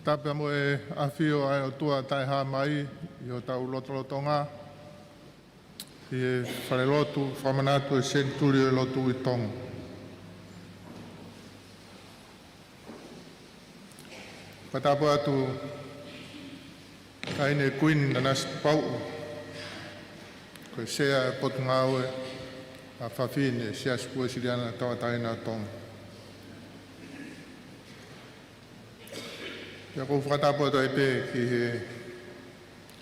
Tāpea mo e awhio ai o tua tai hā mai i o tau lotolotonga. I e Falelotu, Fakamanatu e Senituli e Lotu i Tonga. Patapu atu ahine Kuini Nanasipau'u. Koe sea e Potungaue a Fafine, Siasi Uesiliana Tongatapu Tonga. Ia kou Fakata'u atu epe ki he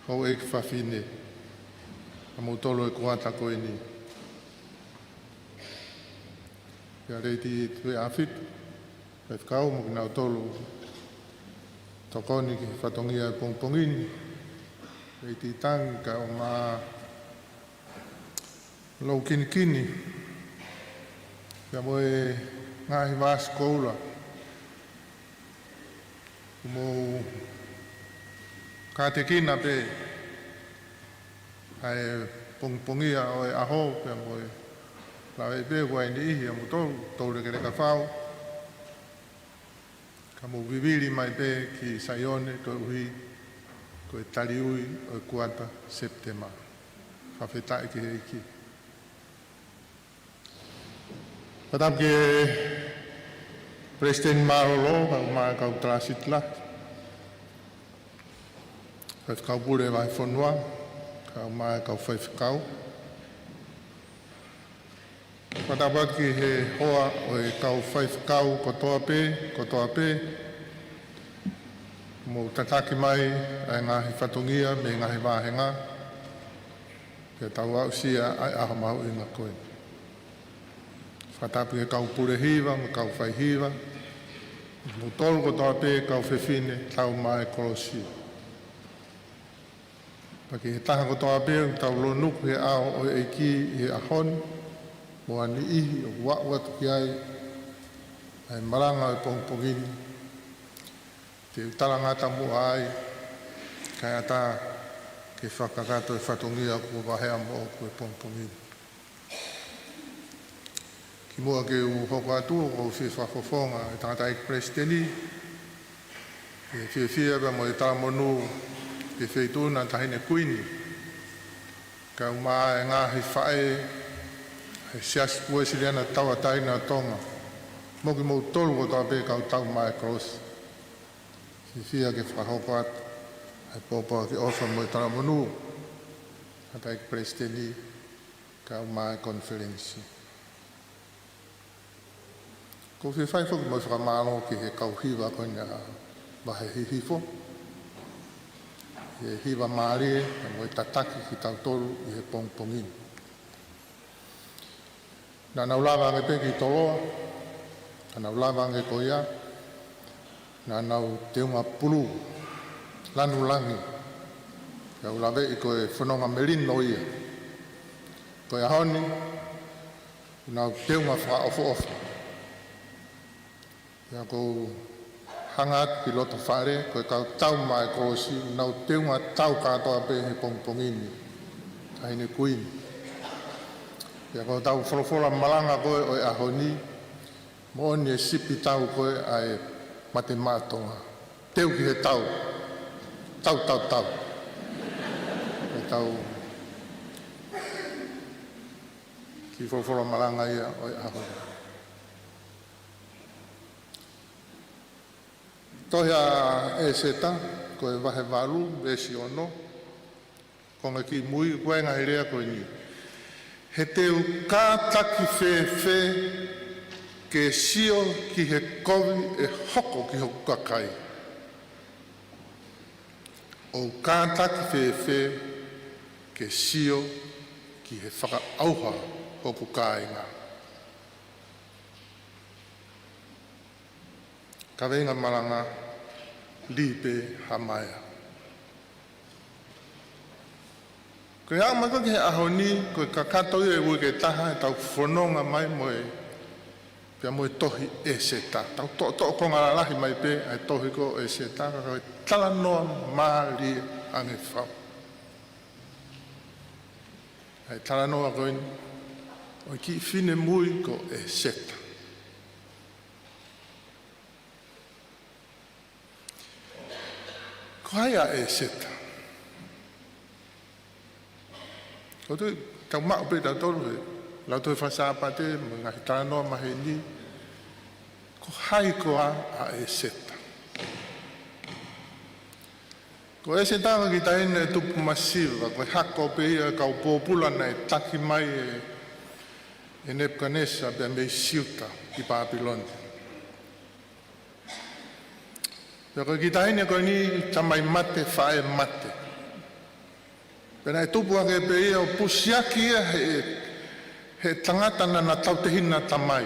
hou e ki Fafine. A mautolo e kuata Kuini. Ia reiti tue awhitu. Faifekau mo ki nau tolu. Tokoni ki whatongia e pongpongini. Reiti tangi ka o mā lau kinikini. Ia mo e ngahi vāsi koula. Mo kātekina pe ai pongpongia o e aho pe mo e la e pe wai ni ihi mo tolu le ke ka fao ka mo vivili mai pe ki Saione ko ui ko e taliui o e Kuata Sepitema Fakataha ki heiki patam ke President Marolo ka ma ka Trasitla ka pule vai Fonua ka ma ka Faifekau patapat ki he hoa o e ka Faifekau ko toape mo tataki mai ai ngahi whatongia me ngahi wahenga ke tau au sia ai aha mau inga koe whatapu ke kau pure hiva mo kau whai hiva mo tolu ko toape kau Fafine tau mai kolosi paki he taha ko toa pēr, tau lo nuku he ao o e ki he ahoni, mo ani ihi o watu ki ai, ai Malanga e pongpongini, te utala ngata mua ai, kai ata ke whakakato e whatongia ko Vahe mo o e pongpongini. Ki mua ke u hoko atu o whi whafofonga e tangata e Presidenti, e whiawhia mo e tāmonu, e whaituna tahine Kuini. Ka umaa e ngahi whae, e Siasi Uesiliana taua taina Tonga. Moki mou tolu o tawa pe kau tau mai krosi. Si fia ke whahoko atu, e popo ki ofa mo e tana monu. Hata e Presidenti, ka umaa e konferensi. Ko whi whai whuki mo i whakamalo ki he kau hiwa koina Vahe hihifo. He hiwa maare, mo e tataki ki tau tolu i he pongpongini. Nā nau lawa nge pe ki toloa, nā nau lawa nge koia, nā nau teunga pulu, lanu langi, ka ulawe i koe whanonga merino ia. Koe ahoni, nau teunga wha ofo. Ia kou hangat ki loto whare, koe kau tau mai kolosi, nau teunga tau katoa pe he pongpongini, ahine Kuini. Ia koe tau Folofola Malanga koe o e ahoni, mo oni e sipi tau koe a e mate mātonga. Teu ki he tau. E tau ki Folofola Malanga ia o e ahoni. Tohia e seta, koe Vahe walu, vesi ono, konga ki mui, koe ngahi rea koe ni. He teu kātaki whewhe, ke sio ki he kovi e hoko ki hoku kakai. O kātaki whewhe, ke sio ki he whakaauha hoku kāinga. Ka venga Malanga, lipe hamaia. Koe hao mako ki he ahoni, koe ka katau e ue ke taha, e tau whanonga mai moe, pia moe tohi e seta. Tau to konga la lahi mai pe, ai tohi ko e seta, ka koe tala noa maali ange whau. Ai tala noa koe ni, o ki fine mui ko e seta. Ko haia e seta. Ko tu tau mao pe tau tolu he. Lau tu e whasapate, mga hitanoa mahe ni. Ko hai koa a e seta. Ko e se tanga ki taine tupu masiva, ko hako pe ia kau pōpula nei taki mai e Nebuchadnezzar pe mei siuta ki Babylon. Ko ki taine ko ni tamai mate whae mate. Pena e tupu ake pe ia o pusiaki ia he tangata na tautehina tamai.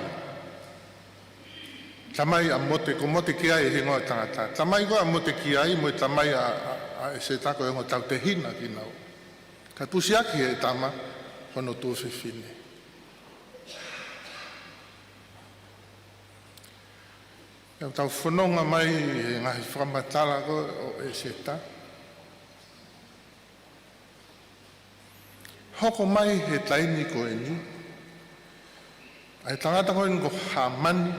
Tamai a mote, ko mote ki ai he ngoa tangata. Tamai ko a mote ki ai, mo tamai a se tako e ngoa tautehina ki nau. Ka pusiaki e tama, hono tō Fafine. Iau tau whanonga mai e ngahi whamatala ko o e se ta. Hoko mai he taini ko e ni. Ai tangata ko e ngo hamani.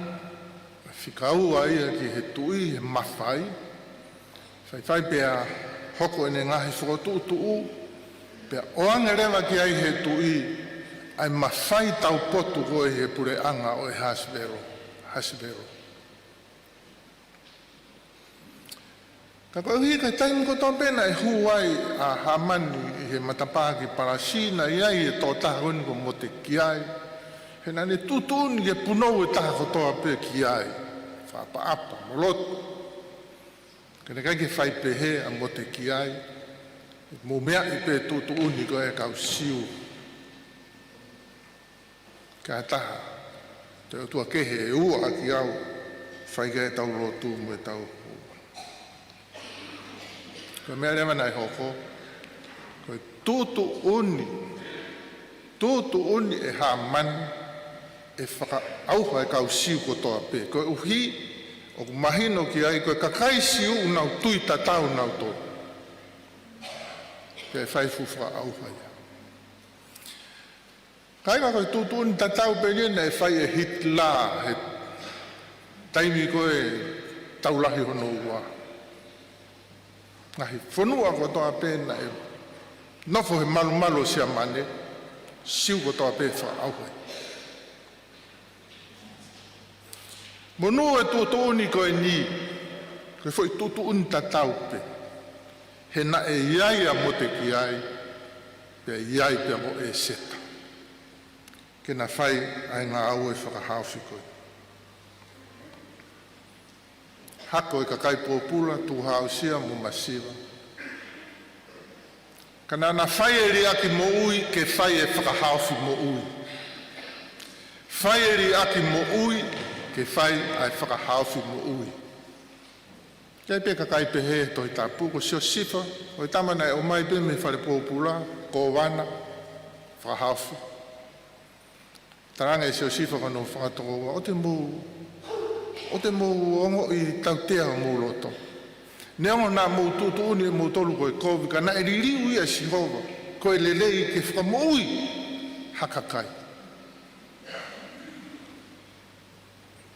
Fakata'u ai ki he tui, he mawhai. Whai pia hoko ene ngahi whakatu'u, pia oange rewa ki ai he tui, ai mawhai tau potu ko he pure anga o e hasbero. Ka koe hui kai taimu ko tō pena e huai a hamani he matapaki parasina iai e tō taha koni ko mote ki ai. He nane tutuni ke punou e taha ko tō ape ki ai. Apa, Lotu. Kene kai ke whai pehe a mote ki ai. Mo mea i pe tutu uni ko e kau siu. Ka taha. Te o tua kehe e ua ki au. Whai ke e tau Lotu mo e tau. Ko mea lewa nai hoko. Ko tutu uni. Tutu uni e ha mani. E whakaauha e kau siu ko toa pe. Ko uhi, o mahino ki ai, ko kakai siu unau tui tatau nau tō. Ke e whai fuwha auha ia. Kai ka koe tūtūni tatau pe nina e whai e hitla, he taimi ko e taulahi hono ua. Ngahi, Fonua ko toa pe na e nofo he malu sia mane, siu ko toa pe wha auha ia. Monu e tūtūni ko e ni, koe foi tūtūni tatau pe. He na e iai a mote ki ai, pe iai pe mo e seta. Ke na whai ai ngā au e whakahauwhi koe. Hako e kakai pōpula, tū hausia mo masiva. Kana na whai e ri aki mo ui, ke whai e whakahauwhi mo ui. Whai e ri aki mo ui, ke whai ai whakahauwhi mo ui. Kei pe kakai pehe Tongatapu ko sio sifa, o tamana e o mai pe me whare pōpula, ko wana, whakahauwhi. Taranga e sio sifa kono whakatokoa, o te mō ongo i tautea o mō loto. Neongo nā mō tūtu uni e mō tolu koe kovi, ka na e ririu ia sihova, koe lelei ke whakamo ui, hakakai.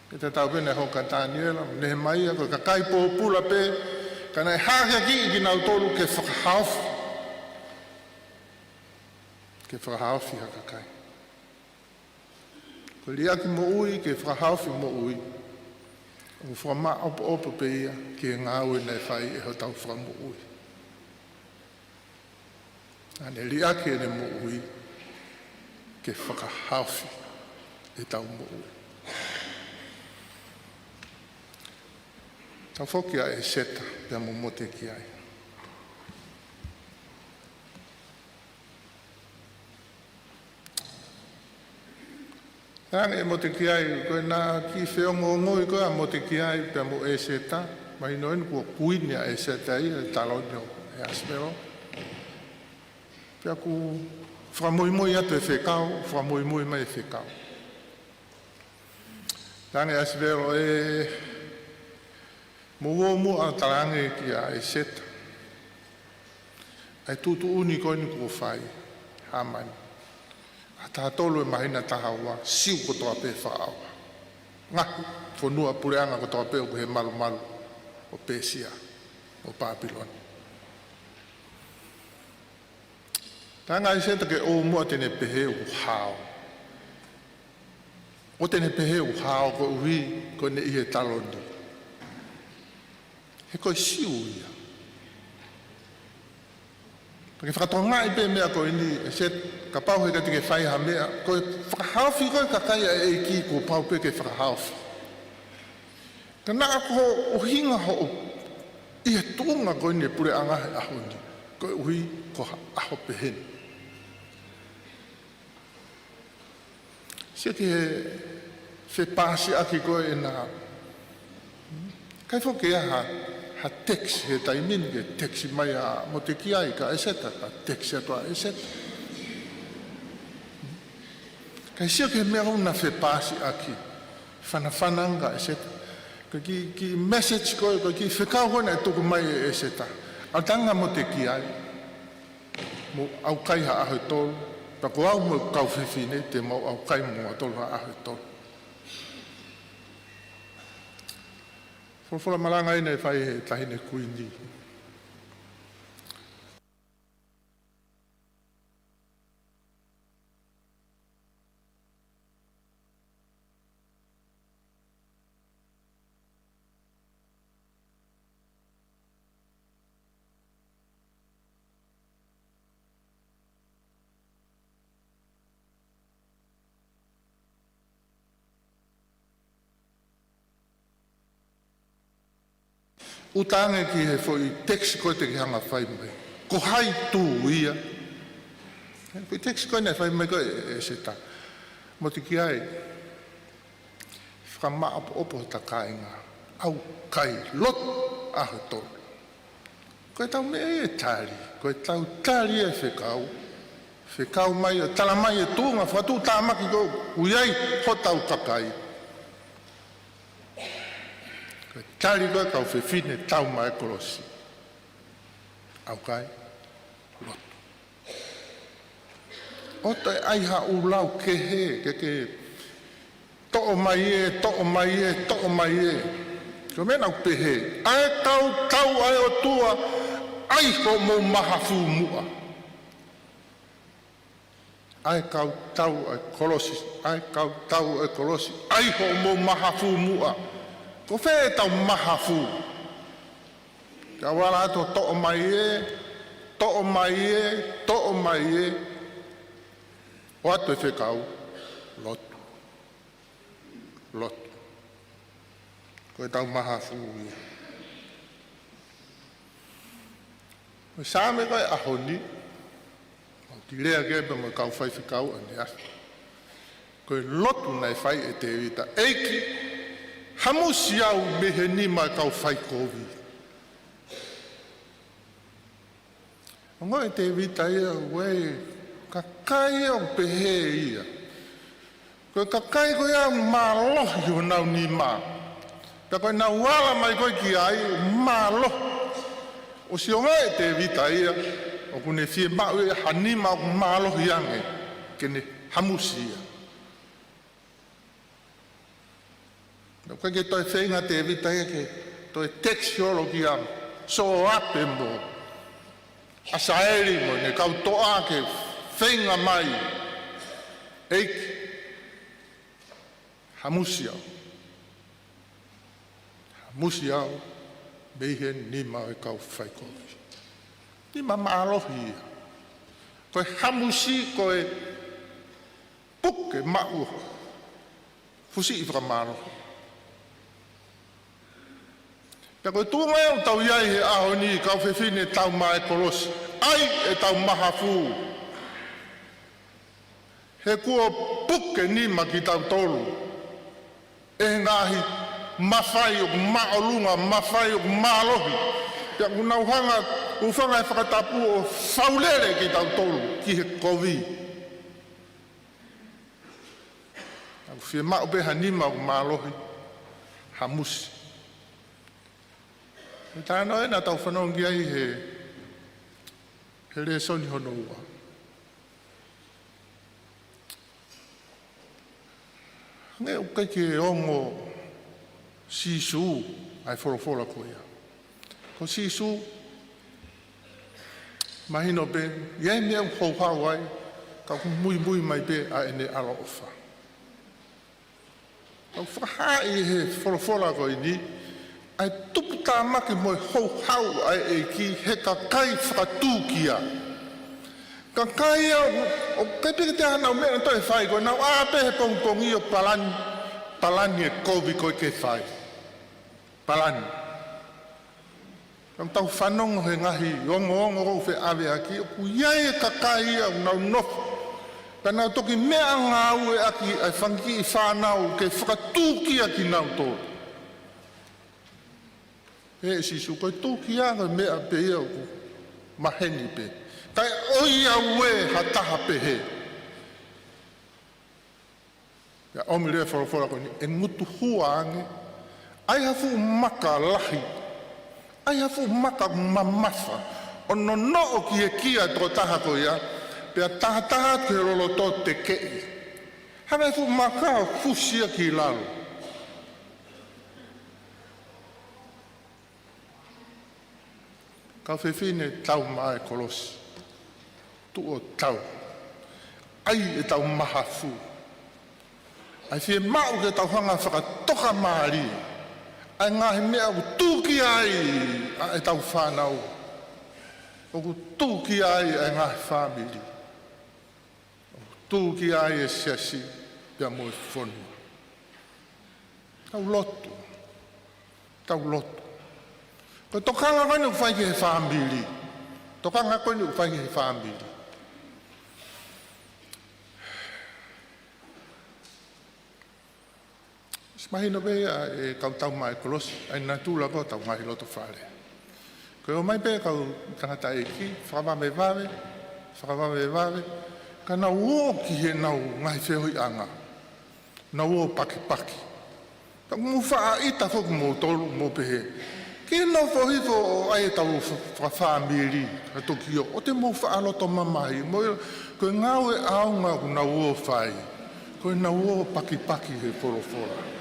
Ke te tau pene hoka tāniela, nehe mai a koe kakai pōpula pe, ka nei hākia ki i ki nau tolu ke whakahauwhi. Ke whakahauwhi hakakai. Ko liaki mo ui, ke whakahauwhi mo ui. O whama opo pe ia, ke ngā ui nei whai e ho tau whamo ui. Ane liaki e ne mo ui, ke whakahauwhi e tau mo ui. Tau whokia e seta, pia mo mote ki ai. Tāne e mote ki ai, koe nā ki whiongo ngoi koe a mote ki ai, pia mo e seta, mai noen kua Kuini a e seta i, e talonio e asmero. Pia ku whamoimoi atu e Faifekau, whamoimoi mai e Faifekau. Tāne asmero e Mo a tarange ki a e seta. Ai tutu uni koe ni kua whai, hamani. A tātolu e mahina tahaua, siu ko toa pe whaaua. Ngaku, Fonua pureanga ko toa pe o he malu o Pesia. o Papilon. Tanga I senta ke o mua tene pehe u hao. O tene pehe u hao ko ui ko ne ihe talondi. He koe siu ia. Porque whakatonga I pe mea ko ini e set ka pau he ka tike whai ha mea. Koe whakahawhi koe ka kai e ki ko pau pe ke whakahawhi. Ka naa ko o hinga ho ia tunga ko ini pure angahe ahundi. Koe ui ko aho peheni. Se ke fe pasi aki koe e nā. Kai fo ke ha teksi he taimin ke teksi mai a mo te ki ai ka eseta ka teksi atua eseta. Kai se ke mea una fe pasi aki whananga eseta. Ka ki message koe ko ki whekau hona e tuku mai e eseta. A tanga mo te ki ai. Mo au kai ha aho tolu. Pa ko au mo kau Fafine te mau au kai mo atolu ha aho tolu. Folofola malanga ina e whai he tahine Kuini. Utange ki he foi teksi koe te ki hanga whai mai. Ko hai tū ia. Ko teksi koe nei whai mai koe e se ta. Mo te ki ai. Whaka maa opo ta kāinga. Au kai lot aho tolu. Koe tau me e tari. Koe tau tari e Fakata'u. Fakata'u mai e tala mai e tūnga. Whatu tāmaki ko uiai ho tau kakai. Tari koe kau Fafine tau mai kolosi. Au kai, Lotu. Oto e aiha ulau ke he, ke to'o mai e, to'o mai e, to'o mai e. Ko mena u pehe, ai tau ai o tua, ai ko mo maha fu mua. Ai kau tau ai kolosi, ai kau tau ai kolosi, ai ko mo maha fu mua. Ko whē tau maha fu. Ka wala ato to'o mai e, to'o mai e, to'o mai e. O atu e Fakata'u, Lotu. Lotu. Ko e tau maha fu ia. Ko sāme koe ahoni. Ki rea kepe mo kau Faifekau ane afi. Ko e Lotu nei whai e te wita. Eiki. Hamusi au mehe ni mai kau whai kovi. Ngoi te vita ia, wei, ka kai au pehe ia. Koe ka kai koe au mālohi o nau ni mā. Ka koe nau wala mai koe ki ai, mālohi. O si o ngai te vita ia, o kune fie mau e hanima o mālohi ange, kene hamusi ia. Koe ke toi whenga te vita ia ke toi teksiologi am so ape mo asaeri mo ne kau toa ke whenga mai eiki hamusi au meihen nima e kau whaikovi nima maarohi ia koe hamusi koe puke mau fusi i whakamaarohi. Ka koe tū mai au tau iai he aho ni kau Fafine tau mai kolosi. Ai e tau maha fū. He kua puke nima ki tau tolu. E ngahi mawhai o maolunga, mawhai o maalohi. Pia kunau hanga ufanga e Fakatapu o whaulere ki tau tolu ki he kovi. Aku fie mao beha nima o maalohi. Hamusi. Tāno e nā tau whanongi ai he re soni hono ua. Nge ukai ki e ongo sisu ai Folofola koia. ko sisu mahino pe ye me ho Hawaii ka mui mai pe a ene alofa o fa I he Folofola ko ini ai tuputa maki mo ho hau ai e ki he ka kai whakatūkia ka kai o kepe te ana o mea to e whai ko nau a pe he pongpongi o palani e kovi ko ke whai palani Kam tau whanongo he ngahi, ongo rau whe awe aki, o ku iai e kakai au nau nofu. Ka nau toki mea ngā ue aki ai whanki I whanau ke whakatūki aki nau tō. E sisu, koe tūki anga mea pe ia ku maheni pe. Kai oi au e hataha pe he. Ia omi rea Folofola koni, e ngutu hua ange, ai hafu maka lahi, ai hafu maka mamafa, o no o ki e kia tō taha ko ia, pia taha ke rolo tō te kei. Hawe hafu maka o fusia ki lalo. Ka Fafine tau mai kolosi, tu o tau, ai e tau maha fu. Ai fie mau ke tau hanga whakatoka maari, ai ngahi mea ku tūki ai e tau whanau. O ku tūki ai e ngahi whamiri. O ku tūki ai e Siasi, pia mo e Fonua. Tau lotu. Tau lotu. Ko tokanga koe ni uwhai ki he whamiri. Tokanga koe ni uwhai ki he whamiri. Mahino bea e kau tau mai kolosi, ai nā tūla ko tau ngahi loto whare. Koe o mai bea kau tangata e ki, whakawame wawe, ka nau o ki he nau ngahi whehoi anga, nau o paki. Ka mu wha ita whoku mō tolu mō pehe. Ki nau whohifo o ai tau whawhamiri, ka toki o te mō wha aloto mamahi, koe ngau e aunga ku nau o whai, koe nau o paki he Folofola.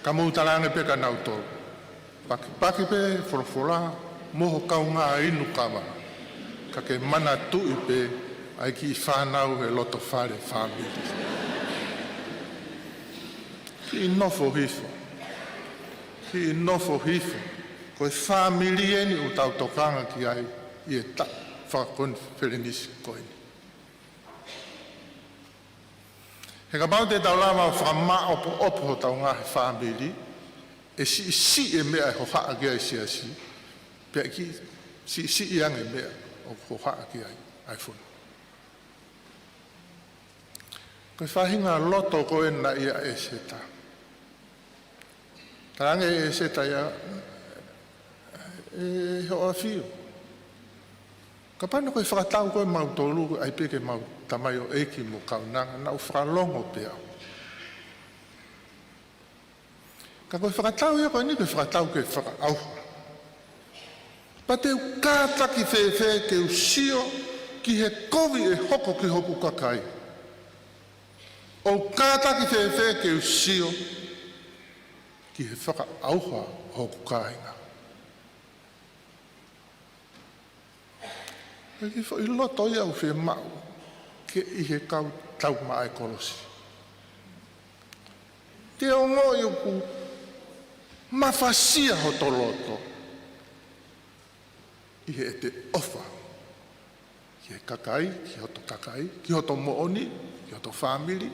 Ka mautalanga pe ka nau tolu. Paki pe Folofola, moho kau ngā inu kawa. Ka ke mana tui pe, ai ki whanau he loto whare whamiri. Ki nofo hifo. Koe whamiri eni u tau tokanga ki ai, I e ta whakakoni wherenisi koini. He ka pau te tau lama o whakama opo tau ngahi whamiri, e si e mea e hohaa ki ai Siasi, pia ki si I ange mea o hohaa ki ai Fonua. Koe whahinga loto koe na ia e seta. Tarange e seta ia e hoa whio. Ka pano koe whakatau koe mau tolu ai peke mau tamai o eki mo kaunanga na u whakalongo pea. Ka koe whakatau ia koe ni koe whakatau ke whakau. Pa te u kātaki whewhe ke u sio ki he kovi e hoko ki hoku kakai. O kātaki whewhe ke u sio ki he whakauha hoku kāinga. Ki fo I loto ia u whi mau ke I he kau tau mai kolosi. Te ongo I ku mawhasia ho to loto. I he te ofa. Ki he kakai, ki hoto kakai, ki hoto mooni, ki hoto whamiri.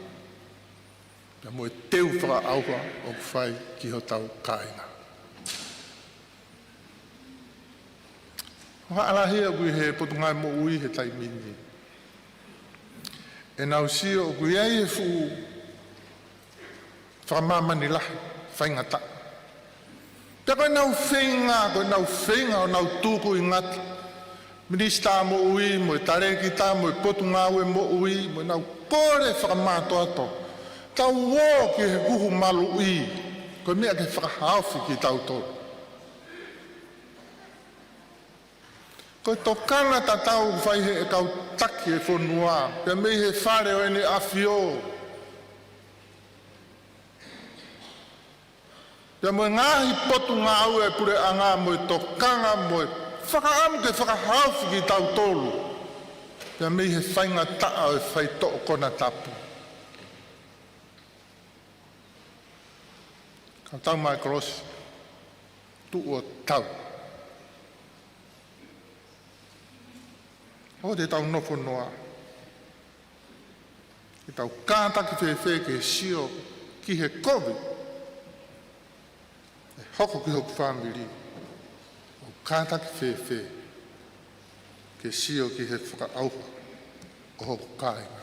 Pia mo e teu whaka auha o whai ki ho tau kāinga. Hoa alahia kui he Potungaue mo ui he taimini. E nau sio kui ai e fu whamamani lahi, whaingata. Pia koe nau whainga o nau tūku I ngata. Minista mo ui, mo e tarekita, mo e Potungaue mo ui, mo e nau kore whakamato ato. Tau wō ki he kuhu malu I, koe mea ke whakahawhi ki tau tōru. Koe tokana tatau whai he e kau taki e Fonua, pia mei he whare o ene awhio. Pea moe ngahi Potungaue e pure anga moe tokanga moe whakaamu ke whakahauwhi ki tau tolu. Pea mei he whainga taa e whai to'o kona tapu. Ka tau mai krosi, tu o tau. O te tau nofo noa. Ki tau kātaki whewhe ke sio ki he kovi. E hoko ki hoku whamiri. O kātaki whewhe ke sio ki he whakaauha o hoku kāinga.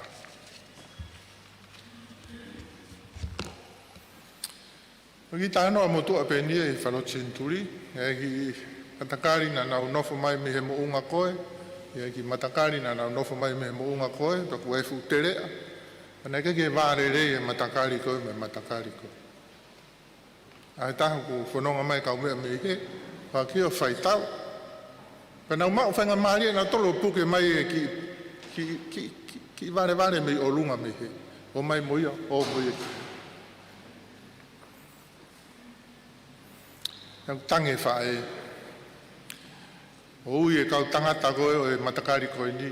Ki tāno a motua pēnia i whalo Centenary, e ki matakari na nau nofo mai me he mounga koe, e ki matakari na nau nofo mai me he mounga koe, paku e fu terea, ana ke vāre rei e matakari koe me matakari koe. Ai tahu ku whanonga mai kau mea me he, pa ki o whaitau. Pa nau mau whainga maari e na tolo puke mai e ki vāre me o lunga me he, o mai moia, o moia ki. Nau tange whae. O ui e kau tangata koe o e matakari koe ni.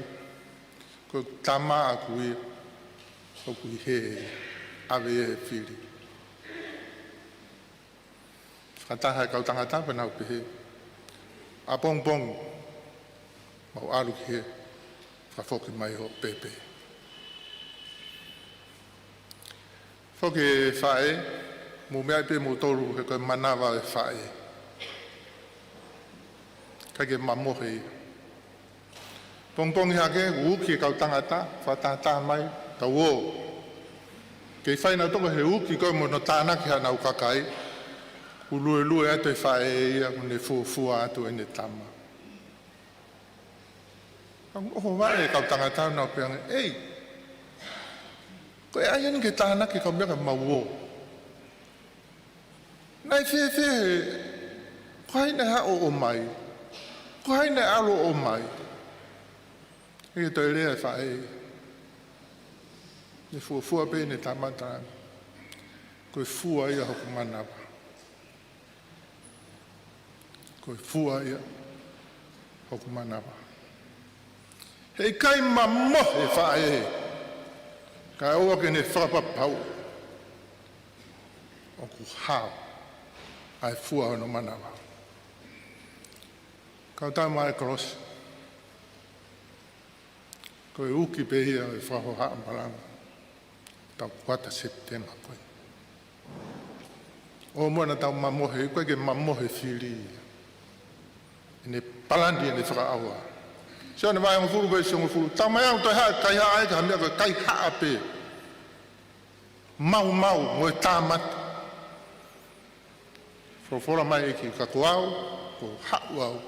Koe tama a kui. O kui he awe e he whiri. Fakataha e kau tangata penau pehe. A pong pong. Mau alu ki he. Whafoki mai ho pepe. Foki e whae. Mo mea pe mo toru he koe manawa e whae. Kage mamohe. Pongpongi hake, uki e kau tangata, whatata mai, tau o. Kei whaina tonga he uki koe mo no tānaki hana u kakai. Ulue atu e whae e ia, ne fuafua atu e ne tama. Oho wae e kau tangata nau peanga, ei, koe aia ni ke tānaki kau mea ka mau o. Nai whewhe, ko haine hao o mai. Ko haine alo o mai. E toi rea whae. Ne fuafua pe ne tamatanga. Koe fua ia hoku manawa. Koe fua ia hoku manawa. Hei kai mamohe whae. Kai oa ke ne whapapau. O ku hao. Ai fua hono manawa. Kau tau mai krosi. Koe uki pehia e whaho haa Malanga. Tau Kuata Sepitema koe. O moana tau mamohe, koe ke mamohe whiri. Ne palandi ne whakaaua. Sio ne mai ngofuru pe sio ngofuru. Tau mai au toi haa, kai haa aika hamia koe kai haa pe. Mau mo e tāmata. Folofola mai e ki kakuau, ko hau au.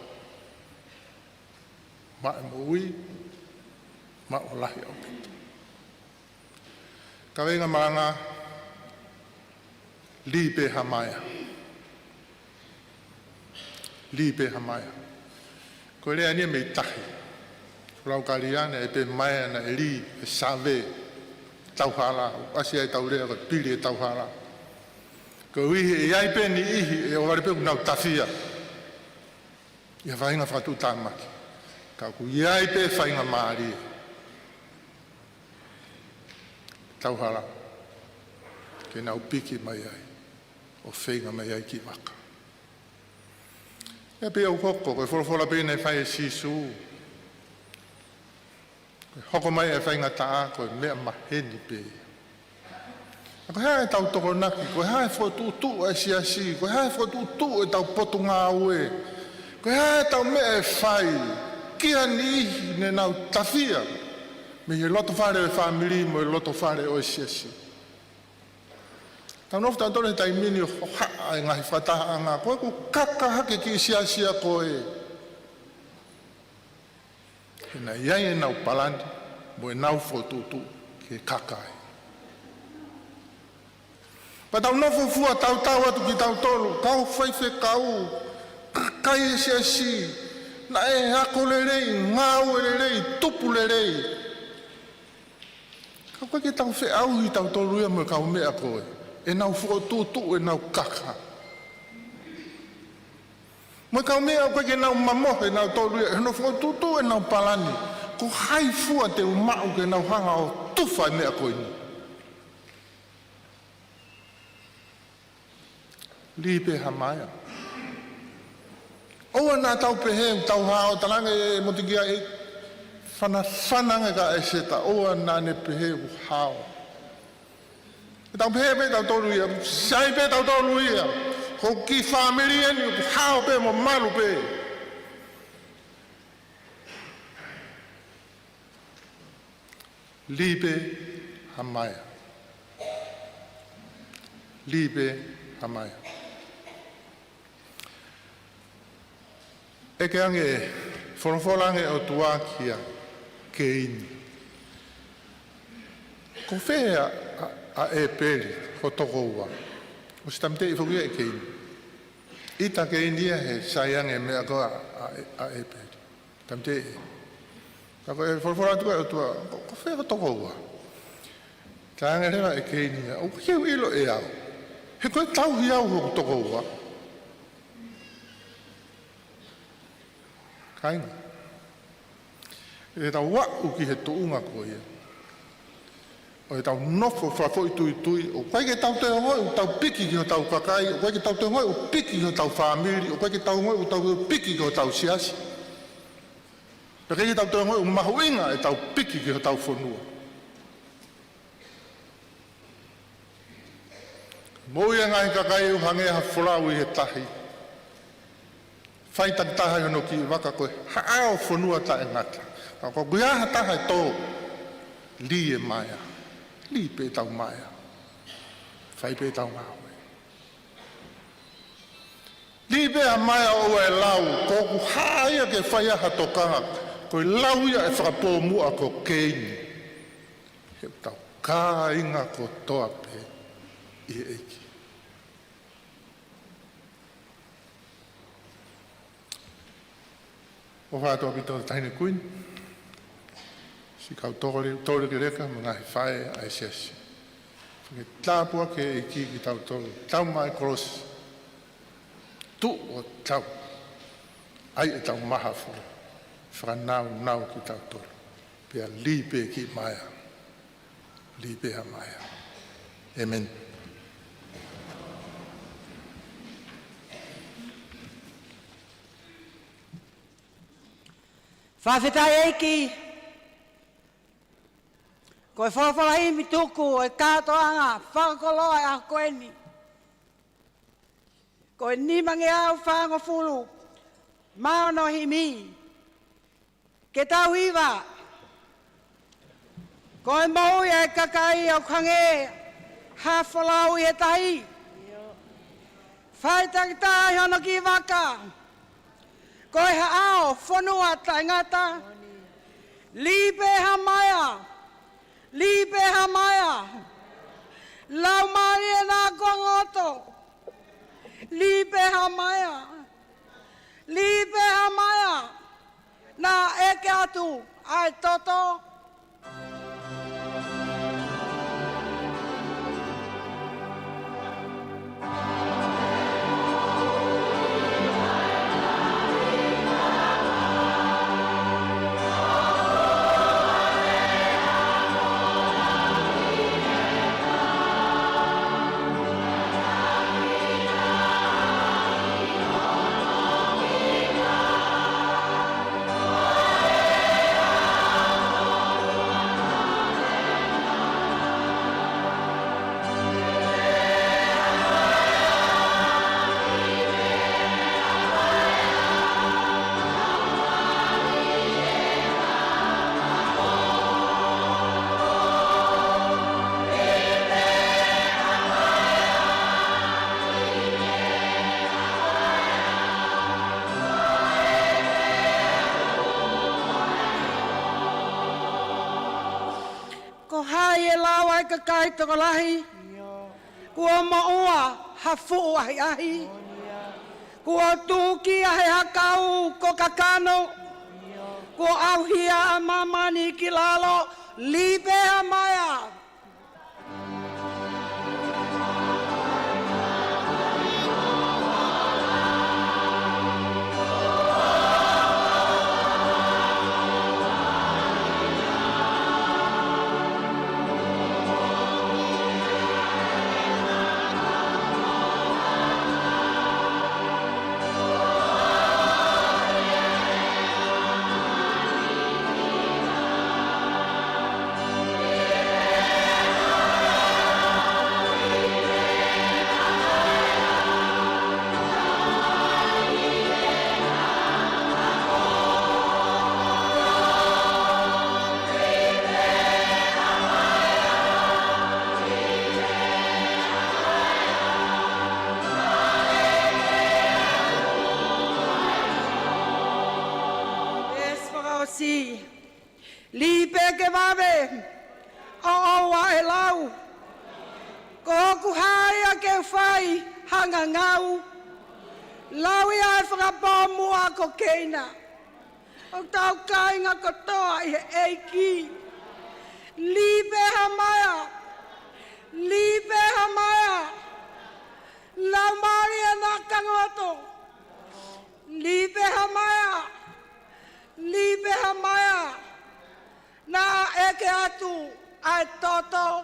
Ma e mo ui, ma o lahi au pito. Ka wenga Malanga, li pe hamaya. Li pe hamaya. Ko rea nia mei tahi. Lau kariana e pe mai na e li, e save, tauhala. Asi ai tau rea ko pili e tauhala. Ko ihi e ai pe ni ihi e o waripe kunau tafia. Ia whainga whatu tāmaki. Ka ku iai pe whainga maari. Tauhala. Ke nau piki mai ai. O whainga mai ai ki waka. E pe au hoko, koe Folofola pe nei whai e sisu. Koe hoko mai e whainga taa, koe mea maheni pe. Koe hae tau toko naki, koe hae whotutu e Siasi, koe hae whotutu e tau Potungaue. Koe hae tau mea e whai. Kia ni ne nau tafia. Me he loto whare o whamiri, mo he loto whare o Siasi. Tau nofu tantone tai mini o haa e ngahi whataha anga. Koe ku kaka hake ki Siasi a koe. He na iai e nau palandi, mo e nau whotutu ke kakai. Pa tau nofu fua tau atu ki tau tolu, kau Faifekau, kakai e Siasi. Na e hako lerei, ngau lerei, tupu lerei. Kau koe ke tau whe au i tau tolu ia mo kau mea koe. E nau whuotutu, e nau kaka. Mo ka mea ko ke na mamohe na tolu e no fo tutu e na palani. Ko hai fua te umau ke na hanga o tufa mea koini. Lipe hamaya. O na tau pehe tau hao talanga e motigia e whananga ka e seta. O na ne pehe u hao. E tau pehe pe tau tolu ia. Sai pe tau tolu ia. Ko ki familia ni u hao pe mo malu pe. Lipe hamaya. Lipe hamaya. E ke ange Folofola ange o tua kia Kuini. Ko whea a e peri ho toko ua. O si tamte i whukia e Kuini. Ita Kuini he sai ange mea koa a e peri. Tamte e. Tako e Folofola tua o tua. Ko whea ho toko ua. Ka ange rewa e Kuini. O kiu ilo e au. He koe tauhi au ho toko ua. Kainga. E tau wau ki he tuunga ko ia. O e tau nofo whafo i tui. O kai ke tau te hoi o tau piki ki o tau kakai. O kai ke tau te hoi o piki ki o tau whamiri. O kai ke tau hoi o tau piki ki o tau siasi. O kai ke tau te hoi o mahuinga e tau piki ki o tau fonua. Moi e ngai kakai u hange ha wholau i he tahi. Whai taha hono ki waka koe, haao whanua ta e ngata. Ko guiaha taha e tō, li e maia, li pe tau maia, whai pe tau ngāwe. Li pe a maia o e lau, ko ku haia ke whai aha tokanga, koe lau ia e whakapōmua ko Kuini. He tau kā inga ko toa pe i eiki. O whātua ki tō tahine Kuini. Si kau tōre ki reka, mga he whae a e Siasi. Whake tāpua ke e ki tau tōre. Tau mai korosi. Tu o tau. Ai e tau maha fura. Whanau ki tau tōre. Pea lipe ki maia. Lipe a maia. Amen. Whawhetai eiki, koe Folofola imi tuku e kātoanga, whakakoloa e a Kuini. Koe nimangi au whango fulu, maono himi, ke tau iwa. Koe maui e kakai au kange, ha wholau i e tahi. Whai takitai hono ki waka. Koe haao, Fonua ta ngata. Lipe hamaya. Lipe hamaya. Lau mari e nā kongoto. Lipe hamaya. Lipe hamaya. Nā eke atu, ai toto. Kai toko Lahi, kua maua hafu ahi ahi, kua tuki ahi hakau ko kakano, kua auhia a mamani ki lalo, lipe a maya. o wa e lau. Ko hoku haia ke whai hanga ngau. Laui ai whakapōmua ko keina. O tau kainga kotoa i he eiki. Libe hamaya. Libe hamaya. La Maria na kangoto. Libe hamaya. Libe hamaya. Na eke atu ai toto.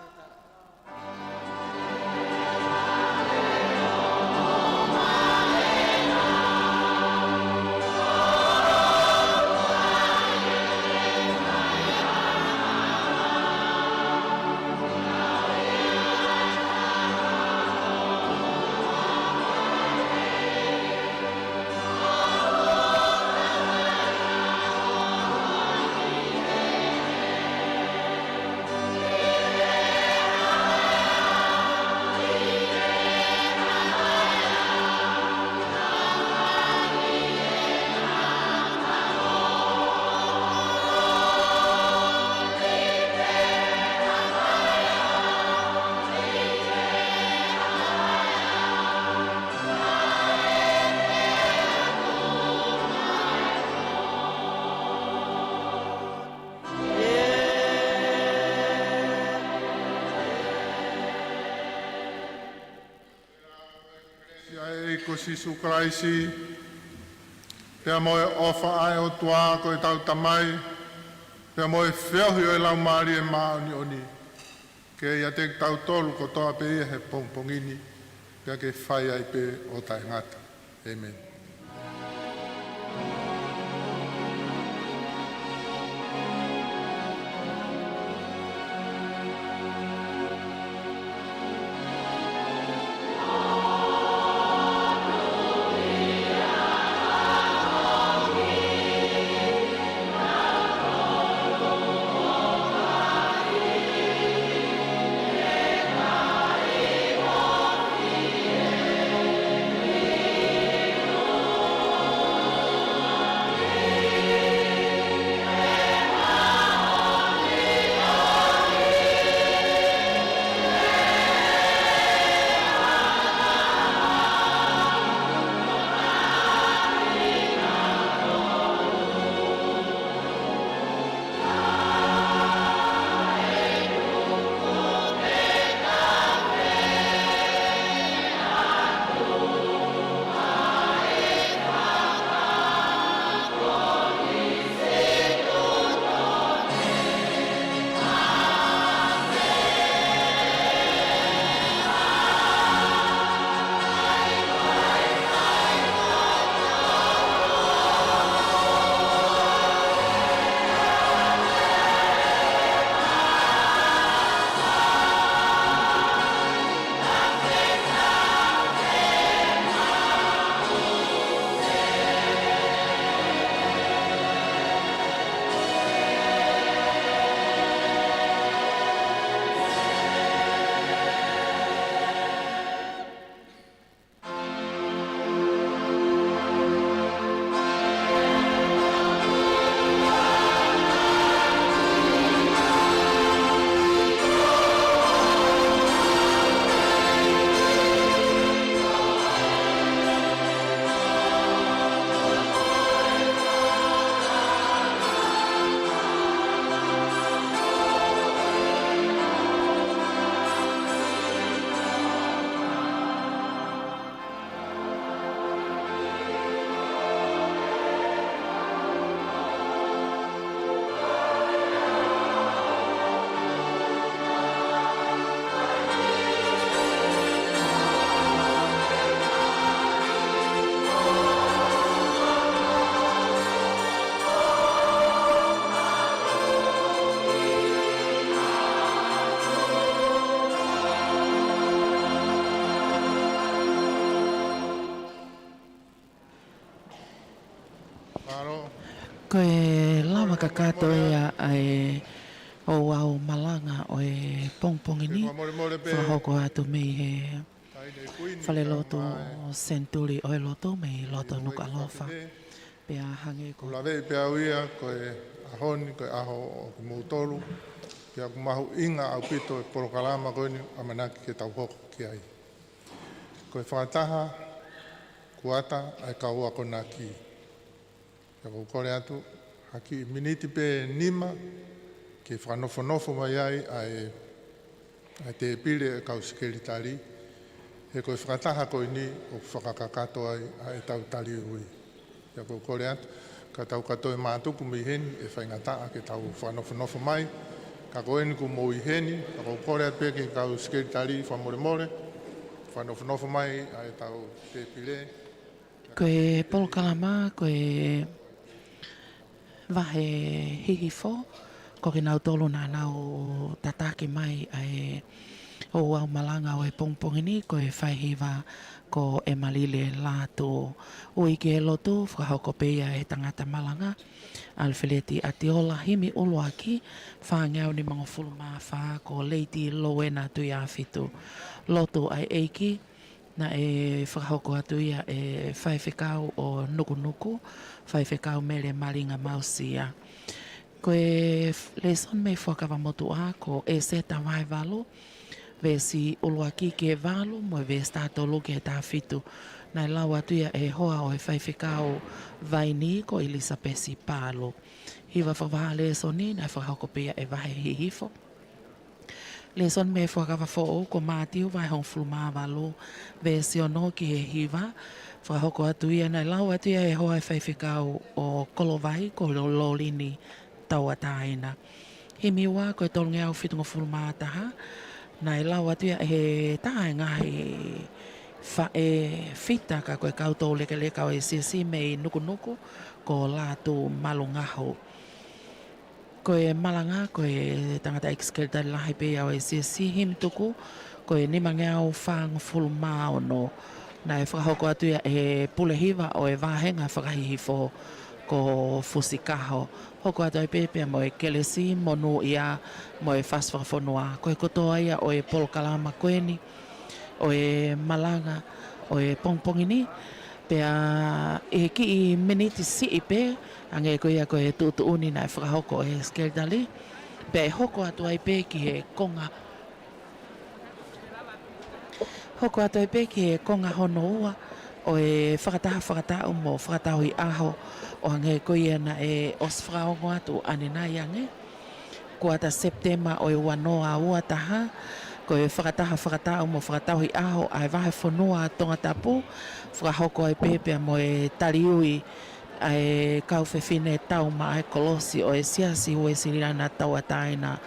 Ko Sisu Kraisi, pia moe ofa ai o tua ko e tau tamai, pia moe whiohi o e lau maari e maoni oni, ke ia te tau tolu ko toa pe ia he pongpongini, pia ke whai ai pe o tai ngata. Amen. Ko e lawa ka katoa ai o au malanga o e pongpongini whahoko atu mei he Falelotu Centenary o e Lotu mei Lotu Nukualofa pea hange ko la ve pea uia ko e ahoni ko e aho o ki moutolu Pia ku mahu inga au pito e porokalama koini amanaki ke tau hoko ki ai. Ko e Fakataha kuata ai kaua kona ki. Pia ku kore atu haki miniti pe nima ke whanofo mai ai ai te pile e kau Sekelitali. E ko e Fakataha koini o whakakakato ai tau tali ui. Pia ku kore atu ka tau katoe mātuku mi heni e whaingataa ke tau whanofo mai. Ka koeni ku mo i heni, ka ko kore atu peke kau Sekelitali whamore, whanofo mai ai tau te pile. Ko e polokalama, ko e Vahe hihifo, ko ke nau tolu nā nau tatake mai ai o au malanga o e pongpongini, ko e whaihiwa ko e malile lātu ui ke lotu, whakahoko peia e tangata malanga. Alifeleti Atiola himi uluaki whangau ni mga fulumawha ko leiti loena tui a fitu Lotu ai eiki na e whakahoko atu ia e Faifekau o Nuku Faifekau mele maringa mausia ko e leson me whakawamotu a ko e seta vai valo vesi uluaki ke valo mo ve stato luke ta fitu na lau atu ia e hoa o e Faifekau vaini ko Elisapesi palo. Hiwa whakawaha lesoni na whakahokopea e Vahe hihifo. Leson me whakawafo ko mātiu vai hong fulumawalo vesi ono ki he hiwa. Whakahoko atu ia na lau atu ia e hoa e Faifekau o kolovai ko lolini tauataina. Himiwa ko e tolunga au fitunga fulumataha na lau atu ia e tae ngahi fita ka koe kautou leka o e Siasi mei nuku ko Latu Malungaho. Ko e Malanga ko e tangata Sekelitali Lahi pe o e Siasi himtuku ko e nimangau whang fulmaono na e whakahoko atu ia e pulehiwa o e Vahenga whakahihifo ko Fusikaho. Hoko atu ai pepea mo e kelesi monu ia mo e Fonua. Ko e kotoa ia o e polokalama Kuini o e Malanga o e pongpongini pea e ki i miniti si i pe ange ko ia ko e tutuuni na e whakahoko e Sekelitali pea e hoko atu ai pe ki he konga hoko atu ai pe ki he konga hono ua o e Fakata'u mo Fakatauhi aho o ange ko ia na e osfraongo atu anenai ange Kuata Sepitema o e wanoa ua taha ko e Fakata'u mo Fakatauhi aho ai Vahe Fonua Tongatapu whakahoko ai pepea mo e taliui ai kau Fafine tauma ai kolosi o e Siasi Uesiliana tauataina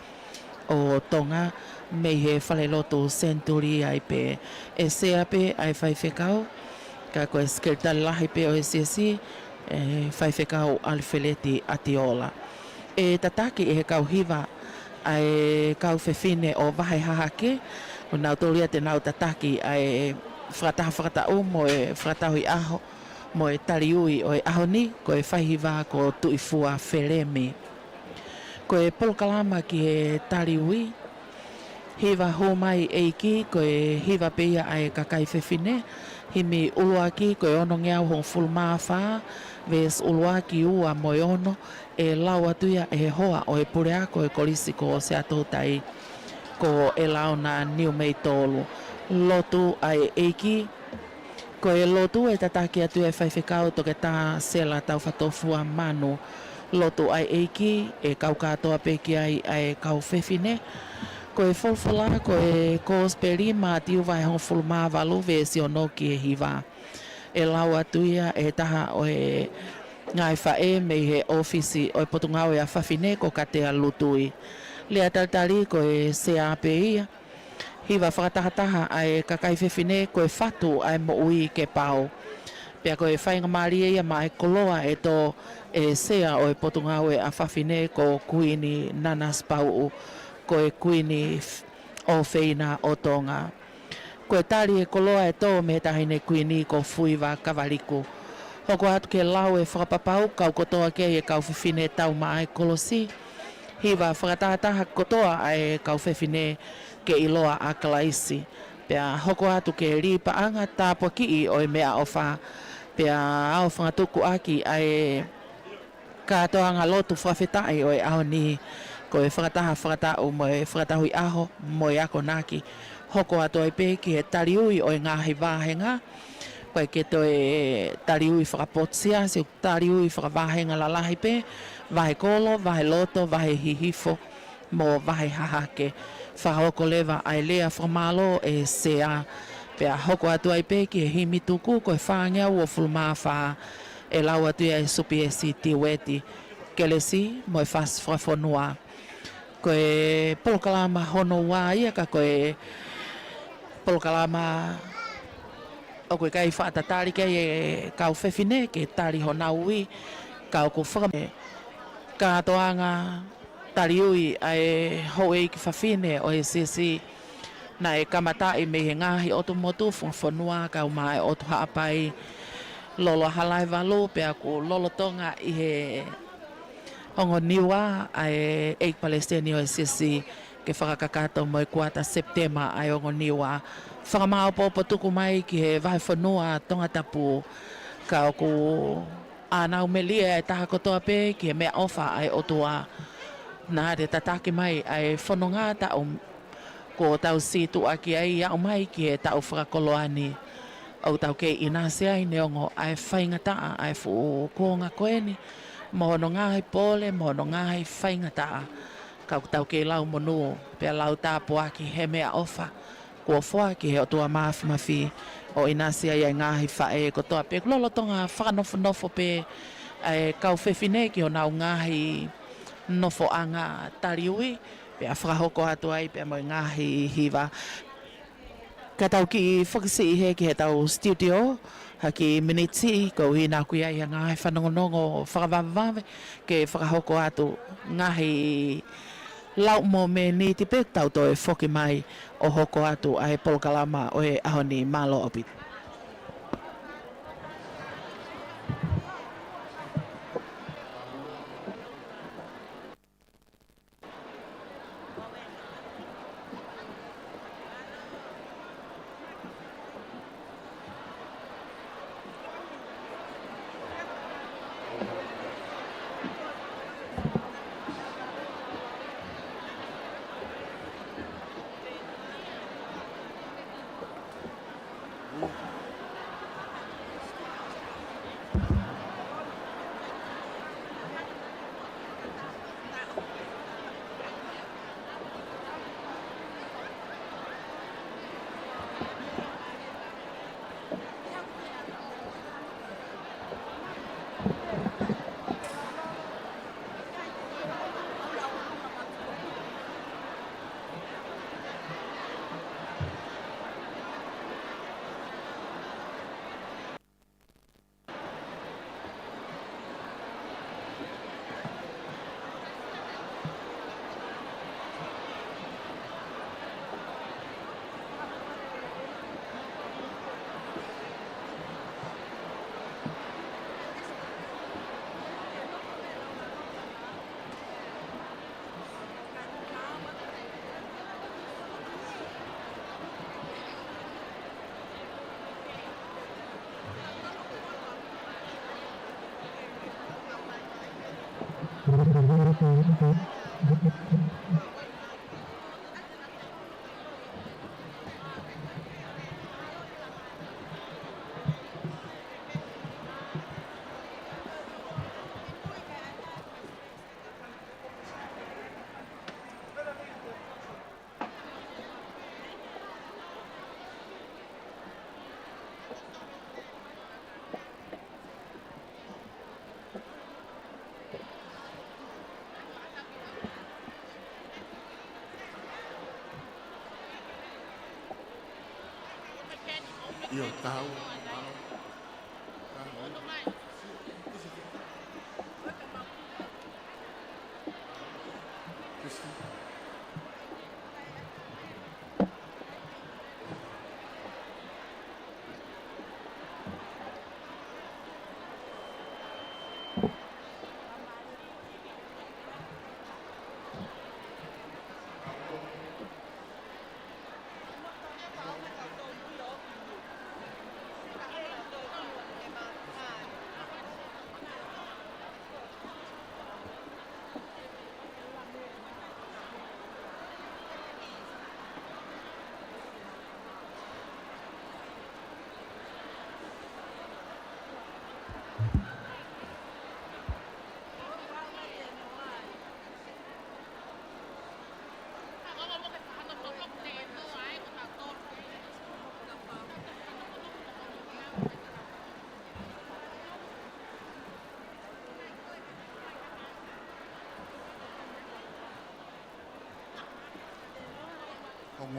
o Tonga mei he Falelotu Centenary ai pe e sea pe ai Faifekau ka ko e Sekelitali Lahi pe o e Siasi e Faifekau Alifeleti Atiola e tataki e he kau hiwa ai kau Fafine o Vahe hahake o nau tolia te nau tataki ai Fakata'u mo e Fakatauhi aho mo e taliui o e ahoni ko e whaihiwa ko tuifua wheleme ko e polokalama ki e taliui hiwa homai eiki ko e hiwa peia ai kakai Fafine himi uluaki ko e ono ngeau hong fulmawha ves uluaki ua mo e ono e lau atuia e hoa o e purea ko e kolisi ko se atotai ko e launa niu mei tolu Lotu ai eiki ko e Lotu e tataki atu e Faifekau toke tā sela tau whatofua manu Lotu ai eiki e kau katoa peki ai kau Fafine ko e Folofola ko e kosperi mātiu vai hong fulmawalu vesi ono ki e hiwa e lau atuia e taha o e ngai whae mei he ofisi o e Potungaue a Fafine ko katea lutui lea taltali ko e CAPI hiwa whakatahataha ai kakai Fafine ko e whatu ai mo ui ke pau pia ko e whainga maria ia mai koloa e to e sea o e Potungaue a Fafine ko Kuini Nanasipau'u ko e Kuini o feina o Tonga ko e tali e koloa e to me tahine Kuini ko fuiwa kavaliku hoko atu ke lau e whakapapau kau kotoa ke e kau Fafine tau mai kolosi hiwa whakatahataha kotoa ai kau Fafine ke iloa a kalaisi pea hoko atu ke ripaanga tāpua ki o e mea ofa pea au whangatuku aki ai katoanga Lotu whawhetai o e ahoni ko e Fakataha Fakata'u mo e Fakatauhi aho mo e ako naki hoko ato ai pe ki he tariui o e ngahi Vahenga koe ke to e tariui whakapotsia se tariui whakavahenga la Lahi pe Vahe kolo, Vahe loto, Vahe hihifo mo Vahe hahake whahoko lewa ai lea whamalo e sea pe a hoko atu ai pe ki he himi tuku koe whangea ua fulmawha e lau atu e supi e si tiweti kelesi mo e Fonua koe polokalama hono wā ia ka koe polokalama o koe kai whaatatari kei e kau Fafine ke tari hona ui kau ko whakame ka toanga tari ui ai ho e ki Fafine o e Siasi na e kamatai me he ngahi o tu motu Fonua kau mai o tu haapai lolo halai walu pe aku lolo tonga i he ongo niwa ai e Palestini o e Siasi ke whakakakato mo e Kuata Sepitema ai ongo niwa whakamao po tuku mai ki he Vahe Fonua Tongatapu ka oku anau melia e taha kotoa pe ki he mea ofa ai otua na re tataki mai ai Tongatapu ko tau situ aki ai au mai ki he tau whakakoloani au tau ke inase ai neongo ai whaingataa ai fu kuonga koeni mohono ngahi pole mohono ngahi whaingataa kau tau ke lau monu pe lau tapu aki he mea ofa kua foa ki he o tua mafi o inasi ai ngahi whae kotoa pe lolo tonga whakanofo pe kau Fafine ki o nau ngahi nofo anga tariui pe a whakahoko atu ai pe mo ngahi hiva ka tau ki whakasi he ki he tau studio haki miniti ko hina kui ai ngahi whanongonongo whakavavave ke whakahoko atu ngahi lau mo me ni te pe tau to e whoki mai o hoko atu ai polokalama o e ahoni malo opit. Io tau.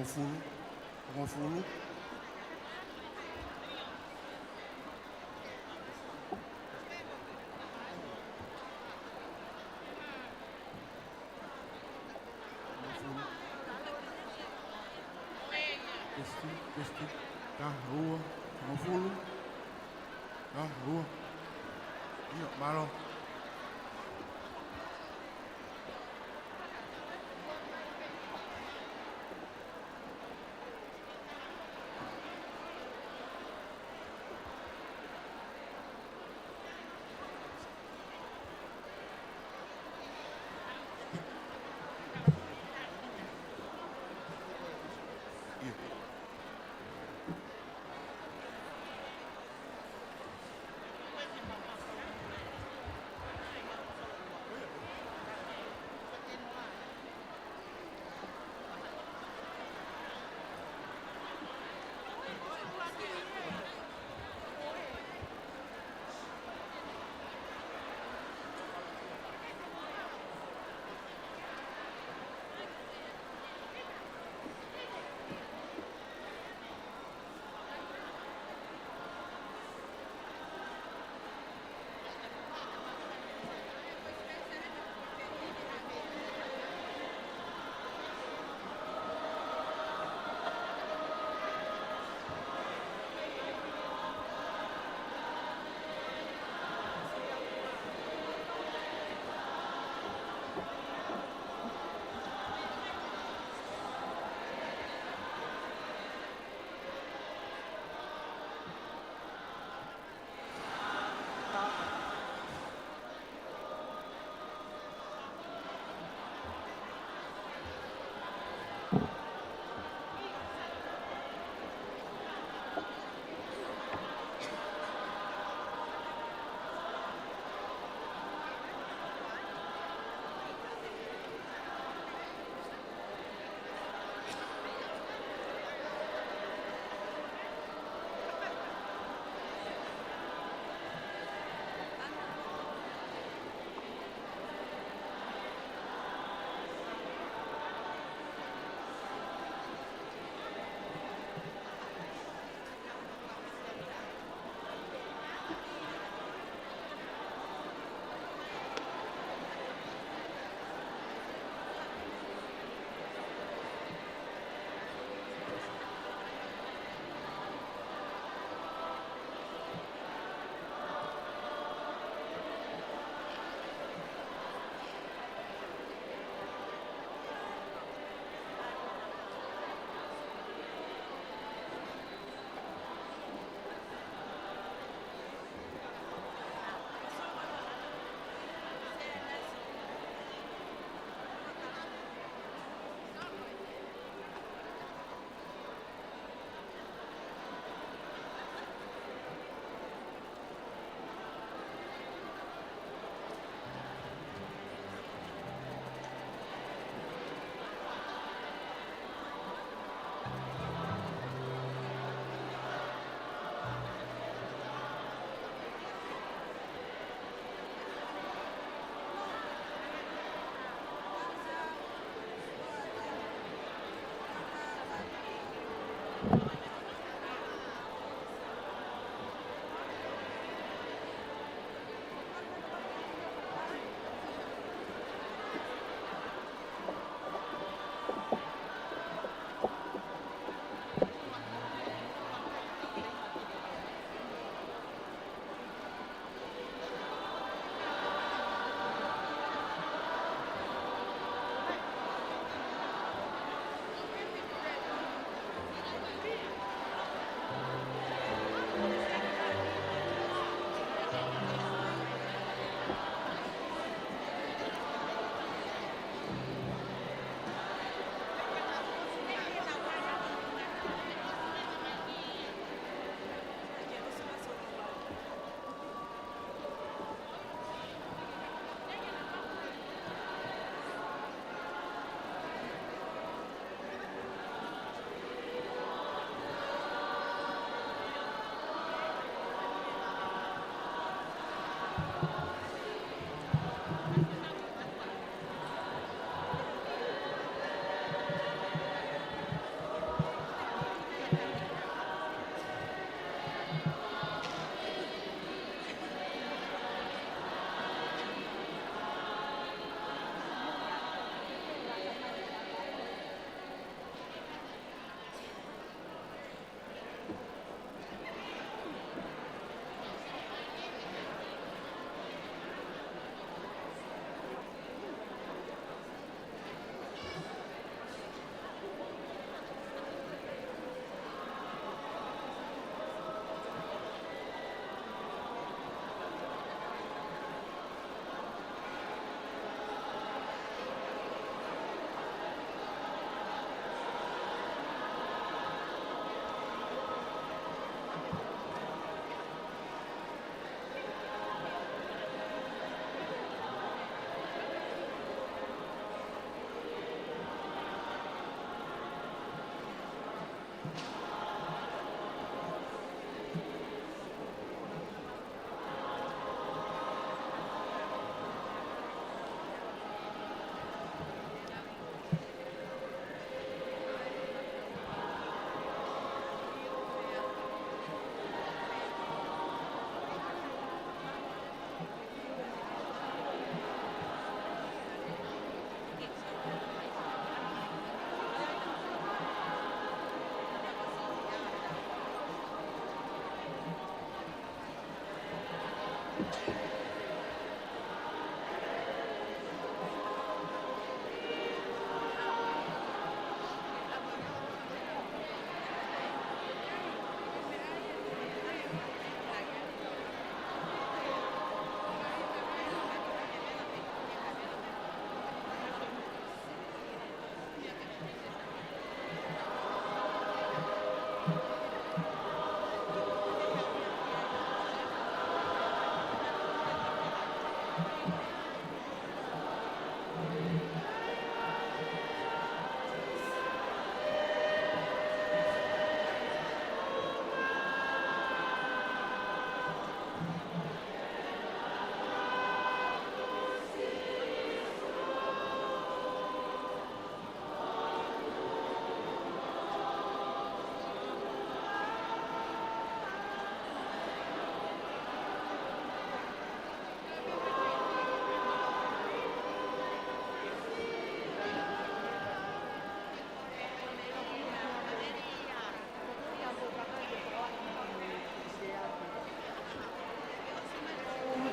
Fulu. Este, tá, rua, Fulu, tá, rua, malo.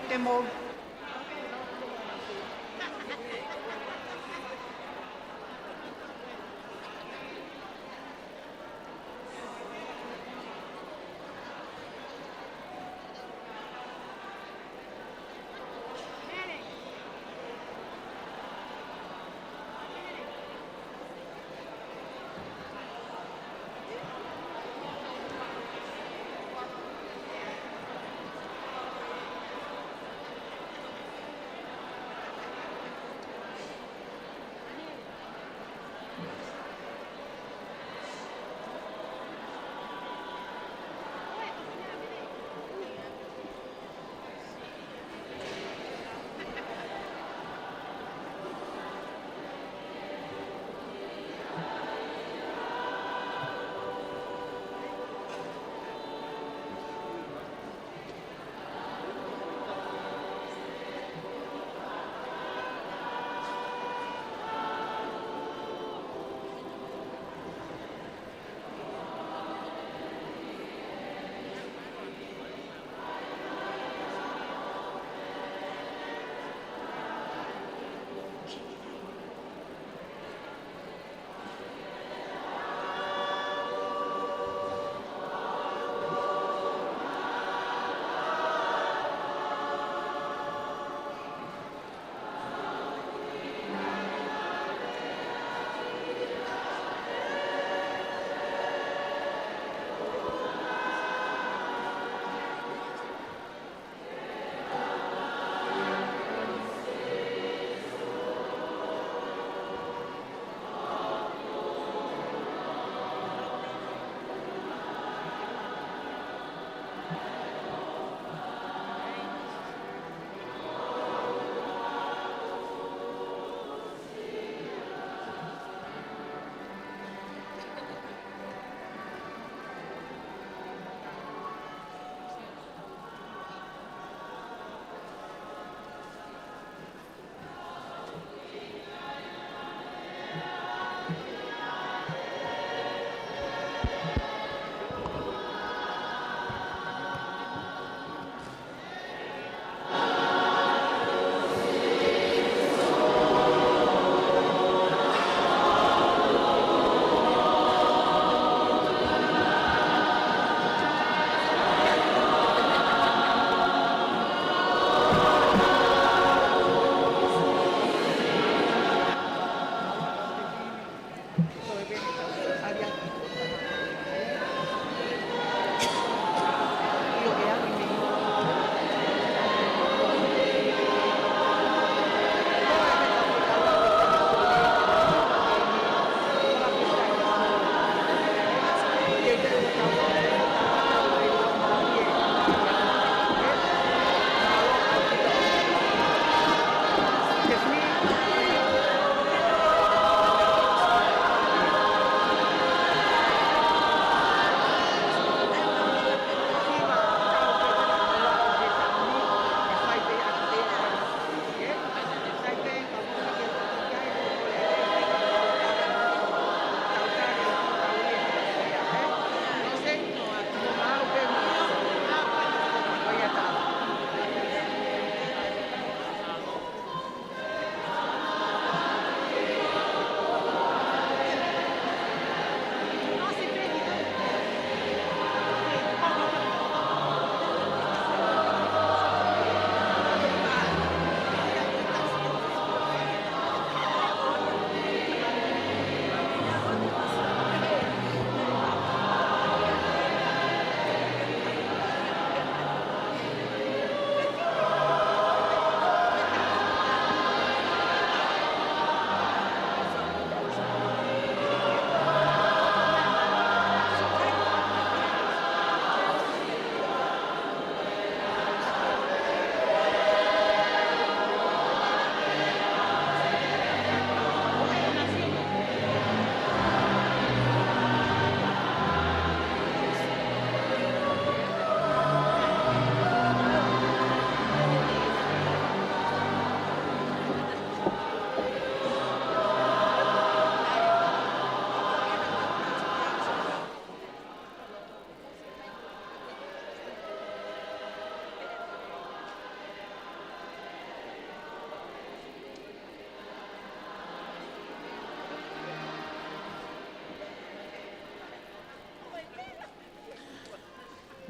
Temo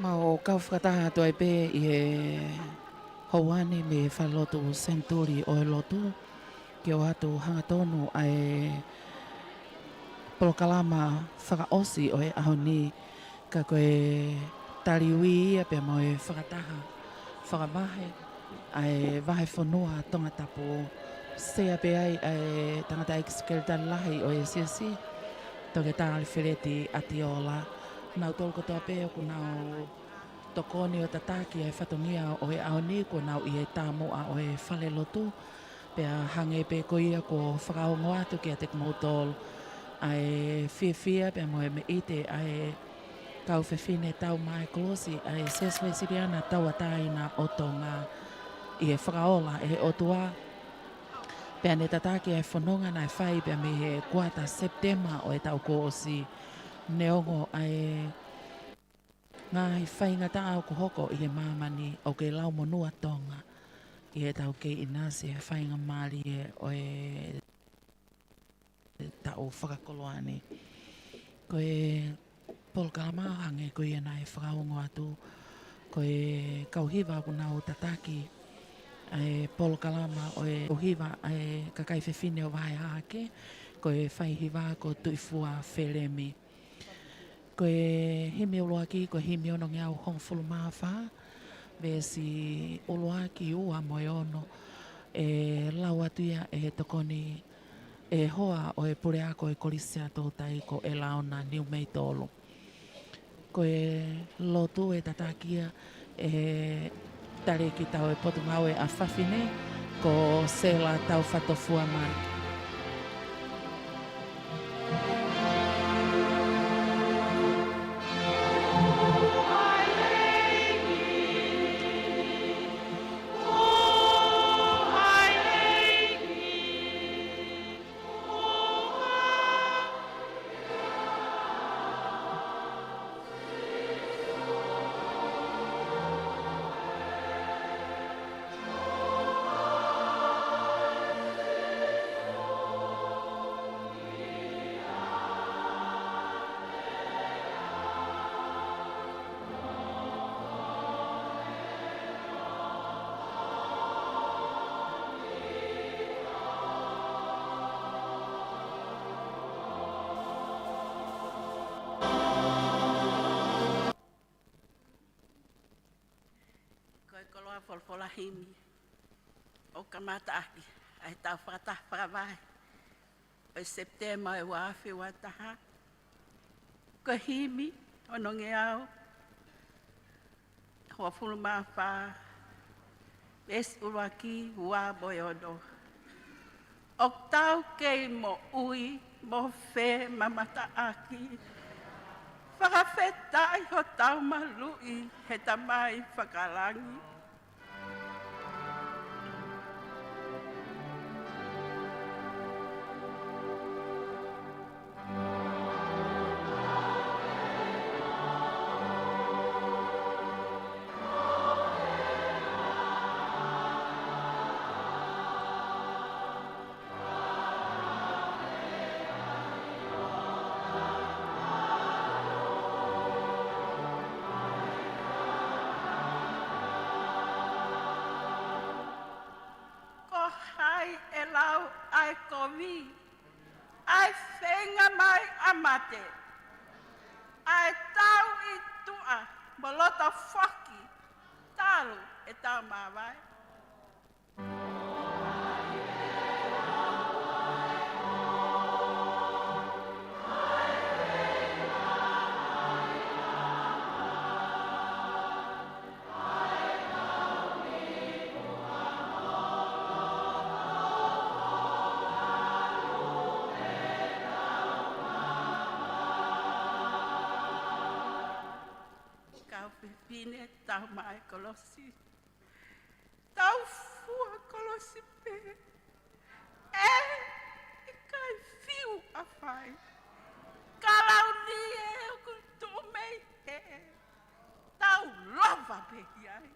Mau kau Fakataha toi pe i he hauane me Falelotu Centenary o Lotu ki o atu hangatonu ai polokalama whakaosi o e ahoni ka koe taliwi ia pe mo e Fakataha whakamahe ai Vahe Fonua Tongatapu sea pe ai tangata i Sekelitali Lahi o e Siasi Tongatapu Alifeleti Atiola nau tolu kotoa pe o kunau tokoni o tataki e whatongia o e aoni ko nau i e tāmoa o e Falelotu pea hange pe ko ia ko whakaongo atu ki a te kmotol ai fia pea mo e me ite ai kau Fafine tau mai kolosi ai Siasi Uesiliana tau ataina o Tonga i e whakaola e otua pea ne tataki e whanonga nai whai pea me he Kuata Sepitema o e tau koosi neongo ai ngā hi whainga ta au ko hoko i he māmani o ke lau monua Tonga i he tau ke inasi he whainga maari e o e tau whakakoloani. Ko e polkalamahange ko i ana e whakaongo atu ko e kauhiva ku nau tataki e polkalama o e uhiva e kakai Fafine o Vahe hake ko e whaihiva ko tuifua wheremi. Ko e himi uluaki, ko himi ono ngia o hong fulu mawha, ve si uluaki ua moe ono, e lau atuia e tokoni e hoa o e pure ako e kolisia tōtai ko e laona niu mei tōlu. Ko e lotu e tatakia e tare ki tau e Potungaue a Fafine, ko sela tau whatofua mai. Folofola himi o kamatahi ai tau Fakataha whakavahe o Sepitema e waawhi wataha ko himi o nonge au hoa fulu mawha es uruaki ua boyodo o tau kei mo ui mo whe mamata aki whakawhetai ho tau malui he tamai whakalangi. Ai komi, ai whenga mai amate, ai tau i tua, bolota whaki, talu e tau mawai. Fafine tau mai kolosi, tau fua kolosi pe, e kai fiu a whai, kalau ni o kuntu mei tau lava pe iai.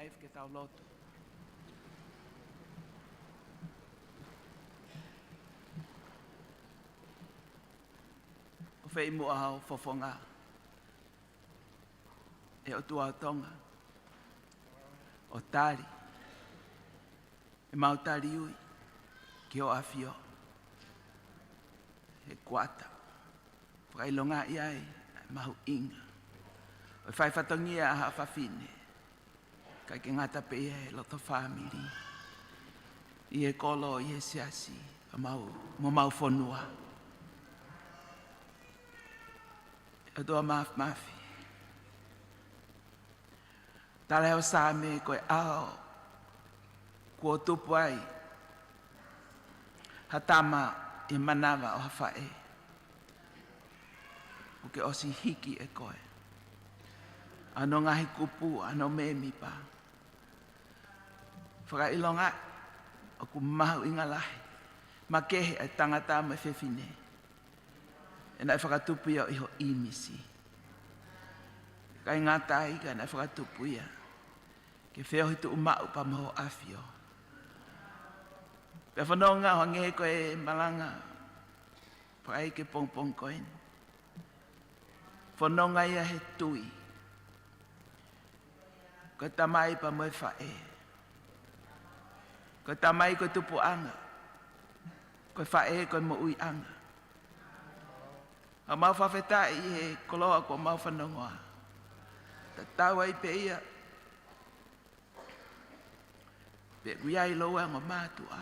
ai Fakatau Lotu. O whai mua hao fofonga. E o tua Tonga. O tari. E mau tari ui. Ki o awhio. E kuata. Whakailonga iai. Mahu inga. O whaifatongia aha Fafine. Kai ke ngata pe e loto family. I e kolo i e Siasi. Mo mau Fonua. E doa mafi. Tala heo sa me koe ao. Kua tupu ai. Hatama i manawa o hawhae. O ke osi hiki e koe. Ano ngahi kupu, ano memi pa. Whakailonga, o ku mahu inga lahi. Makehe ai Tongatapu me Fafine. E nai whakatupu ia iho imisi. Kai ngata ika nai whakatupu ia. Ke wheo hitu umau pa maho awhio. Pea whanonga ho ngehe koe malanga. Whakai ke pongpong koen. Whanonga ia he tui. Ko tamai pa moe whae. Ko tamai ko tupu anga. Ko whae ko mo ui anga. A mau whawhetai he koloa ko mau whanongoa. Ta tawa i pe ia. Pe kuiai loa ngā mātua.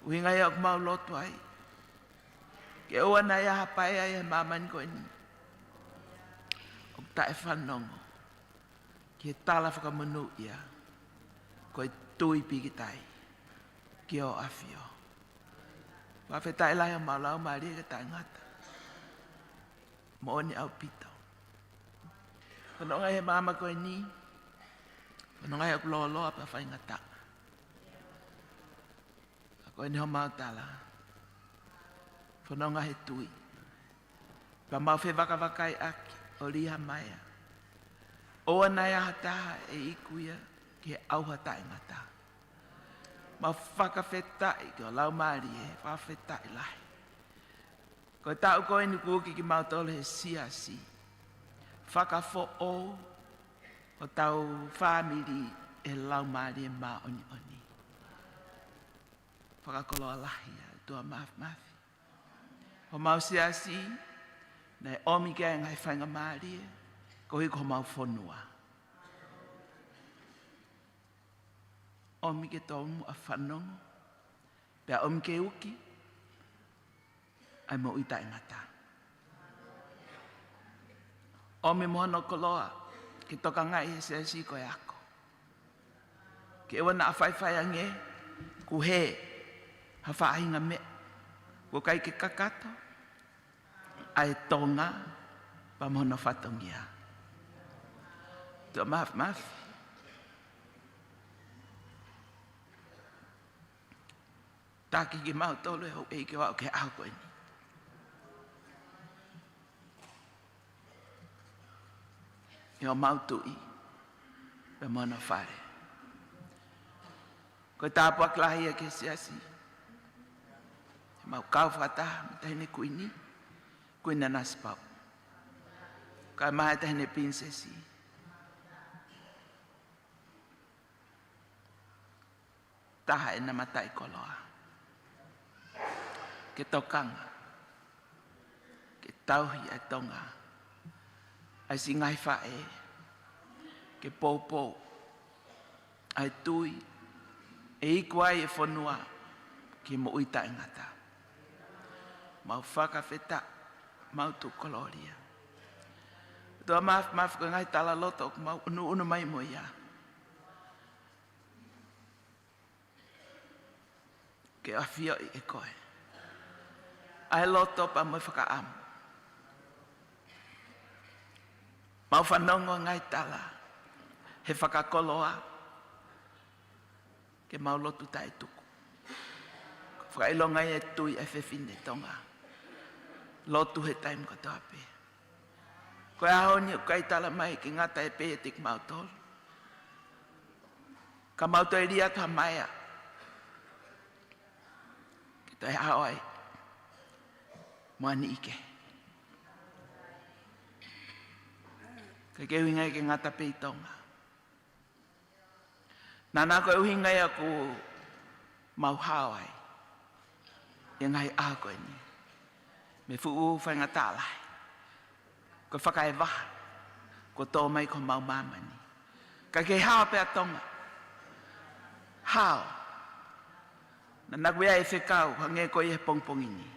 Uhinga ia ko mau lotu ai. Ke oa na ia hapai ai he mamani ko ni. O tae whanongo. Ki tala whakamanu ia. Ko i tui pikitai. Ki o awhio. Whawhetai lai o mau lau maari e tae ngata. Mo ni au pito. Whanonga he mama ko ni. Whanonga he kuloloa pa whai ngata. Ko ni ho mau tala. Whanonga he tui. Pa mau whe wakawakai aki. O liha maia. O anai ahataha e ikuia ki he auhatai ngata. Ma whakawhetai ki o lau maari e whawhetai lahi. Ko tau koe ni kuki ki mautole he Siasi. Whakafo'o o tau family e lau maari e maa oni oni. Whakakoloa lahi a tua mafi. Ho mau Siasi, nei omi kia ngai whainga maari e. Ko hiko mau Fonua. Omi ke tongu a whanongo. Pea omi ke uki. Ai mo ita ingata. Omi mohono koloa. Ke toka ngai e Siasi koe ako. Ke ewa na a whaiwhai ange. Ku he. Ha whaahinga me. Ko kai ke kakato. Ai Tonga. Pa mohono whatongia. Tua maaf. Taki ki mau tolu e hau e ke wau ke au koe ni. E o mau tui. Pe mono whare. Koe tāpua klahi e ke Siasi. E mau kau Fakataha. Tahine Kuini. Kuini Nanasipau'u. Kai maha tahine prinsesi. Taha e na matai koloa. Ke tokanga. Ke tauhi ai Tonga. Ai singai whae. Ke poupou. Ai tui. E ikuai e Fonua. Ke mo uita ingata. Mau whakawheta. Mau tu koloria. Tua maaf ko ngai tala loto. Mau unu mai mo ia. Ke awhio i e koe. Ai loto pa mo whakaamu. Mau whanongo ngai tala. He whakakoloa. Ke mau lotu tae tuku. Whakailonga e tui e Fafine Tonga. Lotu he taim katoa pe. Koe ahoni o kai tala mai ki ngata e pe e tik mau tolu. Ka mauto e ria tua maia. Ki toi haoi. Moani ike. Ka ke uhinga i ke ngata pe i Tonga. Nana koe uhinga i aku mau haoi. I ngai a koe ni. Me fuu whainga tālai. Ko whakae waha. Ko tō mai ko mau mamani. Ka ke hao pēr Tonga. Hao. Na nakuia e Faifekau, hange ko i he pongpongini.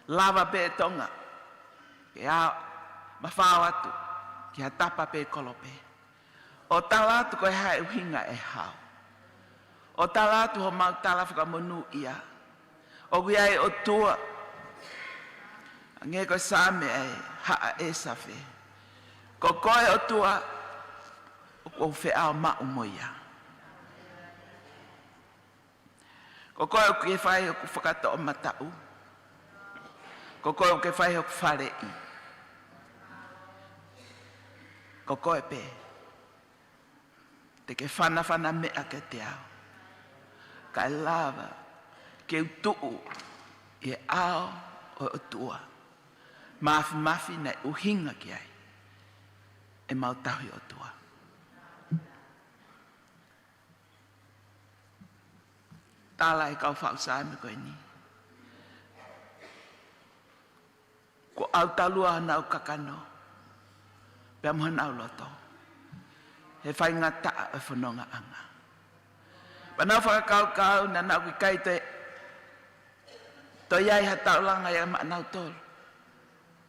Lava pēr Tonga. Ke hao, mawhao atu. Ki ha tapa pēr kolope. O tala atu koe hae uhinga e hao. O tala atu ho mau tala whakamonu ia. O kuia e o tua. Hange koe same e haa e safe. Ko koe o tua. O whiao ma'u moia. Ko koe o ke whai o ku Fakata'u mata'u. Ko koe o ke whai o ku wharei. Ko koe pē. Te ke whana mea ke te au. Kai lava. Ke utu'u. E ao o tua. Mafi na uhinga ki ai. E mautahi o tua. Tala e kau whau sāme koe ni. Ko au talua hana au kakano. Pea muhana au loto. He whai ngata e whanonga anga. Panau whakakau na nau ki kai te to iai ha taulanga ia ma nau tolu.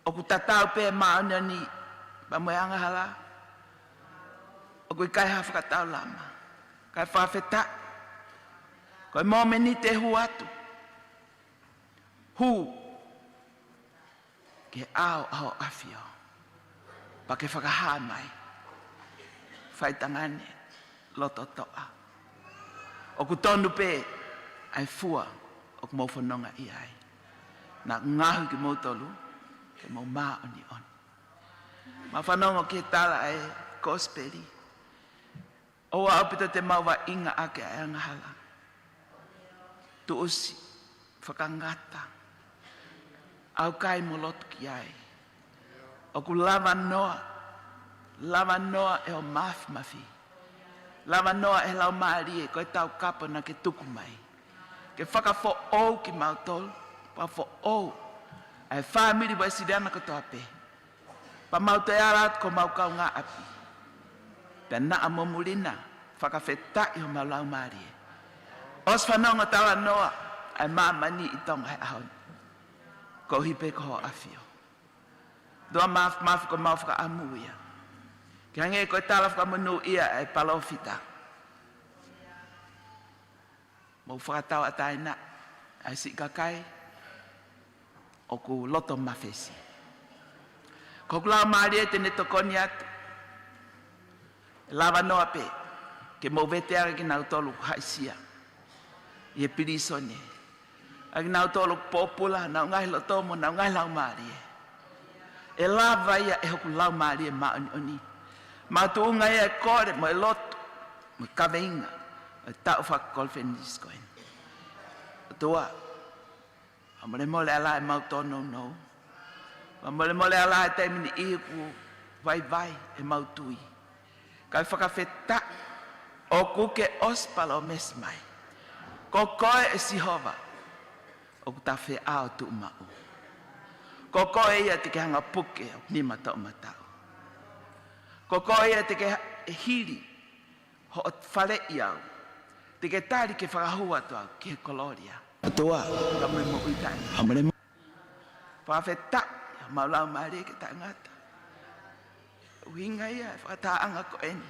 O ku tatau pe mauna ni pa moe anga hala. O ku kai ha whakatau lama. Kai whawhetau. Koe mōmeni te hu atu. Hu. Ke ao awhio. Pa ke whakaha mai. Whaitangane. Loto toa. O ku tonu pe. Ai fua. O ku mau whanonga i ai. Nā ngahu ki mau tolu. Ke mau maa oni on. Ma whanonga ke tala e gospeli. O apita te mau wa inga ake ai angahala. Tuusi, whakangata, au kai mo lotu ki ai. O ku lava noa e o mafi. Lava noa e lau maari e koe tau kapa na ke tuku mai. Ke whakafo ou ki mautol, pa fo ou. Ai whamiri Uesiliana katoa pe. Pa mauto e arat ko maukau ngā api. Pea naa momulina, whakawhetai o mau lau maari e. Os whanonga tawa noa, ai mamani i Tonga he ahon. Ko hipe ko ho afio. Doa mafu ko mau whaka amu ia. Ki hange koe tala whaka manu ia ai palofita. Mau whakatau atai na, ai si kakai, o ku loto mawhesi. Ko kula maari e tene tokoni atu. Lava noa pe, ke mau veteara ki nau tolu haisia. Ie pirisone. Agi nau tolu popula, nau ngai lo tomo, nau ngai lau maari e. E lava ia e hoku lau maari e maoni oni. Matuunga ia e kore, mo e lotu, mo e kaweinga, mo e tau whakakolfenis koen. Tua, amore mole ala e mautono no. Amore mole ala e taimini iku vai e mautui. Kai whakawheta o kuke ospalo mesmai. Ko koe e sihova o ku tawhi ao tu umau. Ko koe ia te ke hanga puke o ni matau matau. Ko koe ia te ke hiri ho o whale iau. Te ke tari ke whakahua tu au ki he koloria. Atua, ka mui mo uitai. Hamare mo. Whawheta, maulau maari ke ta ngata. Uhinga ia, whakataanga ko eni.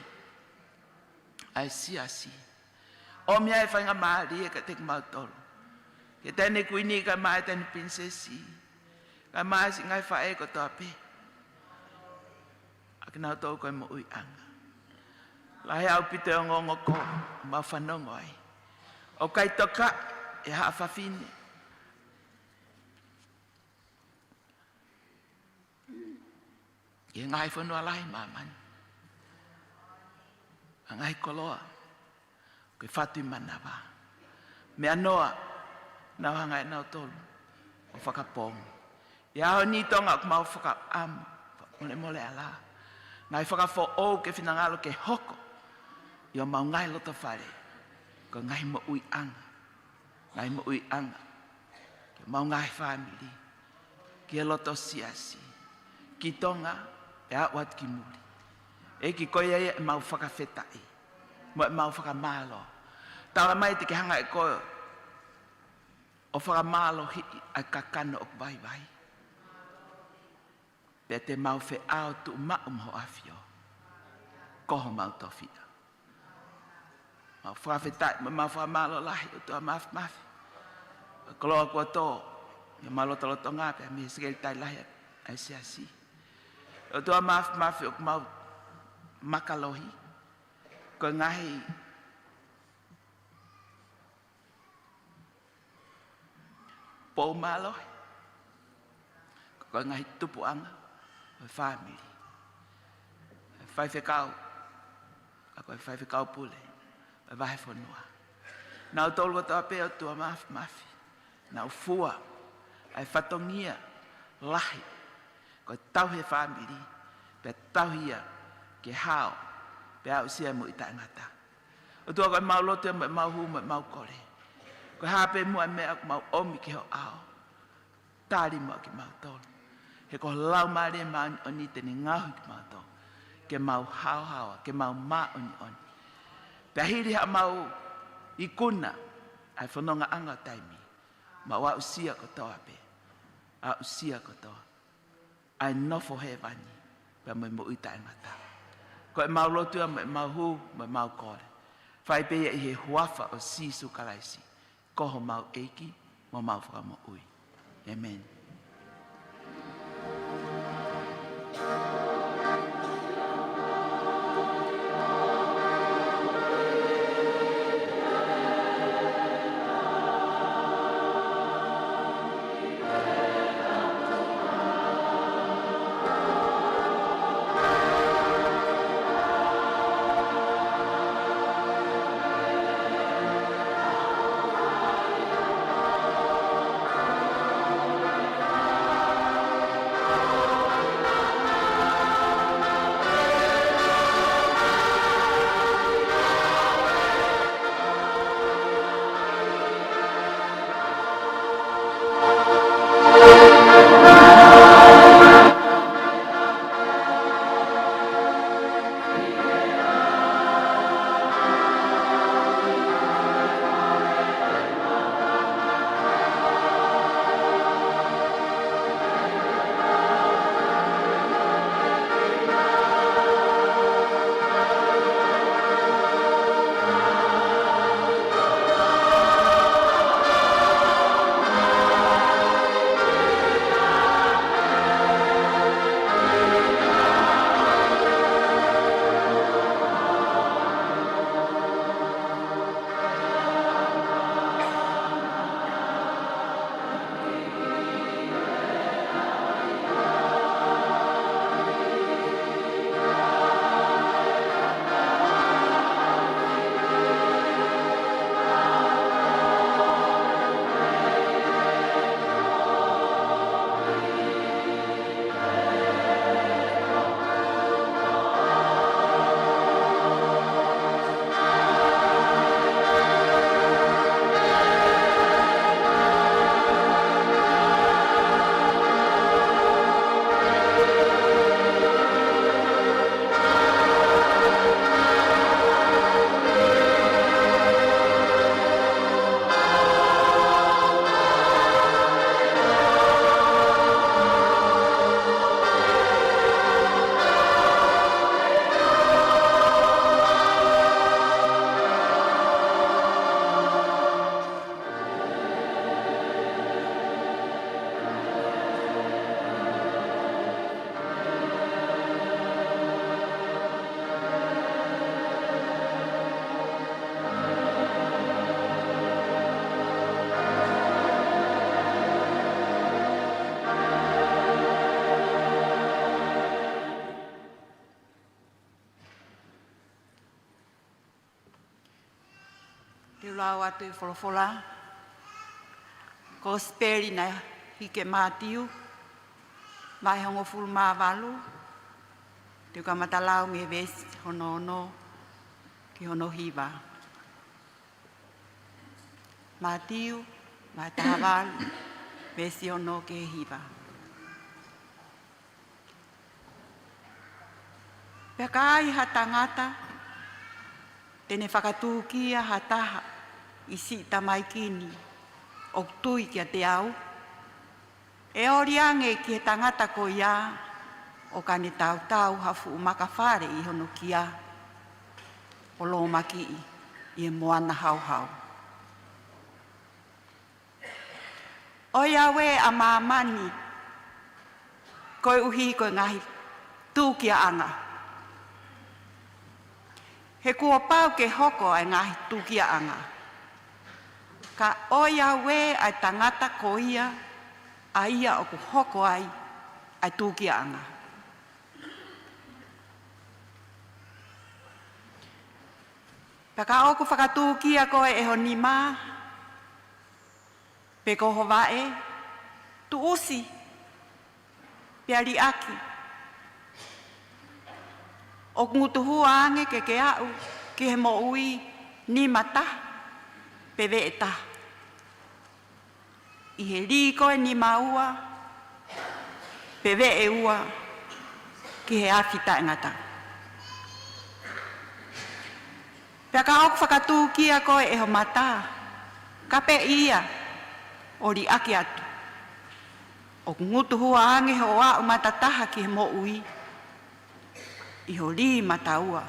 Ai siasi. O mea e whainga maari e ka te mautoro. Ke tēne Kuini ka mai tēne prinsesi. Ka mai si ngai whae ko toa pe. Aki nau tau koe mo ui anga. Lahi au pite o ngongo ko, ma whanongo ai. O kai toka e haa Fafine. E ngai Fonua Lahi mamani. A ngai koloa. Koe whatu manawa. Mea noa, nau hanga e nau tolu, o whakapongi. Ia ho ni tonga ku mau whakaamu, mole mole ala. Ngai whakafo o ke whinangalo ke hoko, i o mau ngai loto whare, ko ngai mo ui anga. Ngai mo ui anga, ke mau ngai family, ki e loto siasi, ki tonga, e awat ki muri. E ki koe e mau whakawhetai, mo e mau whakamalo. Taura mai te ke hanga e koe, o whakamalo hi a kakano o vai vai. Pea te mau whe ao tu mao mho awhio, koho mau tofia. Mau whakawhetai, mau whakamalo lahi o tua mafi. Koloa kua tō, ia malota loto ngā pea me Sekelitali lahi a Siasi. O tua mafi o mau makalohi, ko ngahi pou malohi, ko ngahi tupuanga, o family. Faifekau, ko Faifekau pule, o Vahe Fonua. Nau tolu o toa peo tua mafi. Nau fua, ai whatongia, lahi, ko tauhe family, pe tauhia, ke hao, pe au sia mo i taingata. O tua koe mau lotu, mo mau hu, mo mau kore. Ko hape mua mea ko mau omi ke ho ao. Tari mo ki mau tolu. He ko lau maare maa oni teni ngahu ki mau tolu. Ke mau hao hawa, ke mau maa oni. Pe hiri ha mau ikuna, ai whanonga anga taimi. Ma wa usia kotoa pe. A usia kotoa. Ai nofo he vani. Pe mo uita ngata. Ko e mau lotua, mo e mau hu, mo e mau kore. Whai pe i he huafa o sisu kalaisi. Koho mau eiki, mo mau whakamo ui. Amen. lau atu I Folofola. Ko speri na hike mātiu. Mai hongo fulu mā walu. Te ka matalau me vesi hono ono ki hono hiwa. Mātiu, mai tahawalu, vesi ono ke hiwa. Pea ka ai ha tangata, tene whakatūkia ha taha I si tamaikini o tui kia te au. E oriange ki he tangata ko ia o kane tau hafu makawhare I hono kia o lo maki I e moana hau. O Iawe a mamani koe uhi koe ngahi tūkia anga. He kua pau ke hoko ai ngahi tūkia anga. Ka o Iawe ai tangata ko ia a ia o ku hoko ai tūkia anga. Paka o ku whakatūkia koe e honi mā, pe ko ho Vahe, tu usi, pe ali aki. O ngutu hua ange ke au, ki he mo ui ni mata, pe ve ta. I he li koe ni maua, pe ve e ua, ki he awhita ngata. Pea ka oku whakatūkia koe e ho mata, ka pe ia, o ri aki atu. O ngutu hua ange ho a matataha ki he mo ui, I ho li mataua,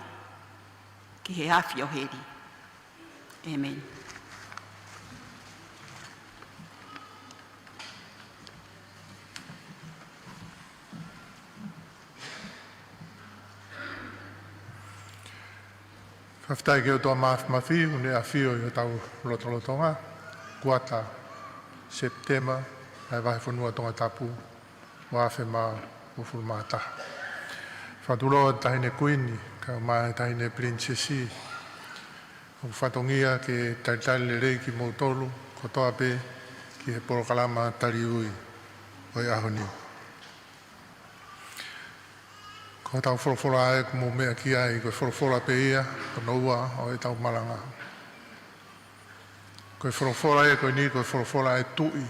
ki he awhi o heri. Amen. Whaftai ke o toa mawhi, une a whio I o tau Tonga, Kuata Sepitema, ai Vahe Fonua Tongatapu, Wafe mā ufuru mātaha. Whatuloa tahine Kuini, ka mai tahine Siasi, o whatongia ke taitali le rei ki mautolu, ko toa pe ki he porokalama tari ui, o I ahoni. Ko tau Folofola e kumo mea ki ai, ko Folofola pe ia, ko noua o tau Malanga. Ko Folofola e ko ni ko Folofola e tui.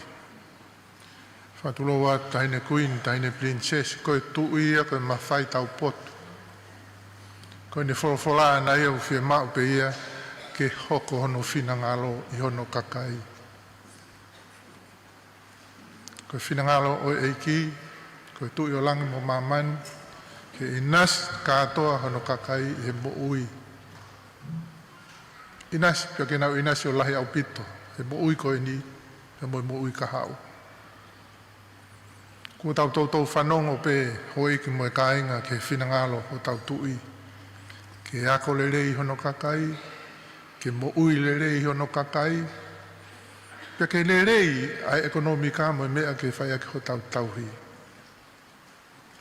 Whatuloa tahine Kuini, tahine Princess, ko tui ia ko mawhai tau potu. Ko ni Folofola na ia uwhia mau pe ia, ke hoko hono whinangalo I hono kakai. Ko whinangalo o eiki, ko tui o langi mo mamani, ke inas katoa hono kakai I he mo ui. Inas, pia ke nau inas o lahi au pito, he mo ui koe ni, he mo ui kahau. Kua tau tau whanongo pe hoi ki mo e kāinga ke whinangalo o tau tui. Ke ako le rei hono kakai, ke mo ui le rei hono kakai, pia ke le rei ai ekonomika mo e mea ke whai ake ho tau tauhi.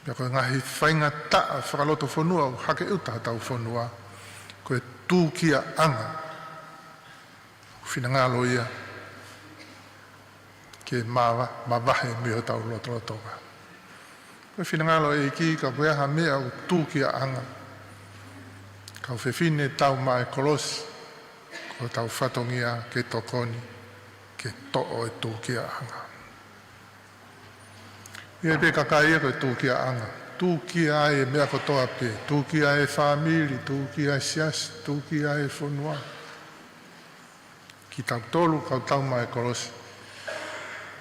Pia koe ngahi whainga taa whakaloto Fonua o hake uta tau Fonua, koe tūkia anga, whinangalo ia, ke mawahe mi ho tau Lotonga. Koe whinangalo e ki ka koe aha mea o tūkia anga, ka Fafine tau mai kolosi, ko tau whatongia ke tokoni, ke to'o e tūkia anga. Ia pe kakai koe tūkia anga. Tūkia e mea kotoa pe. Tūkia e whamiri, tūkia e Siasi, tūkia e Fonua. Ki tau tolu kau tau mai kolosi.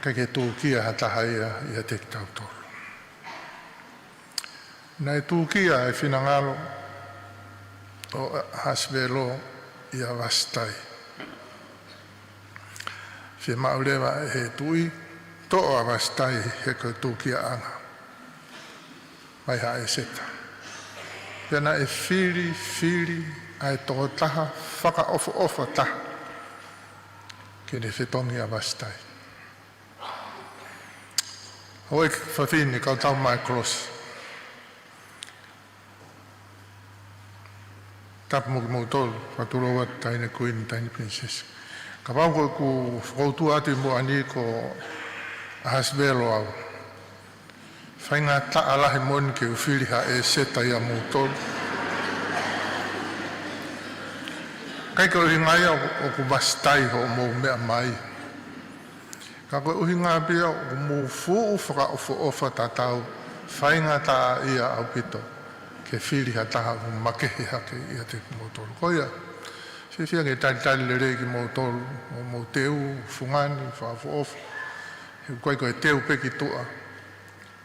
Kai ke tūkia hataha ia te ki tau tolu. Nei tūkia e whinangalo o hasvelo ia wastai. Whia maurewa e he tui, toa wastai he koe tūkia anga. Mai ha e seta. Pena e whiri, ai toko taha, whaka ofo taha. Kene whetongi a wastai. Hoi Fafine kau tau mai kolosi. Tapu mo ki mautolu, whaturoa tahine Kuini, tahine Princess. Ka wau koe ku whakautu ati mo ani ko ahasbelo au. Whainga taa lahi moni ke uwhiri ha e seta ia mō tolu. Kai ka uhi ngai o ku mastai ho mō mea mai. Ka koe uhi ngā pia o mō fuu whakaofo ofa tatau whainga taa ia au pito ke whiri ha taha o makehi hake ia te mō tolu. Koia, whiwhia ke tali le rei ki mō tolu, mō teu, fungani, whaafo ofa. He koe teu peki tua.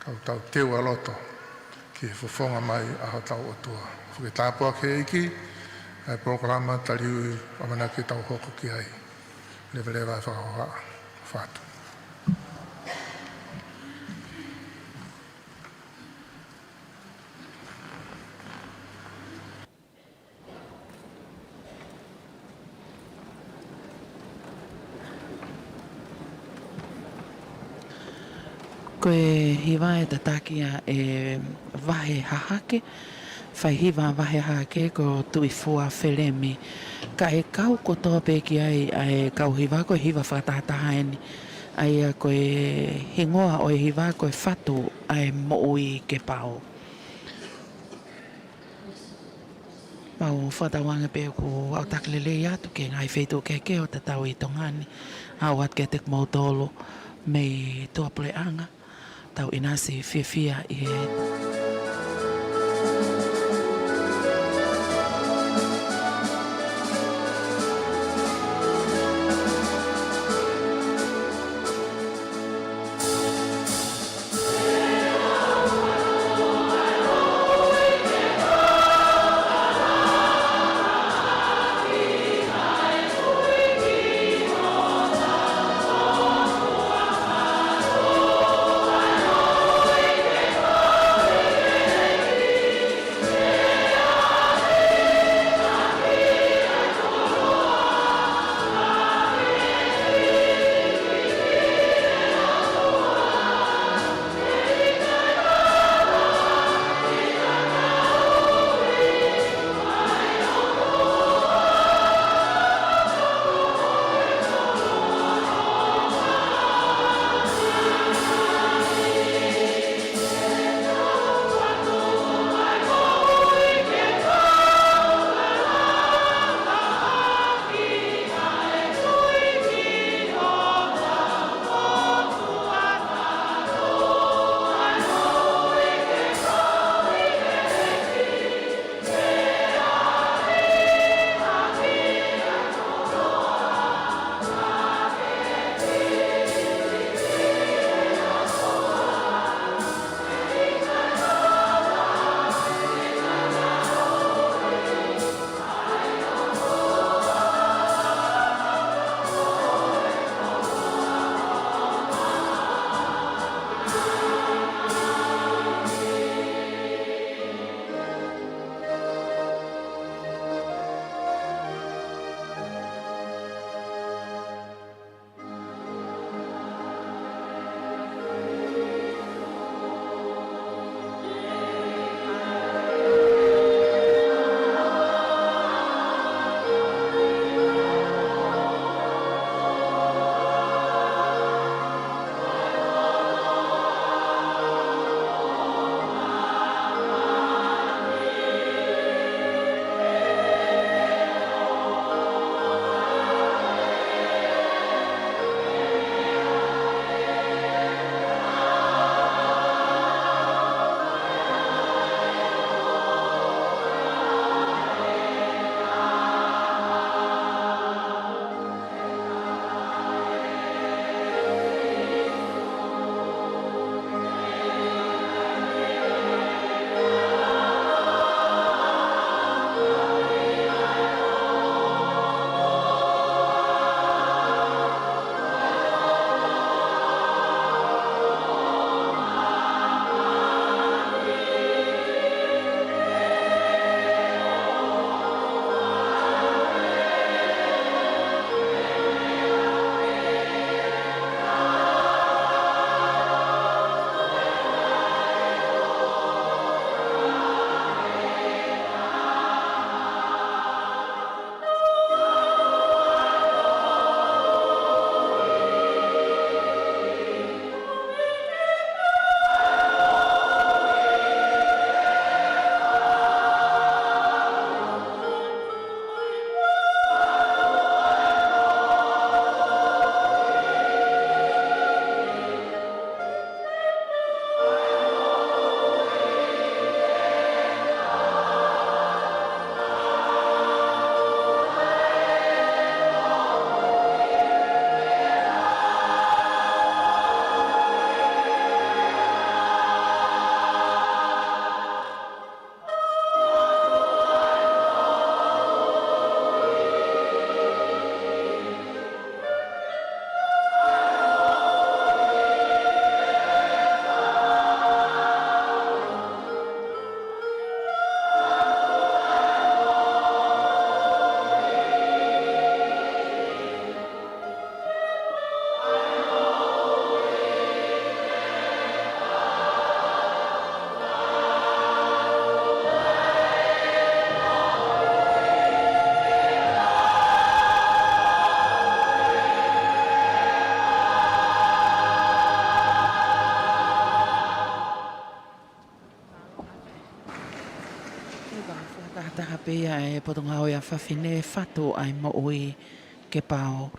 Kau tau teu aloto ki fofonga mai aho tau o tua. Whuke tāpua ke iki, ai programa tariui amana ki tau hoko ki ai. Lewa whakahoha whātu. Koe hiwa e tatakia e Vahe hahake, whai hiwa Vahe hahake ko tuifua whelemi. Ka e kau ko tōpe ki ai kau hiwa koe hiwa whakataha eni. Ai koe hingoa o e hiwa koe whatu ai moui ke pao. Mau whatawanga pe ko au taklele atu ke ngai whetu ke o tatau i tongani. Awat ke tek mautolo mei tuapule anga. Tau inasi fia i he. Fakataha pia e Potungaue a Fafine fatu ai mo'ui ke pao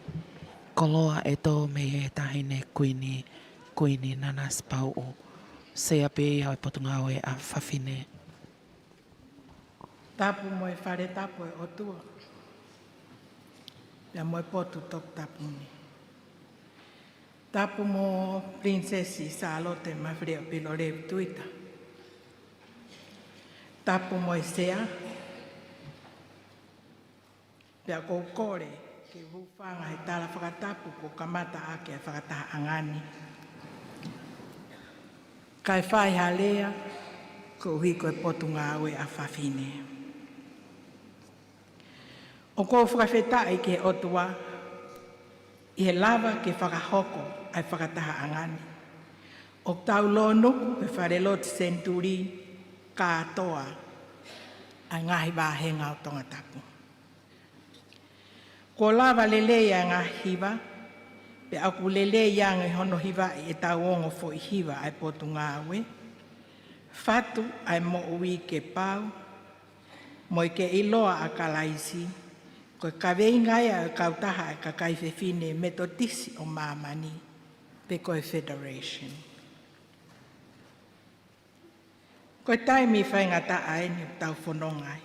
koloa e tō me e tahine Kuini Nanasipau'u. Sea pia e Potungaue a Fafine. Tapu mo e whare tapu e otua. Pea mo e potu tok tapu ni. Tapu mo princesi sa alote mawhrea pilo reu tuita. Tapu mo e sea. Pea kou kore ke whanga he tala whakatapu ko kamata ake e whakataha angani. Kai whai halea ko hiko e Potungaue a Fafine. O kou whakawhetai ke otua i he lava ke whakahoko ai whakataha angani. O tau lonuku e Falelotu Centenary katoa ai ngahi Vahenga o Tongatapu. Ko lava lelea ngā hiva, pe aku lelea ngai hono hiva e tau ongo fo i hiva ai Potungaue, fatu ai mo ui ke pau, mo i ke iloa a kalaisi, ko kawei ngai a kautaha e kakai Fafine metotisi o mamani, pe koe Federation. Ko taimi whaingata ai ni tau whanongai.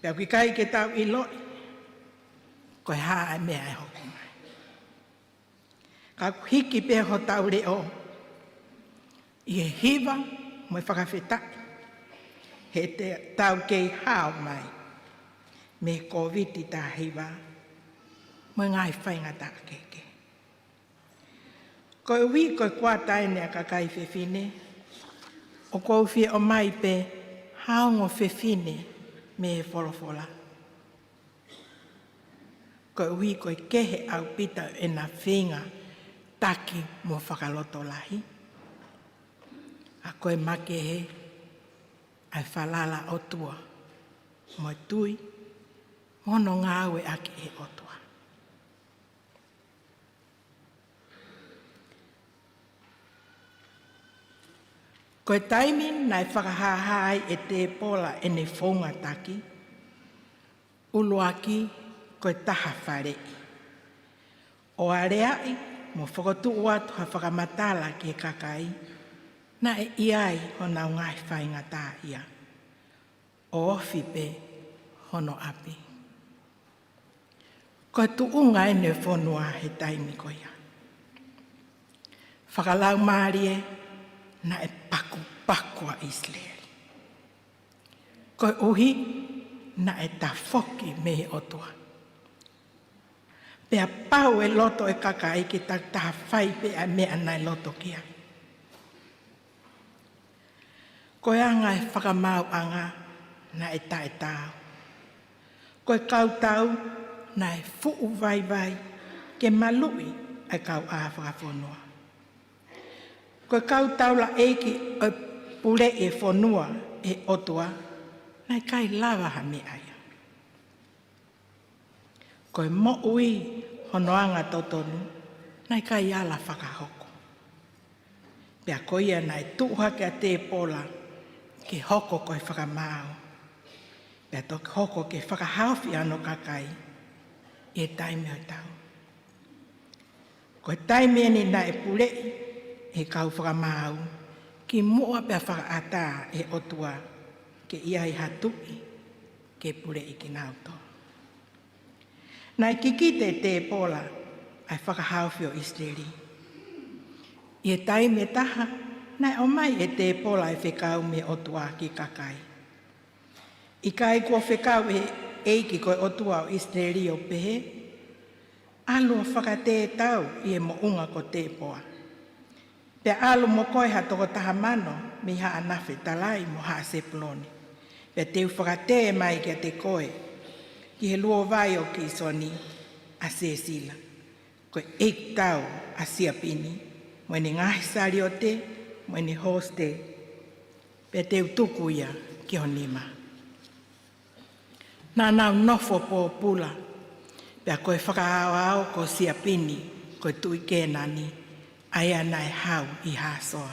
Pea ki kai ke tau iloi, koe haa ai mea e hoko mai. Ka hiki pe ho tau reo, i he hiva mo e whakawhetai, he te tau kei hao mai, me COVID ta hiva, mo ngai whaingata keke. Koe ui koe kuata ene a kakai Fafine, o kou fia o mai pe haongo Fafine, me Folofola. Koe ui koe kehe au pita e na whenga taki mo whakaloto Lahi. A koe makehe ai whalala otua. Mo tui, mono ngāwe ake e otua. Koe taimi nai whakahahai e te pola e ne whaunga taki, uluaki koe taha wharei. O areai mo whakatu atu ha whakamatala ki e kakai, na e iai hona ngai whainga tā ia. O ofi pe hono api. Koe tuunga e ne Fonua he taimi koia. Whakalau maarie, na e paku a Israel. Koe uhi na e ta foki me he otua. Pea pau e loto e kakai ki taha whai pe a mea nai loto kia. Koe anga e whakamau anga na e tau. Koe kautau na e fuu vai ke malui e kau a whakafonua. Koe kautau la eiki e pule e Fonua e otua, nai kai lava ha me aia. Koe mo ui honoanga totonu, nai kai ala whakahoko. Pea koia nai tuha ke a te pola, ke hoko koe whakamau. Pea toki hoko ke whakahawhi ano kakai, e taimi o tau. Koe taimi eni na e pulei, e kau whakamau, ki mua pia whakaata e otua, ke ia i hatui, ke pure i ki nauto. Nai kikite te pola, ai whakahauwhi o Israeli. I e taime taha, nai o mai e te pola e whekau me otua ki kakai. I kai kua whekau e eiki koe otua o Israeli o pehe, alua whakate tau i e mo unga ko te poa. Pe alu mo koe ha toko taha mano, mi ha anafe talai mo ha sepuloni. Pe te whakate mai ki a te koe, ki he luo vai o ki soni a Sesila. Koe eik tau a siapini, mo ni ngahi sari o te, mo ni hoste, pe te utuku ia ki o nima. Nā nau nofo po pula, pe a koe whakaao ko siapini, koe tui kēnani, ai anai hau i hasoa.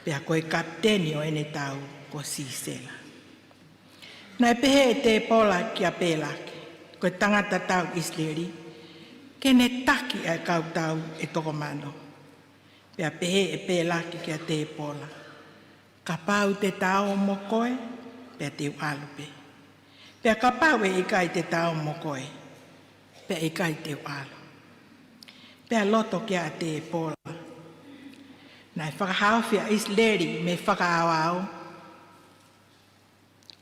Pea koe kapteni o ene tau ko sisela. Nai pehe e te pola kia pelaki, koe tangata tau Isleri, kene taki ai kau tau e toko mano. Pea pehe e pelaki kia te pola. Ka pau te tau mo koe, pea te ualupe. Pea ka pau e ikai te tau mo koe, pea ikai te ualu. Pea loto kia te pola. Nai whakahawhia Isleri me whakaawao.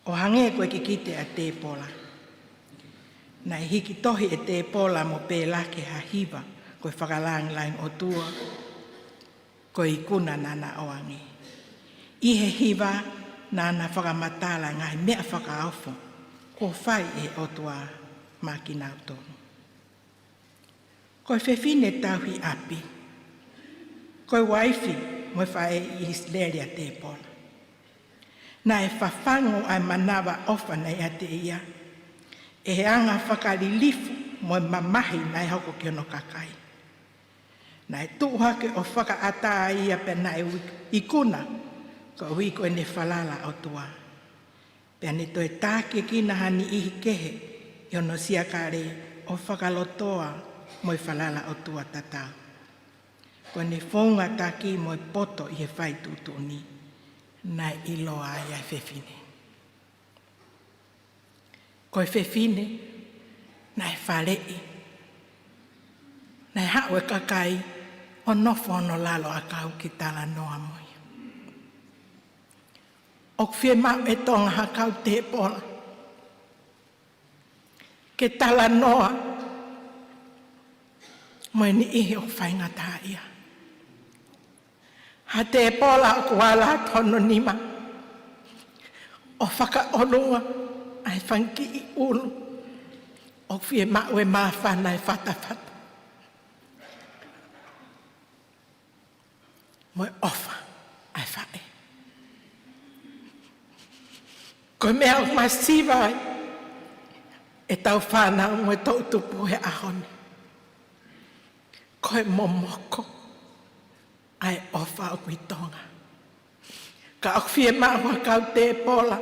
O hange koe ki kite a te pola. Nai hiki tohi e te pola mo pelake ha hiva koe whakalang o tua koe ikuna nana oangi. Ihe hiva nana whakamatala ngai mea whakaawho ko whai e otua makinau tonu. Koe Fafine tauhi api. Koe waifi mo whae i Isleri a te pola. Nai whawhango ai manawa ofa nei a te ia. E he anga whakalilifu mo mamahi nai hoko ki ono kakai. Nai tuuhake o whakaata ia pe nai ikuna ko wiko e ne whalala o tua. Pea ne toi tāke kina hani ihi kehe i ono siakare o whakalotoa mo i whalala o tua tatau. Ko ne whaunga taki mo i poto i he whai tutuni. Nai iloa ia Fafine. Koe Fafine, nai whalei. Nai hau e kakai, o nofo ono lalo a kau ki tala noa moi. O whie mau e tonga ha kau te pola. Ke tala noa, moi ni ihi o whaingata ia. Ha te pola o kuala tono nima. O whakaonua ai whanki i ulu. O whie mau e mawhana e whatawhata. Moe ofa ai whae. Koe mea o masiva ai. E tau whanau moe tau tupu he ahone. Koe momoko. Ai ofa o kui Tonga. Ka o whie maua kau te pola,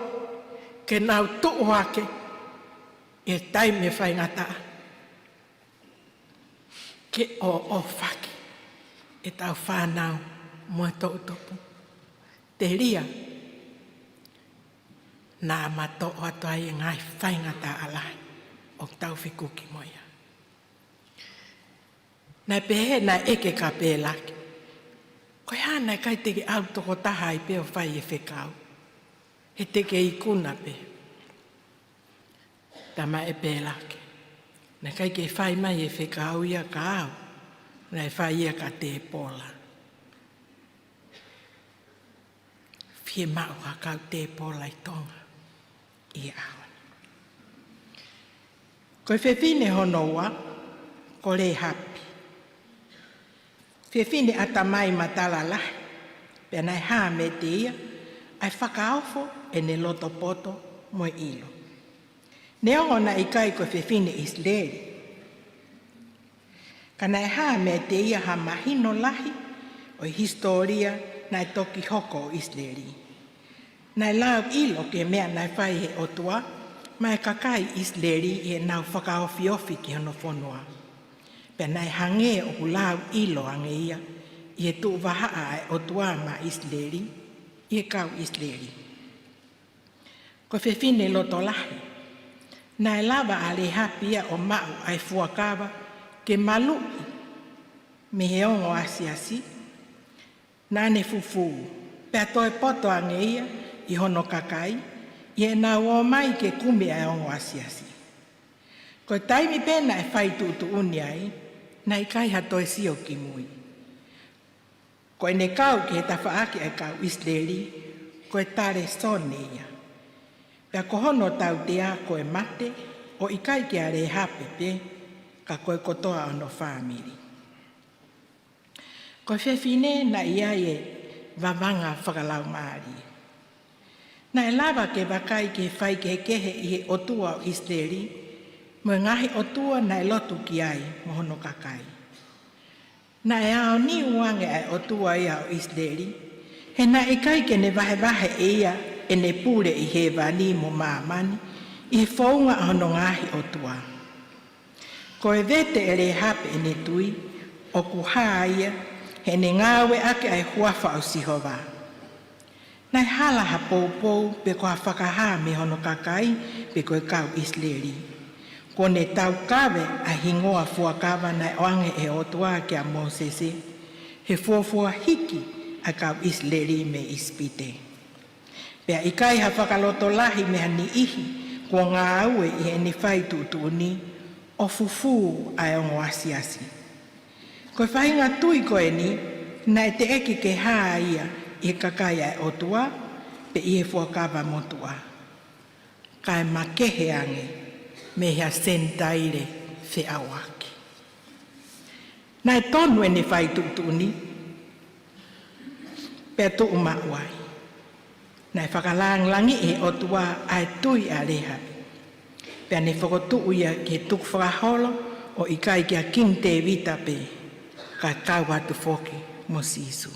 ke nau tuu ake, e taime whaingata. Ke o whaki, e tau whanau mua tau tupu. Te ria, nā mato o atuai e ngai whaingata alai, o tau whikuki moia. Nai pehe nai eke ka pēlaki. Koe hana e kai teke au toko taha i peo whai e whekau. He teke i kuna pe. Tama e pēlake. Na kai ke whai mai e whekau ia ka au. Na e whai ia ka te pola. Whie mau ha kau te pola i Tonga. I awan. Koe Fafine honoa, ko le hapi. Fafine ata mai matala lahi, pea nai haa me te ia, ai whakaofo e ne loto poto mo ilo. Ne ongo na ikai ko Fafine Isleri. Ka nai haa me te ia ha mahino lahi, o historia nai toki hoko o Isleri. Nai lau ilo ke mea nai whai he otua, mai kakai Isleri e nau whakaofi ki hono Fonua. Pea nai hange o kulau ilo ange ia, i e tu wahaa e o tuama Isleri, i e kau Isleri. Ko Fafine loto lahi, nai lava ale hapia o mau ai fuakawa ke malui, me he ongo a Siasi, nane fufu, pea toe poto ange ia, i hono kakai, i e nau o mai ke kume ai ongo a Siasi. Ko taimi pena e whai tutu uni ai, nai kai hatoi sio ki mui. Ko ne kau ki he tawhaaki ai kau Isleri, ko e tare sone ia. Pea ko hono tau te a ko e mate, o i kai ki a re hapepe, ka koe kotoa ono whamiri. Ko Fafine na ia e vavanga whakalau maari. Na e lava ke wakai ke whai ke kehe i he otua o Isleri, mo ngahi otua na e lotu ki ai mo hono kakai. Na e ao ni uange ai otua ia o Isleri, He na e kai ke ne vahe ia e ne pule I he vani mo mamani I he whaunga ano ngahi o tua. Ko e vete e le hape e ne tui o kuhaa ia he ne ngawe ake ai huafa o sihova. Nai hala ha pou pe ko ha whakaha me hono kakai pe ko e kau Isleri. Ko ne tau kawe a hingoa fuakawa nai oange e otua ke a Mosese. He fuafua hiki a kau Isleri me ispite. Pea ikai ha whakaloto lahi me hani ihi ko ngā aue I he ni whai tuutuni o fufu a ongo Siasi. Ko e whainga tui ko e ni na e te eki ke haa ia I kakaya e otua pe I he fuakawa motua. Kai makehe ange me hea sentaire fe awaki. Nai tonu e ne whai tuutuni pe tu umauai. Nai whakalang langi e otua ai tui a reha. Pe ne whakotu ia ke tuk whakaholo o ikai kia king te vita pe ka kau atu foki mo sisu.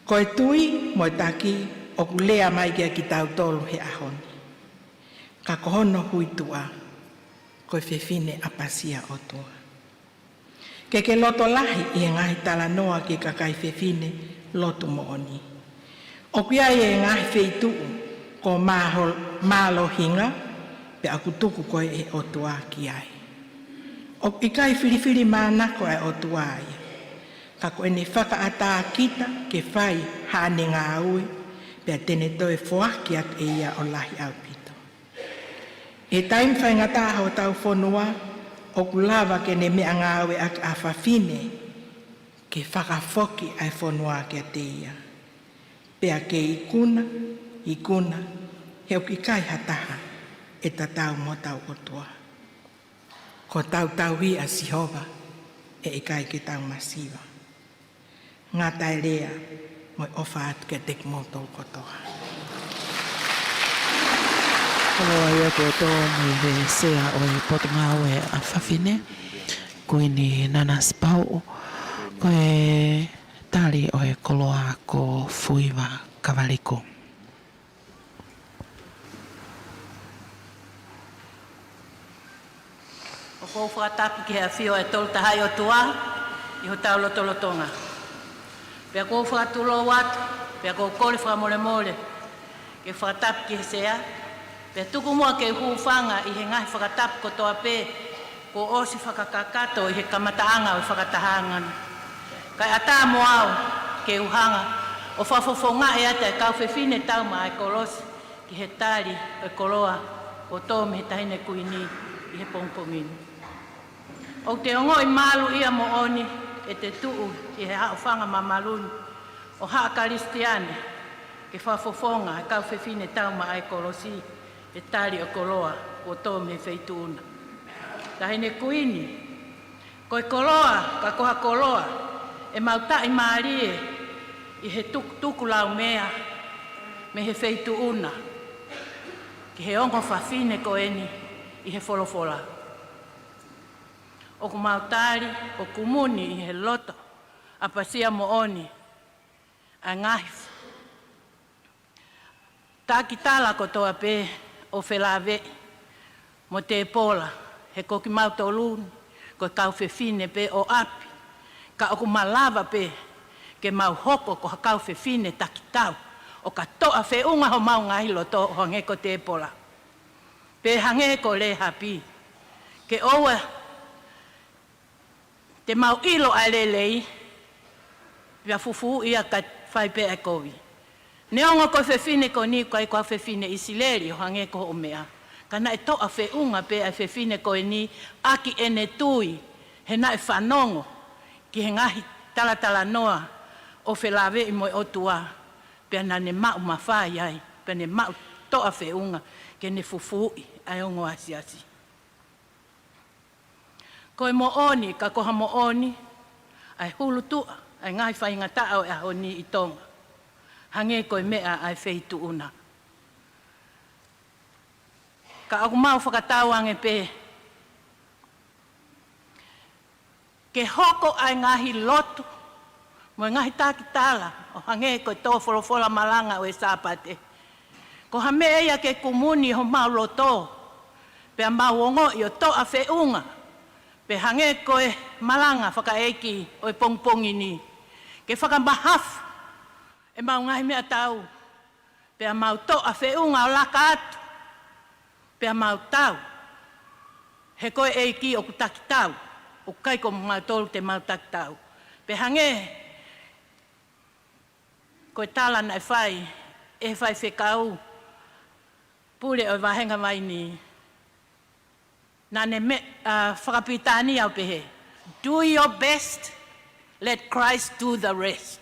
Ko e tui mo taki o kulea mai kia ki tau tolu he ahoni. Ka kohono hui tua ko e Fafine apasia o tua. Ke loto lahi I ngahi tala noa ki kakai Fafine lotu mo oni. O kia e ngahi feituu ko malo hinga pe aku tuku ko e o tua ki ai. O ikai filifili manako e o tua ai. Kako ene whakaata kita ke whai hane ngā aue pia tene toe whoaki at e ia o lahi au pito. E taim whai ngata o tau Fonua o kulawa ke ne mea ngā aue ak a Fafine ke whakafoki ai Fonua ke te ia. Pia ke ikuna heo ki kai hataha e tatau mo tau o tua. Ko tau hi a Sihova e ikai ke tau masiva. Ngā tai rea moi ofa atu ke tek moto kotoa. Aloha ia koutou mai he sea o Potungaue a Fafine, Kuini Nanasipau'u, ko e tali o e koloa ko fuiwa kavaliko. O kou whakatapu ki hea whio e tolu tahai o tua, I ho tau lotolotonga. Pea kou whakatulo watu, pea kou kore whakamole ke whakatapu ki he sea, pea tuku mua ke huwhanga I he ngahi whakatapu ko toa pē, ko osi whakakakato I he kamataanga o whakatahangana. Kai ata mo au ke uhanga, o whafofonga e ata e kau Fafine tau ma e kolosi ki he tari e koloa o tō me he tahine Kuini I he pongpongini. O te ongo I malu ia mo oni e te tuu I he haofanga mamaluni o haa karistiane ke whafofonga e kau Fafine tau ma e kolosi e tari o koloa o tō me feituuna. Tahine Kuini, ko e koloa, ka koha koloa, e mautai maarie I he tuku lau mea me he feituuna. Ki he ongo Fafine ko eni I he Folofola. O ku mautari, o kumuni I he loto, a pasia mo oni, a ngahi. Taki tala ko toa pe o whelave, mo te pola, he koki mautoluni, ko kau Fafine pe o api, ka o ku malava pe, ke mau hoko ko kau Fafine taki tau, o ka toa whiunga ho mau ngahi loto hange ko te pola. Pe hange ko le hapi, ke oua, te mau ilo a lelei, pia fufu ia ka whaipe e kovi. Neongo ko Fafine ko ni ko ko Fafine Isileri o hange ko o mea. Kana e toa whiunga pe a Fafine ko ni aki ene tui, he na e whanongo, ki he ngahi talatala noa o whelave I moi otua, pia na ne mau mawhai ai, pia ne mau toa whiunga, ke ne fufu ai ongo a Siasi. Ko e mo oni, ka koha mo oni, ai hulu tua, ai ngai whainga tao e ahoni I Tonga. Hange koe mea ai feitu una. Ka aku mau whakatau ange pe. Ke hoko ai ngahi lotu, mo ngahi taki tala o hange ko tō Folofola Malanga o e sāpate. Ko hame ia ke kumuni ho mau loto, pe mauongo i o tō a whiunga, pe hange ko e Malanga whakaeki o e pongpongi ni. Ke whakamahafu e mau ngahi mea tau, pe mau tō a whiunga o laka atu, pe mau tau. He koe eiki o kutaki tau, o kai ko mau tolu te mau taki tau. Pe hange, koe tala na e Faifekau, pule o vahenga mai ni. Nane me, whakapitani au pehe. Do your best, let Christ do the rest.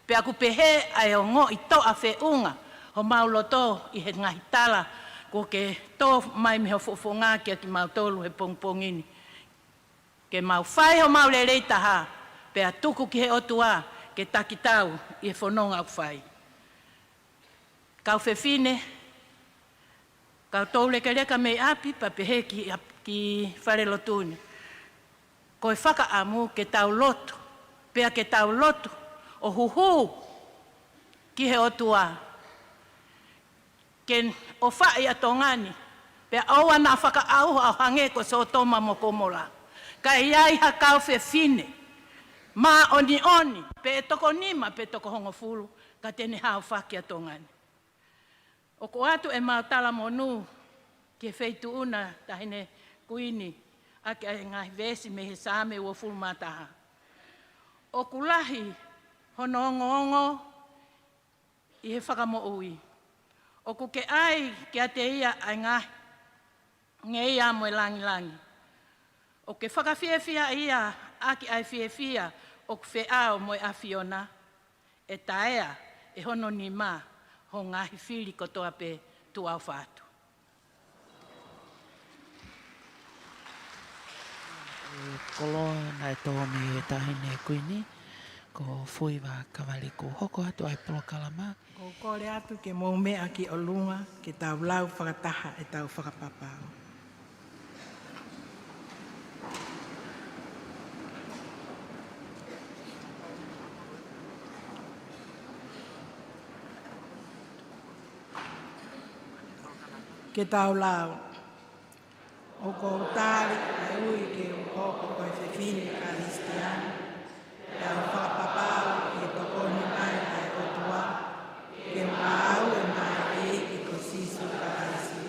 Pe aku pehe ai o ngo i to a whiunga, ho mau loto i he ngahi tala, ko ke tō mai me ho fofonga kia ki mau tolu he pongpongini. Ke mau whai ho mau lerei taha, pe a tuku ki he otua, ke taki tau i he whanonga au whai. Kau Fafine, kau tau leka mei api, pa pehe ki Falelotu. Ko e whakaamu ke tau lotu, pea ke tau lotu, o huhu ki he otua. Ken o whai a tongani, pe aua na whakaau au hange ko so toma mo komola. Ka iai ha kau Fafine, ma oni, pe toko nima, pe toko hongo fulu, ka tene hao whaki a tongani. O ko atu e mau tala monu, ke feitu una tahine Kuini, ake ai ngahi vesi me he same ua fulu mataha. O kulahi, hono ongo i he whakamo'ui. O ku ke ai ke ate ia ai nge ia mo e langi. O ke whakawhiawhia ia aki ai whiawhia o ku wheao mo e awhiona. E taea e hono ni ma ho ngahi whiri kotoa pe tu au whātu. Koloa nai tō me tahine Kuini, ko fui wa kawali ko hoko atu ai polokalama. Ko kore atu ke mou mea ki o lunga, ke tau lau whakataha e tau whakapapau. Ke tau lau. O ko tāri e ui ke o hoko koe Fafine Alifeleti. Tau whakapapau e tokoni mai ai o tua. Ke mau e mai e ki ko sisu ka aisi.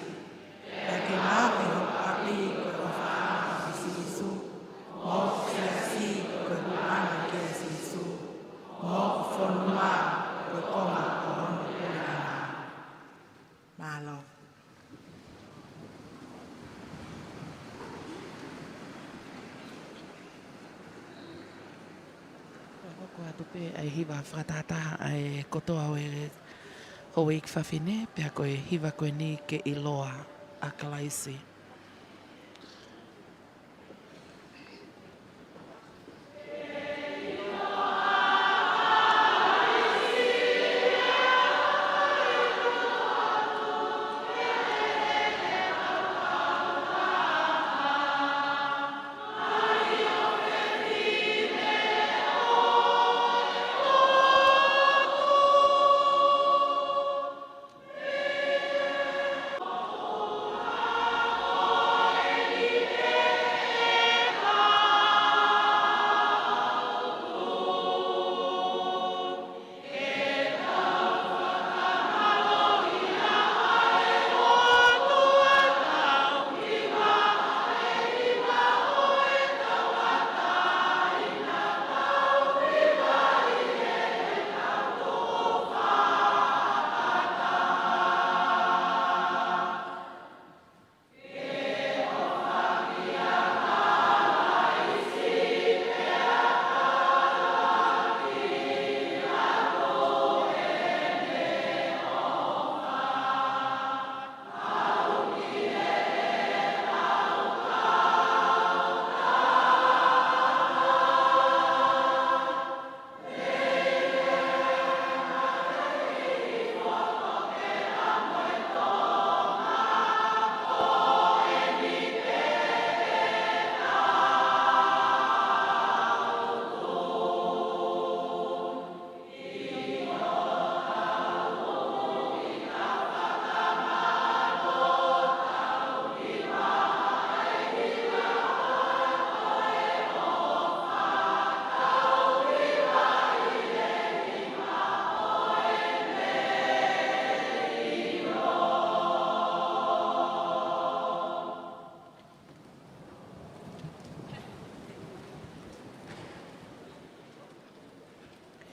Pea ke mau e ho api koe o whaama ki sisu. Mo Siasi koe huana ki a sisu. Mo Fonua koe konga o hono Kuini. Malo. Ko atu pe ai hiwa Fakataha ai kotoa o e hoi ki Fafine, pea koe hiwa koe ni ke iloa a kalaisi.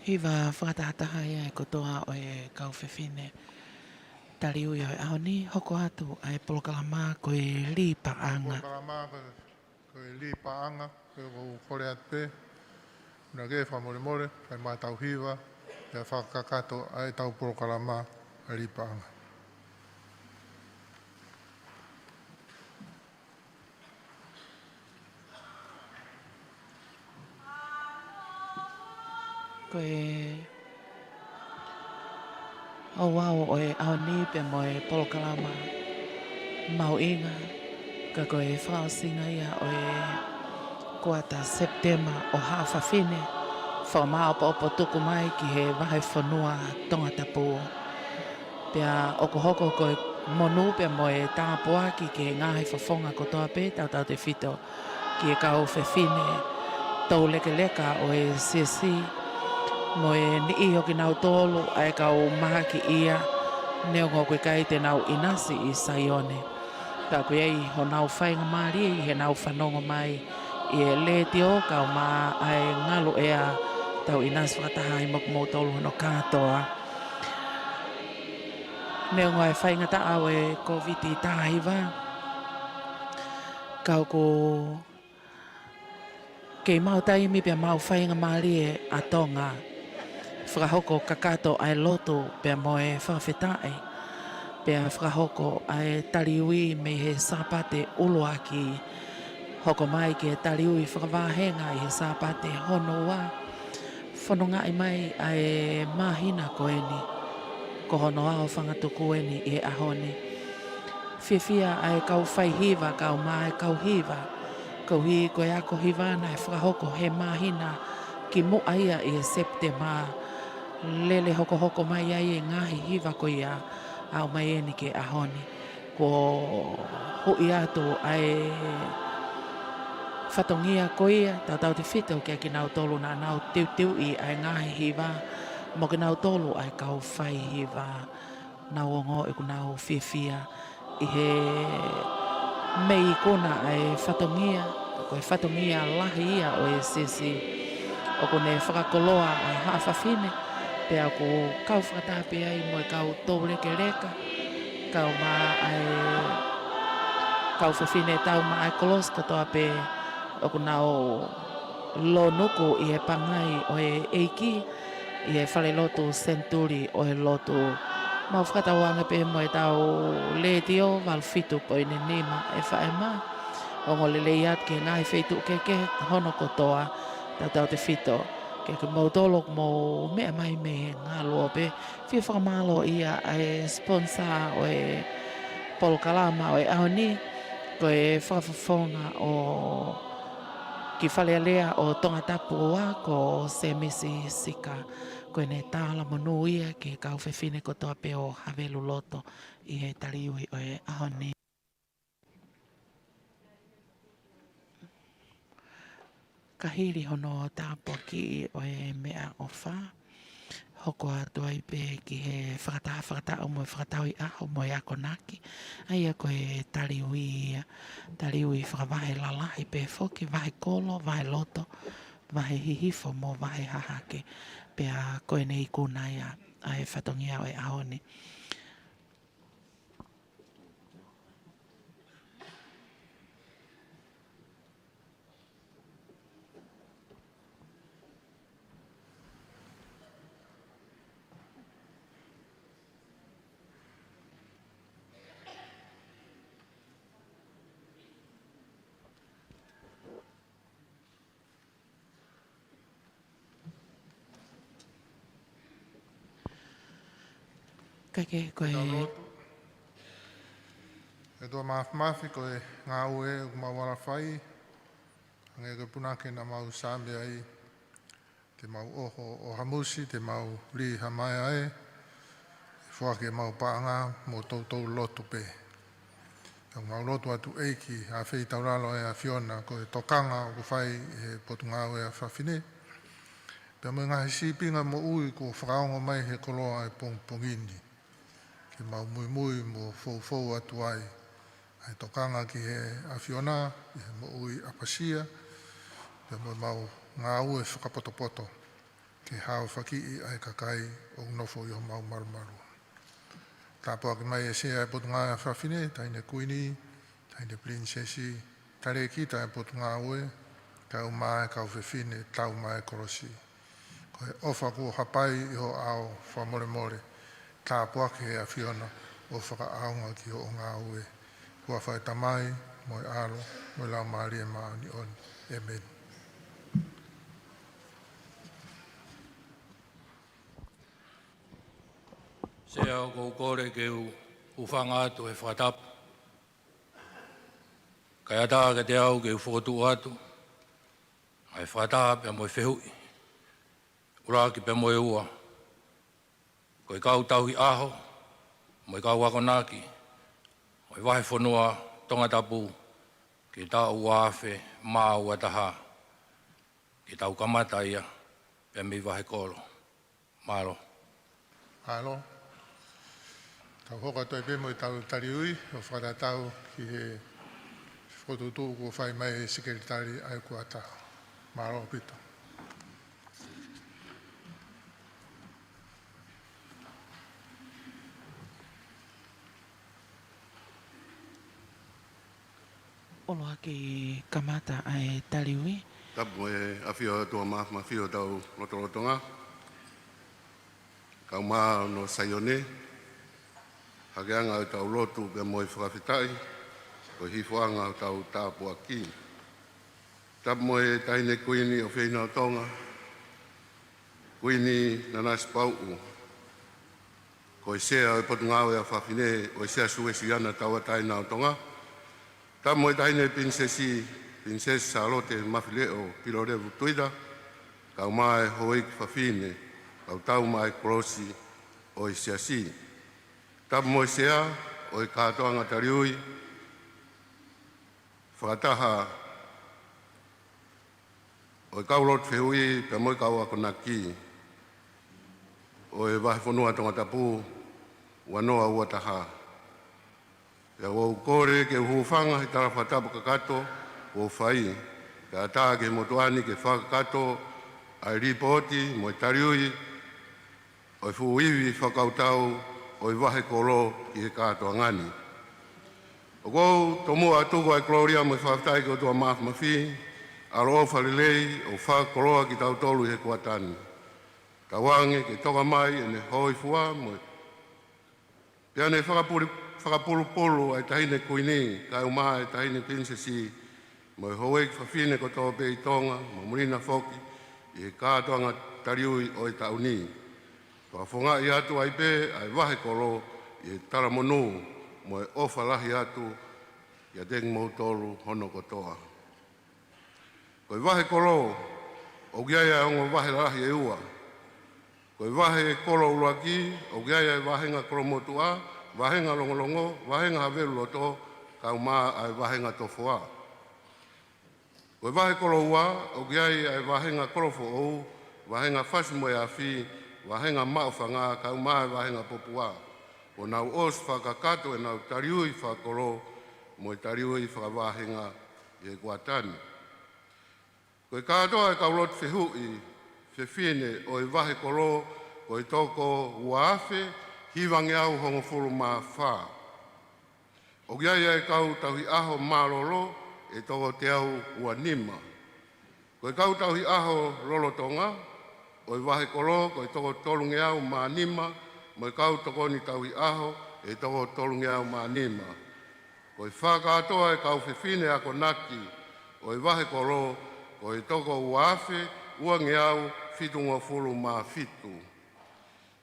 Hiva whakatahataha ia e kotoa o e kau Fafine. Tali ui o e ahoni hoko atu ai polokalama ko e li paanga. Polokalama ko e li paanga, ko e kore ate, na ge whamore more, kai mātau hiva, e whakakato ai tau polokalama a li paanga. Ko e o wau o e ahoni pe mo e polokalama mau inga ka ko e whaasinga ia o e Kuata Sepitema o haa Fafine whaamao pa opo tuku mai ki he Vahe Fonua Tongatapu pia oko hoko ko e monu pe mo e tāpuaki ki he ngahi whafonga kotoa pe tau te whito ki e kau Fafine tau leke leka o e Siasi mo e ni i hoki nau tolu ai kau maha ki ia neongo koe kai te nau inasi i Saione. Ka koe ei ho nau whainga maari i he nau whanongo mai i e leti o kau maa ai ngalo ea tau inasi Fakataha i moku tolu no katoa. Neongo ai whainga ta au e COVID-19 tahiwa. Kau ko kei mau taimi pia mau whainga maari e a Tonga. Whakahoko kakato ai Lotu pia moe whawhetai. Pia whakahoko ai taliui me he sapate uluaki. Hoko mai ki he taliui whakavahenga i he sapate honua. Whanonga i mai ai mahina koeni. Ko honoa o Tuku'aho i he ahone. Whiwhia ai kau whaihiva kau mai kau hiva. Kau hi koe ako hivana e whakahoko he mahina ki mua ia i he Sepitema. Lele hoko hoko mai ai e ngahi hiva ko ia au mai eni ke ahoni. Ko hui atu ai whatongia ko ia tau te whito kia ki nau tolu na nau tiu i ai ngahi hiva. Mo ki nau tolu ai kau whai hiva. Nau ongo i ku nau whiwhia i he mei kona ai whatongia. Ko e whatongia lahi ia o e Siasi. O ko ne whakakoloa ai haa Fafine. Pea ko kau whakatapi ai mo e kau tau leke leka. Kau maa ai kau Fafine tau maa ai kolos katoa pe o ku nau lo nuku i e pangai o e eiki i e Falelotu Centenary o e Lotu. Mau whakatauanga pe mo e tau letio valfitu po i nima e whaema. O ngole leiat ke ngai feitu ke hono kotoa tau te whito. Ke mau tolok mau mea mai me ngā loa pe. Whia whakamalo ia e sponsor o e polokalama o e ahoni. Ko e whakafonga o ki whalealea o Tongatapu oa ko se mesi sika. Ko e ne tāla monu ia ke kau Fafine kotoa pe o Havelu Loto i he taliui o e ahoni. Ka hiri hono tāpua ki o e mea o wha. Hoko atu ai pe ki he Fakata'u mo e Fakatauhi aho mo e ako naki. Ai ako e taliui whakavahe lalahi pe foki, vahe kolo, vahe loto, vahe hihifo mo vahe hahake. Pea koe nei kuna ia ai whatongia o e ahoni. Kake koe... E tua mafi ko e ngā ue o mawara whai. Nge koe punake na mau sāme ai. Te mau oho o hamusi, te mau li hamai ai. Whuake mau paanga mo tautou lotu pe. Mau lotu atu eiki a whei tauralo e a Fiona ko e tokanga o ku whai e Potungaue a Fafine. Pea mo ngā he sipinga mo ui ko whakaongo mai he koloa e pongini. Ke mau mui mo fou atu ai. Ai tokanga ki he a Fiona, i he mo ui apasia. Pea mo mau ngā ue whakapoto. Ke ke hao whaki ai kakai o nofo i ho mau marumaru. Tāpua ki mai e sea e Potungaue Fafine, taine Kuini, taine Princesi, tare ki tae Potungaue, tau mai kau Fafine, tau mai korosi. Ko e ofa ko hapai i ho ao whamore more, tāpua ki e a whiona o whakaaunga ki ho o ngā ue. Kua whai tamai, moi alo, moi lau maari e maani on. Amen. Sea o koukore ke uwhanga atu e Fakatapu. Kai ata ke te au ke uwhotu atu. Ai Fakataha pe moi whehui. Ura ki pe moi ua. Ko i kau tauhi aho, moi kau wakonaki. Moi Vahe Fonua, Tongatapu, ki tau uawhe, maa ua taha. Ki tau kamata ia, pe mi Vahe kolo. Malo. Malo. Tau hoka toi pe moi tau tariui, o Fakata'u ki he whotutu ko whai mai Sekelitali ai Kuata. Malo pito. Oloa ki kamata ai taliui. Tapu e awhio tua mawhio tau Lotolotonga. Kau maa no Saione. Hageanga o tau Lotu pe moi whakawhitai. Ko hifuanga o tau tāpua ki. Tapu moe taine Kuini o Whina o Tonga. Kuini Nanasipau'u. Ko i sea o Potungaue a Fafine o i sea Uesiliana tau a taina o Tonga. Tapu moe taine Princesi, Princesa Alote Mawhileo Pilorevu Tuida. Kau mae hoik Fafine. Kau tau mai korosi o i Siasi. Tapu moe sea o i kātoanga tariui. Fakataha o i kaulot whihui pe moe kau ako naki. O i Vahe Fonua Tongatapu wanoa ua taha. Ia wau kore ke uhufanga he tara Fakatapu kakato o whai. Ke ata ke motuani ke whakakato ai ripoti mo i tariui o i fuiwi whakautau o i Vahe kolo ki he katoa ngani. O kou tomua atuku ai Gloria mo i whakatau ke o tua mawhi aro o whalelei o whakoloa ki tau tolu he kuatani. Tawange ke toka mai e ne hoi fua mo i piane whakapulu ai tahine Kuini, kai umaa ai tahine Princesi, mo i hoek Fafine ko tō pe i Tonga, mo murina foki, i he kātoanga tariui o i tauni. Whakafonga i atu ai pe, ai Vahe kolo, i he taramonu, mo i ofa lahi atu, i a deng mautolu hono kotoa. Ko i Vahe kolo, o giaia ongo Vahe lahi e ua. Ko i Vahe kolo uruaki, o giaia e Vahenga koromotua, Vahenga longolongo, Vahenga havelu loto, kau maa ai Vahenga tofoa. Ko i Vahe kolo ua, o giai ai Vahenga korofo ou, Vahenga fasimo e afi, Vahenga maofanga, kau maa ai Vahenga popua. O nau os whakakato e nau tariui whakolo, mo i tariui whakavahenga e guatani. Ko i kātoa e kaulot whihui, Fafine o i Vahe kolo, ko i toko uafe, hiwange au hongo fulu maa wha. O giai e kau tauhi aho mārolo e toko te au ua nima. Ko i kau tauhi aho lolotonga, o i Vahe kolo, ko i toko tolunge au maa nima, mo i kau toko ni tauhi aho e toko tolunge au maa nima. Ko i whakatoa e kau Fafine ako naki, o i Vahe kolo, ko i toko uafe, uange au fitunga fulu maa fitu.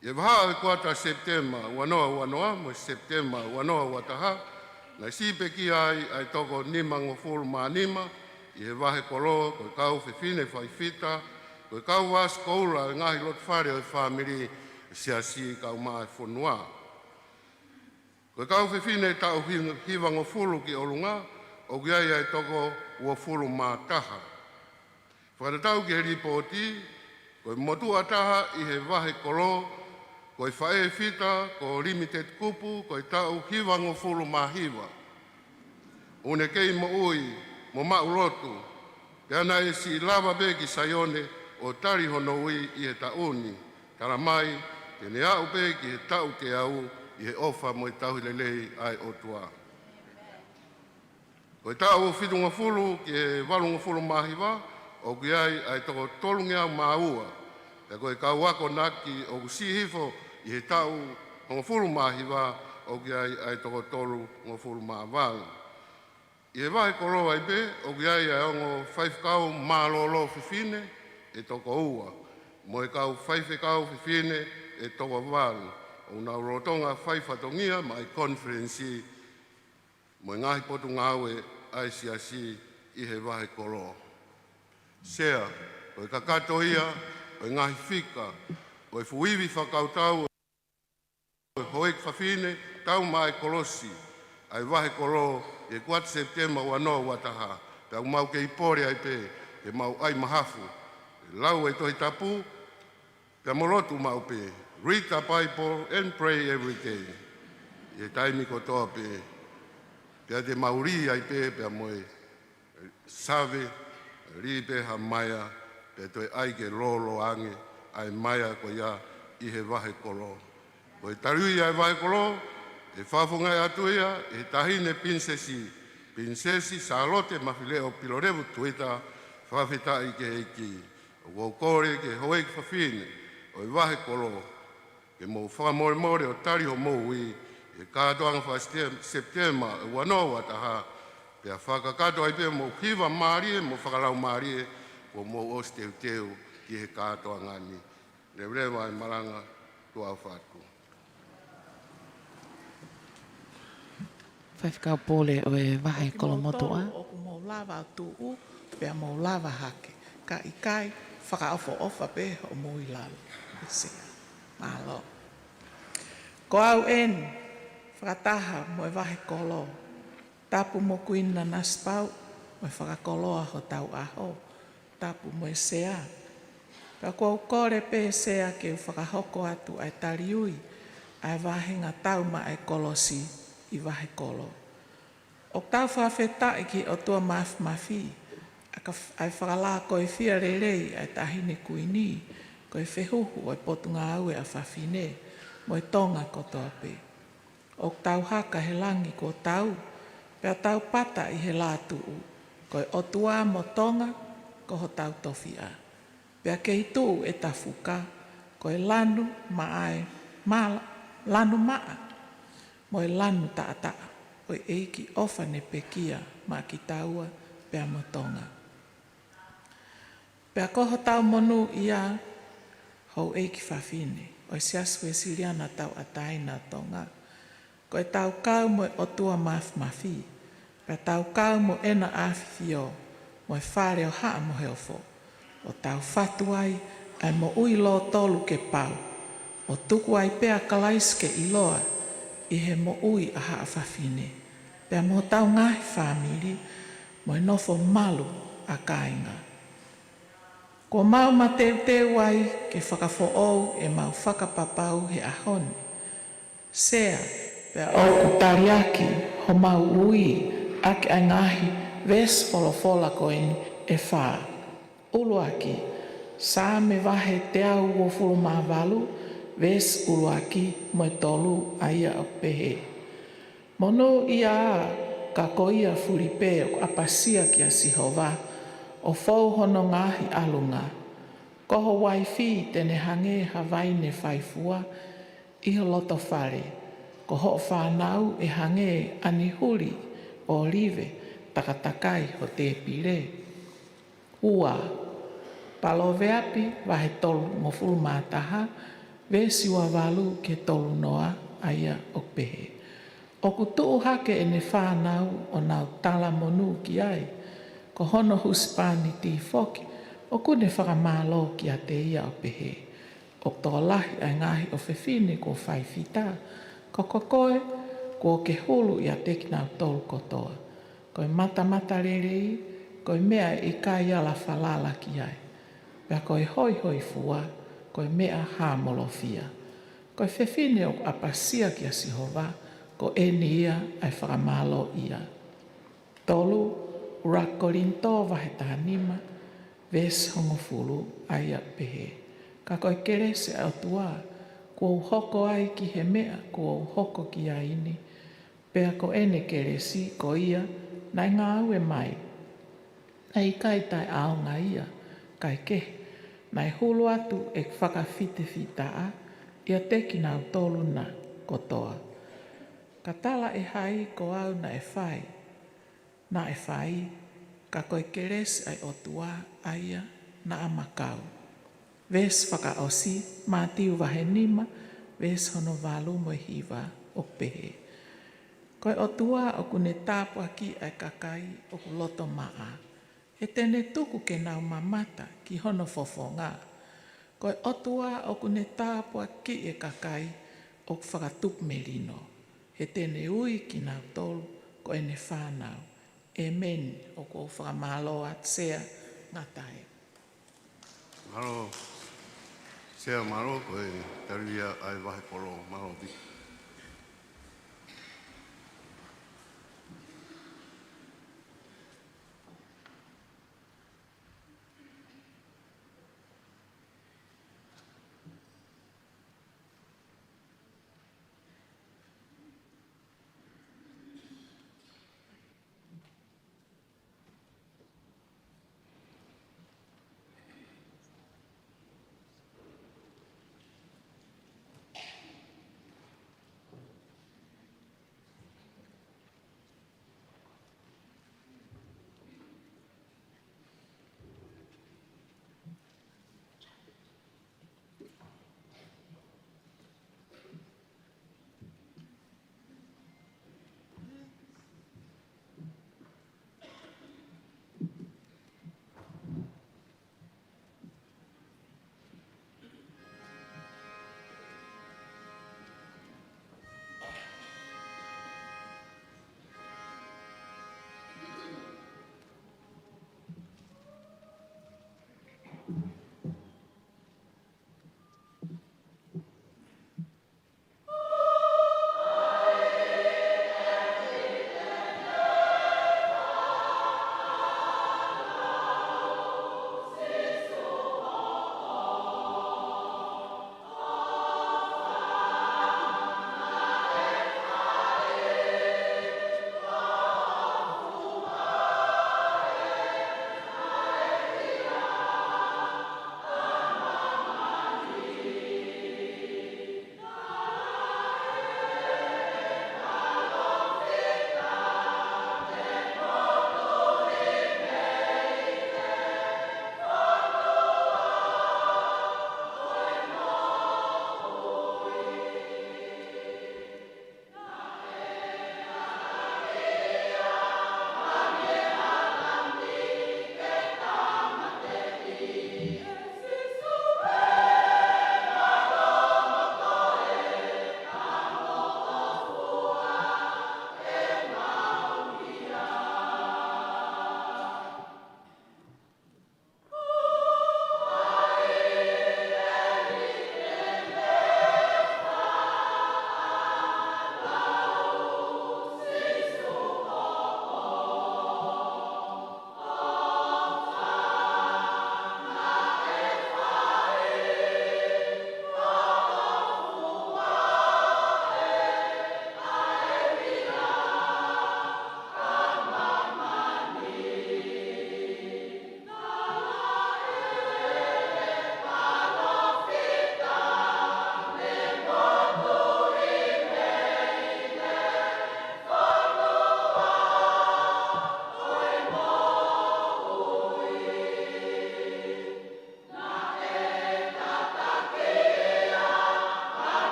Ia Vahe Kuata Sepitema, wanoa, mo Sepitema, wanoa wataha, na sipe ki ai toko nima ngofulu maa nima, i he Vahe kolo, ko i kau Fafine Faifekau, ko i kau was koula, ngahi lot whare o i whamiri, Siasi kau maa Fonua. Ko i kau Fafine tau hiwa ngofulu ki olunga, o giai ai toko uofulu maa taha. Fakata'u ki he ripoti, ko i motua taha i he Vahe kolo, ko i whae fita, ko limited kupu, ko i tau hiwa ngofulu maa hiwa. Une kei mo ui, mo mau Lotu, te ana e si lava be ki Saione, o tari hono i he tauni, tara mai, tene au pe ki he tau te au, i he ofa mo i tauhi lelei ai o tua. Ko i tau whitunga fulu ki he walunga fulu mahiwa, o ki ai toko tolungi au maua. Te koe kau wako naki o ku sihifo i he tau ngā fulu mahiwa, o ki ai toko tolu ngā fulu mahiwa. I he wahe koroa i pe, o ki ai ongo Faifekau mālolo Fafine e toko ua. Mo e kau Faifekau Fafine e toko walu. O nā rotonga Faifatongia mai konferensi mo e ngahi Potungaue ai Siasi i he wahe koroa. Sea, o e kakatoia, o e ngahi fika, o e fuiwi Fakata'u, o e hoek Fafine, tau mai kolosi, ai wahe koroa e Kuata Sepitema wanoa wataha, pia mau ke ipore ai pe, ke mau ai mahafu, lau e Tongatapu, pia Lotu mau pe, read the Bible and pray every day. E taimi kotoa pe, pia te mauri ai pe, pia moe save, ri pe ha maia, pia toi ai ke lolo ange, ai maia ko ia i he wahe kolo. Ko e tarui ai wahe kolo, e whafungai atu ia, e tahine pinsesi salote mawhileo pilorevu tuita whawhetai ke heiki. O waukore ke hoek Fafine, o i wahe kolo, ke mou whakamore o tari ho moui, e kātoanga Sepitema, e wanoa wataha, pia whakakato ai pia mou hiwa maarie, mou whakalau maarie, o mou os teu ki he kātoanga ni. Rewa e Malanga Kuata. Faifekau pole o e wahe kolomotoa. O ku mau lava tu'u, pia mau lava hake. Ka ikai, whakaofo ofa pe o mui lalo. Malo. Ko au Fakataha mo e wahe kolo. Tapu mo Kuini Nanasipau'u, mo e whakakoloa ho Tuku'aho. Tapu mo e sea. Pia kua ukore pe sea ke whakahoko atu ai tariui, ai wahenga tau ma e kolosi i wahe kolo. O tau whawhetai ki o tua mafi, ai whakala koe whia rerei ai ahine Kuini, koe whehuhu o Potungaue a Fafine, mo e Tonga kotoa pe. O tau haka he langi ko tau, pia tau pata i he lātu'u, koe o tua mo Tonga, ko ho tau tofia. Pia kei tuu e tafuka, koe lanu maae, lanu maa, mo e lanu taa, o e eiki ofa ne pekia ma ki taua pia mo Tonga. Pia koho tau monu ia hou eiki Fafine, o e Siasi Uesiliana tau ataina Tonga, koe tau kau mo e otua mafi, pia tau kau mo ena awhio, mo e whare o haa mo heofo, o tau whatuai ai mo ui lo tolu ke pau, o tuku ai pea kalaiske i loa, i he mo ui a haa Fafine, pia mo tau ngahi whamiri, mo e nofo malu a kāinga. Ko mau ma teu ai ke whakafo'ou e mau whakapapau he ahone. Sea, pia o ku tariaki ho mau ui ake ai ngahi ves Folofola koini e whaa. Uluaki, sa me Vahe te au o fulu mavalu, ves uluaki mo e tolu aia o pehe. Mono ia ka koia furipe o apasia ki a Sihova, o fau hono ngahi alunga. Koho waifi tene hange Hawaii faifua, iho loto whare. Koho whanau e hange anihuri o olive takatakai ho te pire. Ua, palo veapi Vahe tolu mo fulu mātaha, vesi wa walu ke tolu noa aia o pehe. O ku tuu hake e ne whanau o nau tala monu ki ai, ko hono huspani ti foki, o ku ne whakamālo ki a te ia o pehe. O tō lahi ai ngahi o Fafine ko whaifita, ko kokoe ko ke hulu i a te kinau tolu kotoa. Koe mata rerei, koe mea i kai ala whalala ki ai. Pea koe hoi fua, koe mea hāmolofia. Koe Fafine o apasia ki a Sihova, ko eni ia ai whakamālo ia. Tolu, ura korinto Vahe tahanima, ves hongofulu aia pehe. Ka koe kere se au tua, kua hoko ai ki he mea, kua hoko ki ahine. Pea ko ene kere si ko ia, nai ngā aue mai. Ai kai tai ao ngā ia, kai ke. Nai hulu atu e whakawhite whitaa, ia teki nau tolu na kotoa. Ka tala e hai ko au na e whai. Na e whai, ka koe keres ai o tua aia na amakau. Ves whakaosi, mātiu Vahe nima, ves hono walu mo hiwa o pehe. Koe o tua o kune tāpua ki ai kakai o loto maa. He tene tuku ke nau mamata ki hono fofonga. Koe o tua o kune tāpua ki e kakai o whakatup merino. He tene ui ki nau tolu ko ene whānau. Amen o ko whakamalo at sea ngatai. Maro, sea maro koe taruia ai Vahe polo maro di.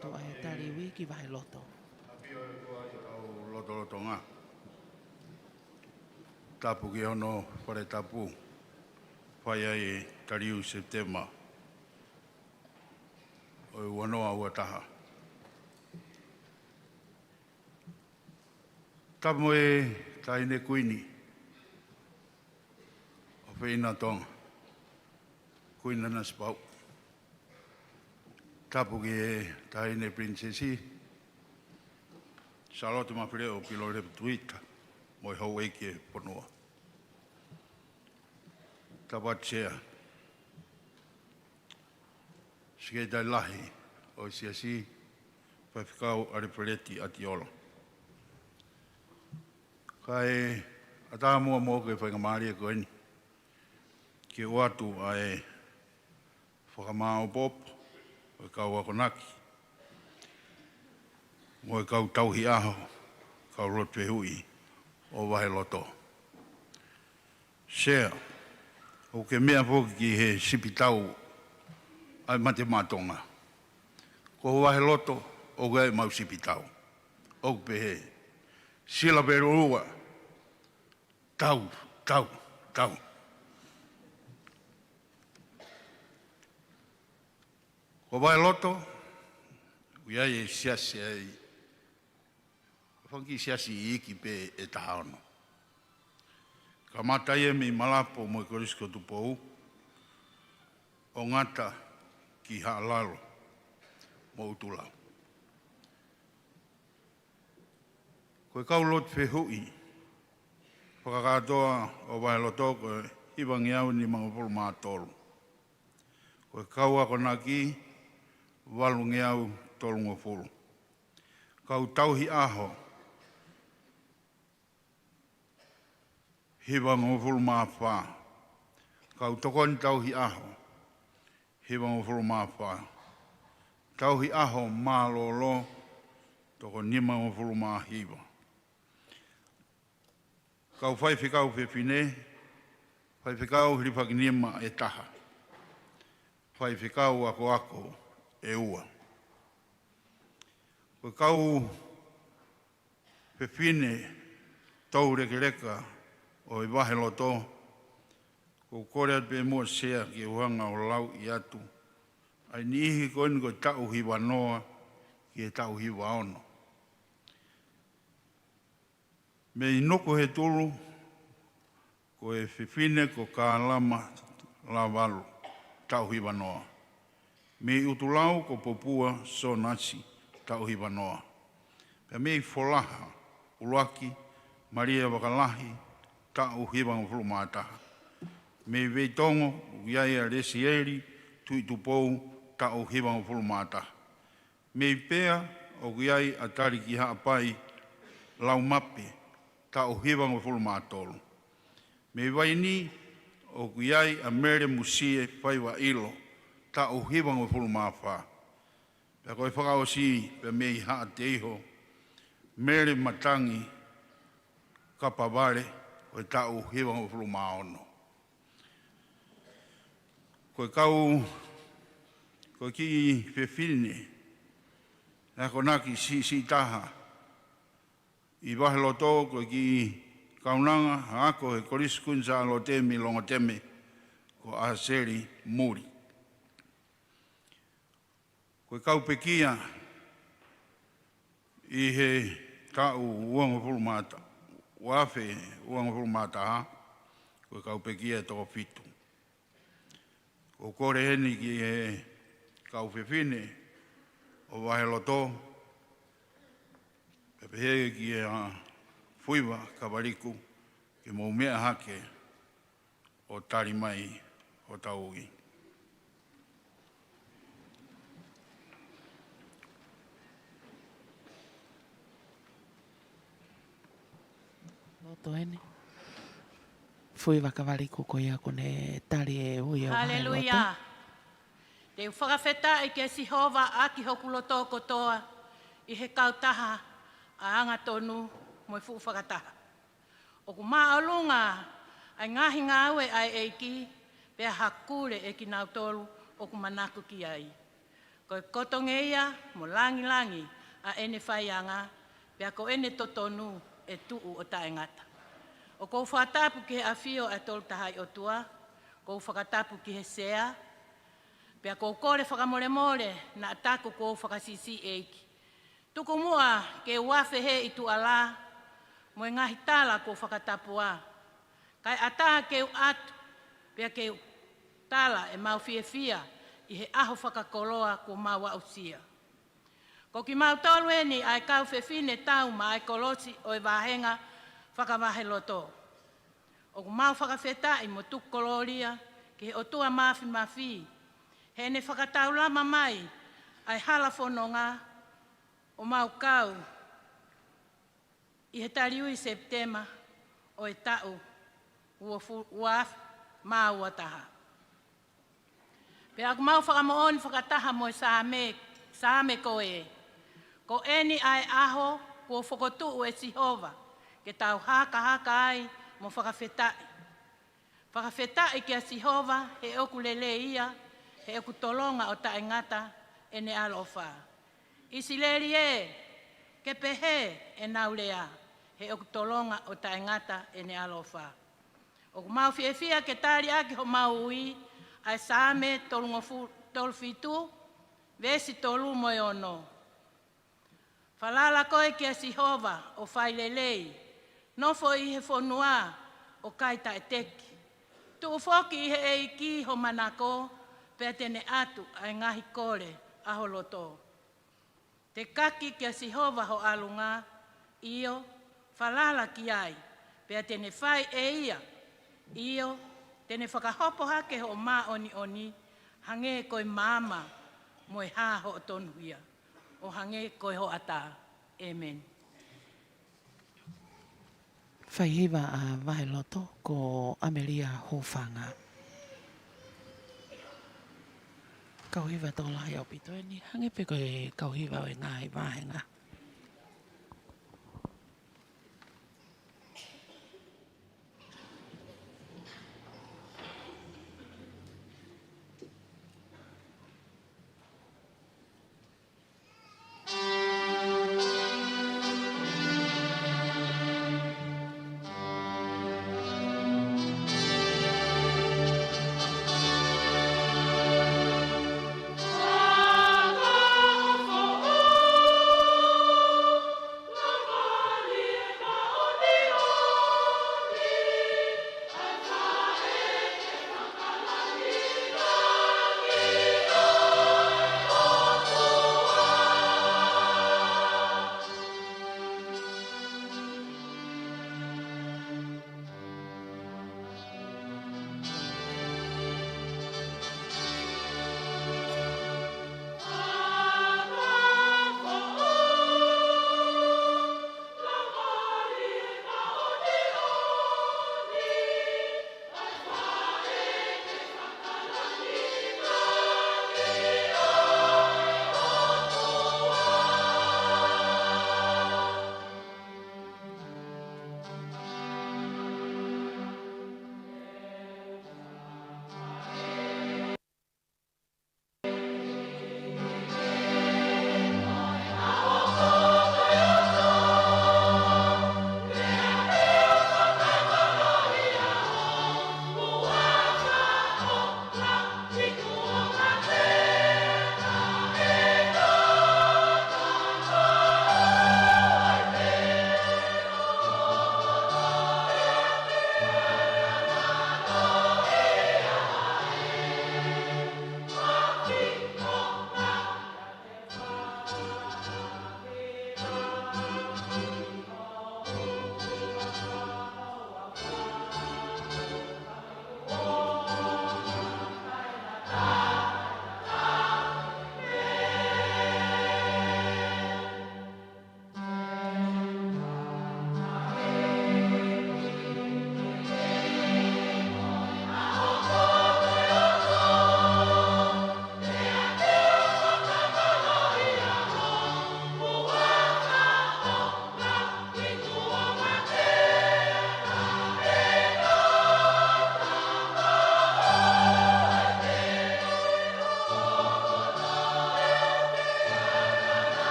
Lotu ai tali wiki Vahe Lotu. Loto loto ngā. Tapu ki ono whare tapu. Whai ai tariu Sepitema. O wanoa ua taha. Tapu e ahine Kuini. O whina Tonga. Kuini Nanasipau'u. Tapu ki e ahine Princesi. Salotu mapireo pilo reputuita. Moi hau eiki e Fonua. Tapatsea. Sekelitali Lahi o Siasi. Faifekau Alifeleti Atiola. Kai ataha mua mo ke Fakamari e Kuini. Ki watu ai Fakamau o kau akonaki. Mo kau tauhi aho, kau rotu e hui o Vahe Loto. Sea, o ke mea poki ki he sipitau ai mate matonga. Ko Vahe Loto, o gai mau sipitau. O pehe, sila perua, tau. Ko Vahe Loto, uiai e siasi ai, whanki siasi i iki pe e tahano. Ka matai e mi malapo mo e korisko Tuku'aho, o ngata ki haalalo mo utulau. Ko e kau Lotu whehui, whakakatoa o Vahe Loto ko e hiwangi au ni mangapuru mātolu. Ko e kau ako naki, walungi au tolungo fulu. Kau tauhi aho, hiwango fulu mawha. Kau tokoni tauhi aho, hiwango fulu mawha. Tauhi aho malolo, toko nimango fulu mahiwa. Kau Faifekau Fafine, Faifekau hilipakinima e taha. Faifekau ako e ua. Ko kau Fafine tau rekereka o i Vahe Loto, ko kore pe mua sea ki uanga o lau i atu. Ai nihi koini ko tau hiwa noa ki e tau hiwa ono. Me inoko he tulu, ko e Fafine ko ka lama la walu, tau hiwa noa. Me utulau ko popua so nasi tau hiwa noa. Pea me folaha, uluaki, Maria Wakalahi, tau hiwa ngufulu mātaha. Me veitongo, uiai a resieri, tui tupou, tau hiwa ngufulu mātaha. Me pea, o uiai a tariki haapai, lau mape, tau hiwa ngufulu mātolu. Me waini, o uiai a mere musie paiwa ilo, tau hiwa ngufulu māwha. Pea koe whakaosi, pea mei haa te iho, mere matangi, kapaware, koe tau hiwa ngufulu māono. Koe kau, koe ki Fafine, ko naki si taha, i Vahe Loto, koe ki kaunanga, ako he koriskunsa alo temi longo teme, ko aseri muri. Koe kau pekia, i he tau uanga fulu mata, wafe uanga fulu mata ha, koe kau pekia toko fitu. Ko kore heni ki he kau Fafine, o Vahe Loto, pepehe ki he fuiwa kawariku, ki mou mea hake o tari mai o taugi. Loto ene. Fui wakawariku ko ia kone tari e hui o Vahe Loto. Haleluia. Te whakawheta i ke sihova a ki hoku loto kotoa i he kautaha a anga tonu mo i fuku Fakataha. O ku maaolunga ai ngahi ngāwe ai eiki pea hakure e ki nautolu o ku manaku ki ai. Ko kotongeia mo langi a ene whaianga, pia ko ene totonu e tuu o taengata. O kou whatapu ki he awhio a tolu tahai o tua, kou whakatapu ki he sea, pia kou kore whakamole na ataku kou whakasisi eiki. Tuku mua ke wafe he i tu ala, mo e ngahi tala kou whakatapua. Kai ata keu atu, pia keu tala e mau fia i he aho whakakoloa ko mau ausia. Ko ki mau tolu eni ai kau Fafine tau ma ai kolosi o e Vahenga Vakavahe Lotu. O ku mau whakawhetai mo tukoloria ki he otua mafi. He ne Fakata'u lama mai ai hala whanonga o mau kau i he tariui Sepitema o e tau ua maua taha. Pea aku mau whakamooni Fakataha mo e Same koe. Ko eni ai aho kua whakotu'u e Sihova ke tau haka ai mo whakawhetai. Whakawhetai ki a Sihova he oku lele ia, he oku tolonga o taengata e ne alofa. Isileri e, ke pehe e naulea, he oku tolonga o taengata e ne alofa. O mau fia ke tari aki ho mau ui, ai Same tolu fitu, vesi tolu mo e ono. Falala koe ki a Sihova o Failelei, nofo i he Fonua o kaita e teki. Tu ufoki i he eiki ho manako, pea tene atu ai ngahi kore aho loto. Te kaki ki a Sihova ho alunga, io, falala ki ai, pea tene fai e ia, io, tene whakahopo hake ho ma oni, hange koe mama, mo e ha ho tonuia, o hange koe ho ata. Amen. Whaihiwa a Vahe Lotu ko Amelia Hofanga. Kauhiwa tō lahi au pito e ni hange pe koe kauhiwa o e ngāhi Vahenga.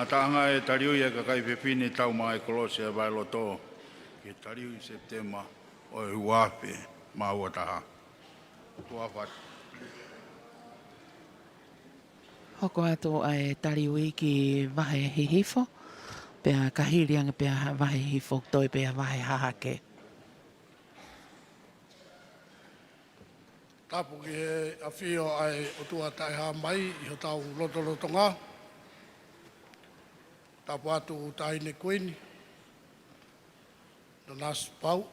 Ngataanga e tariu e kakai Fafine tau mai kolosi e vai Lotu. Ke tariu I Sepitema o e huape ma Kuataha. Tuafat. Hoko atu ai tariui ki Vahe hihifo. Pea kahirianga pea Vahe hihifo toi pea Vahe hahake. Tapu ki he awhio ai o tua taiha mai I ho tau Tonga. Tapu atu ahine Kuini. Nanasipau'u.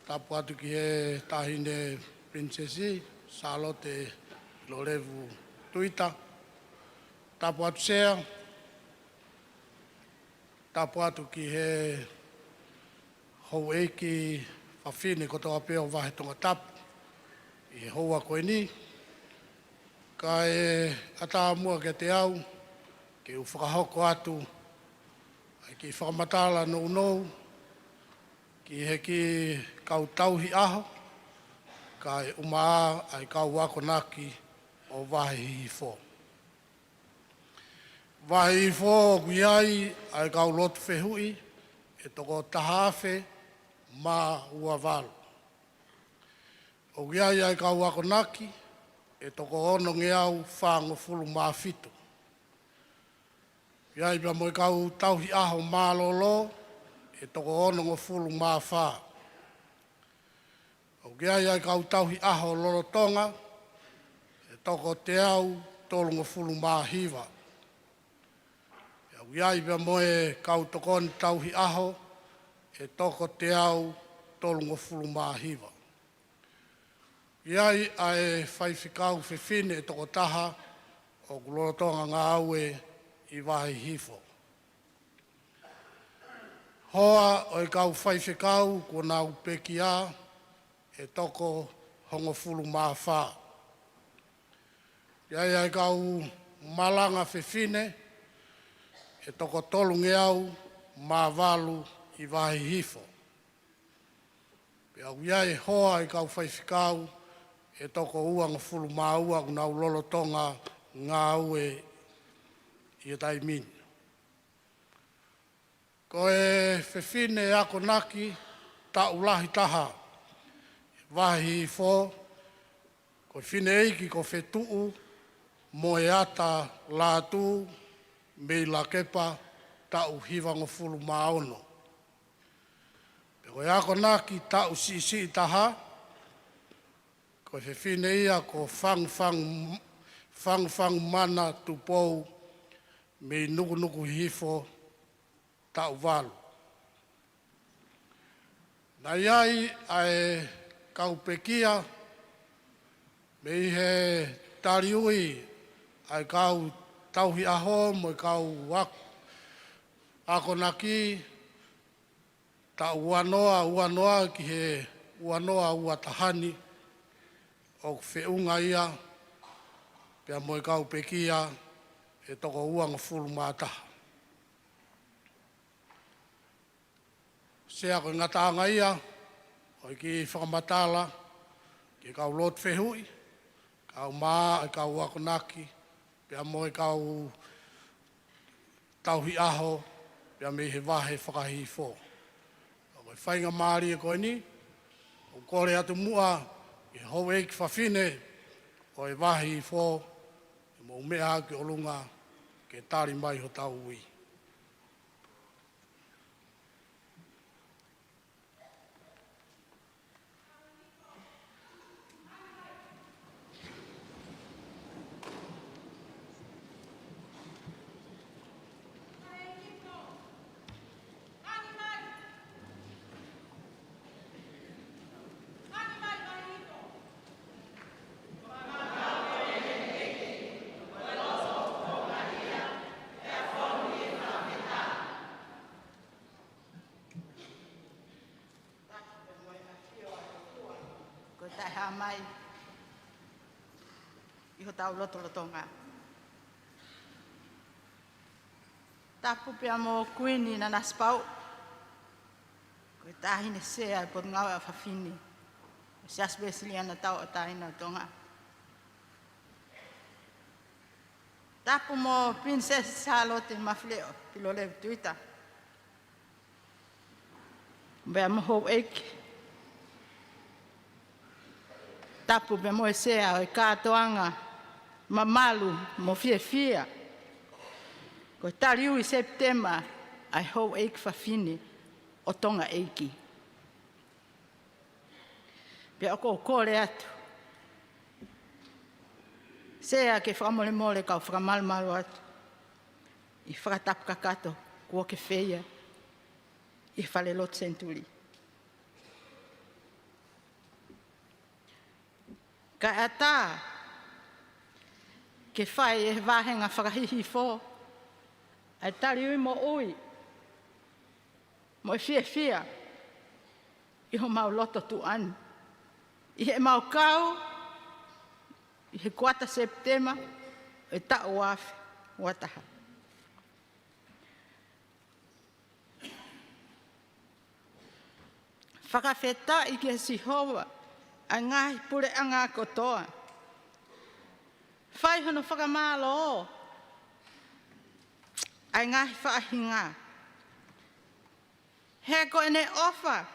Tapu atu ki he ahine princesi. Salote Lorevu Tuita. Tapu atu sea. Tapu atu ki he hou eiki Fafine ko toa peo Vahe Tongatapu. I hoa Kuini. Ka e ata mua ke te au. Ke u whakahoko atu. Ai ki whakamatala nou. Ki he ki kautauhi aho. Ka e umaa ai kau wako naki o Vahe hihifo. Vahe hihifo guiai ai kau Lotu whehui. E toko tahawhe ma ua walu. O giai ai kau wako naki, e toko ono ngeau whango fulu maa fitu. Giai pia moi kau tauhi aho maa lolo, e toko ono ngo fulu maa whaa. O giai ai kau tauhi aho lolo Tonga, e toko te au tolu ngo fulu maa hiva. O giai pia moi kau tokoni tauhi aho, e toko te au tolu ngo fulu maa hiva. Iai ai Faifekau Fafine e Takataha o Kulotonga ngā aue I Vahe hifo. Hoa o kau Faifekau ko nā upekia e toko hongo fulu maa whaa. Iai ai kau Malanga Fafine e toko tolu ngeau maa walu I Vahe hifo. Pea iai hoa ai kau Faifekau e toko uanga fulu maa ua kuna ulolo Tonga ngā ue I tai min. Ko e Fafine e ako naki ta'u lahi taha. Vahe hihifo, ko whine eiki ko whetu'u, mo e ata lātu, mei la kepa ta'u hivango fulu maa ono. Ko e ako naki ta'u Siasi taha, ko Fafine ia ko fang mana tupou me nuku hifo ta'u walu. Na iai ai kau pekia me he tariui ai kau tauhi aho mo kau wak ako naki ta'u uanoa ki he uanoa ua tahani o whiunga ia, pia moe kau pekia, e toko uanga fulu mātaha. Sea koe ngataanga ia, o ki whakamatala, ki kau Lotu whehui, kau maa, kau wakonaki, pia moe kau tauhi aho, pia me he Vahe whakahihifo. Koe whainga maari e koe ni, o kore atu mua, I hou eiki Fafine, o e Vahe hihifo, e mo mea ki olunga, ke tari mai ho tau ui. Taiha mai I ho tau Lotu Tonga. Tapu pia mo Kuini Nanasipau'u. Koe tahine sea Potungaue a Fafine. Siasi Uesiliana tau o tahina Tonga. Tapu mo Princess Charlotte mafleo pilo le tuita. Be mo ho ek. Tapu be mo sea o katoanga mamalu mo fia. Ko tariu I September ai ho ek Fafine o Tonga eiki. Be o kore atu. Sea ke whamole kau whakamalmalu atu. I whakatapu kakato kua ke wheia. I Falelotu Centenary. Ka ata ke whai e wahenga whakahihi fō. Ai tari ui mo ui. Mo fia. I ho mau loto tu anu. I he mau kau. I he Kuata Sepitema. E ta'u afe. Wataha. Whakawheta I ke sihowa. A ngahi pure anga kotoa. Whai hono whakamalo. Ai ngahi whaahinga. He ko ene ofa.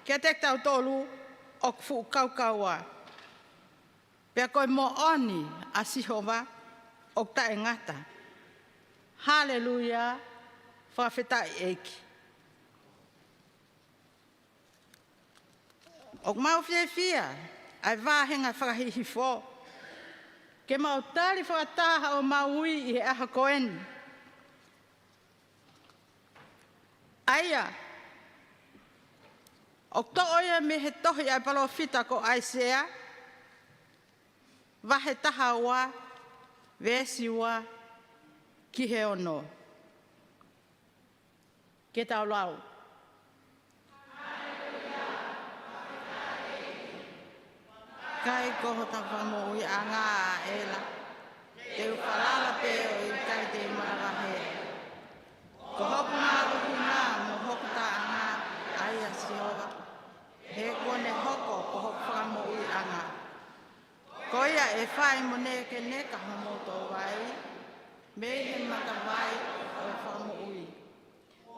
Kia te tau tolu o kufu kaukaua. Pea koe mo oni a sihova o tae ngata. Hallelujah. Whawheta I eki. O mau fia, ai wahenga whakahihi fō. Ke mau tari whakataha o maui I he aha koeni. Aia, o to'oia me he tohi ai palo fita ko aisea, Vahe taha wa, vesi wa, ki he ono. Ke tau lau. Kai koho tapamu I anga ela. Te upalala pe o I kai te marahe. Ko hoku ngā ruku ngā mo hoku ta anga aia siova. He kone hoko ko hoku whakamu I anga. Ko ia e whai mo neke neka homo tō wai. Me he maka wai o whakamu ui.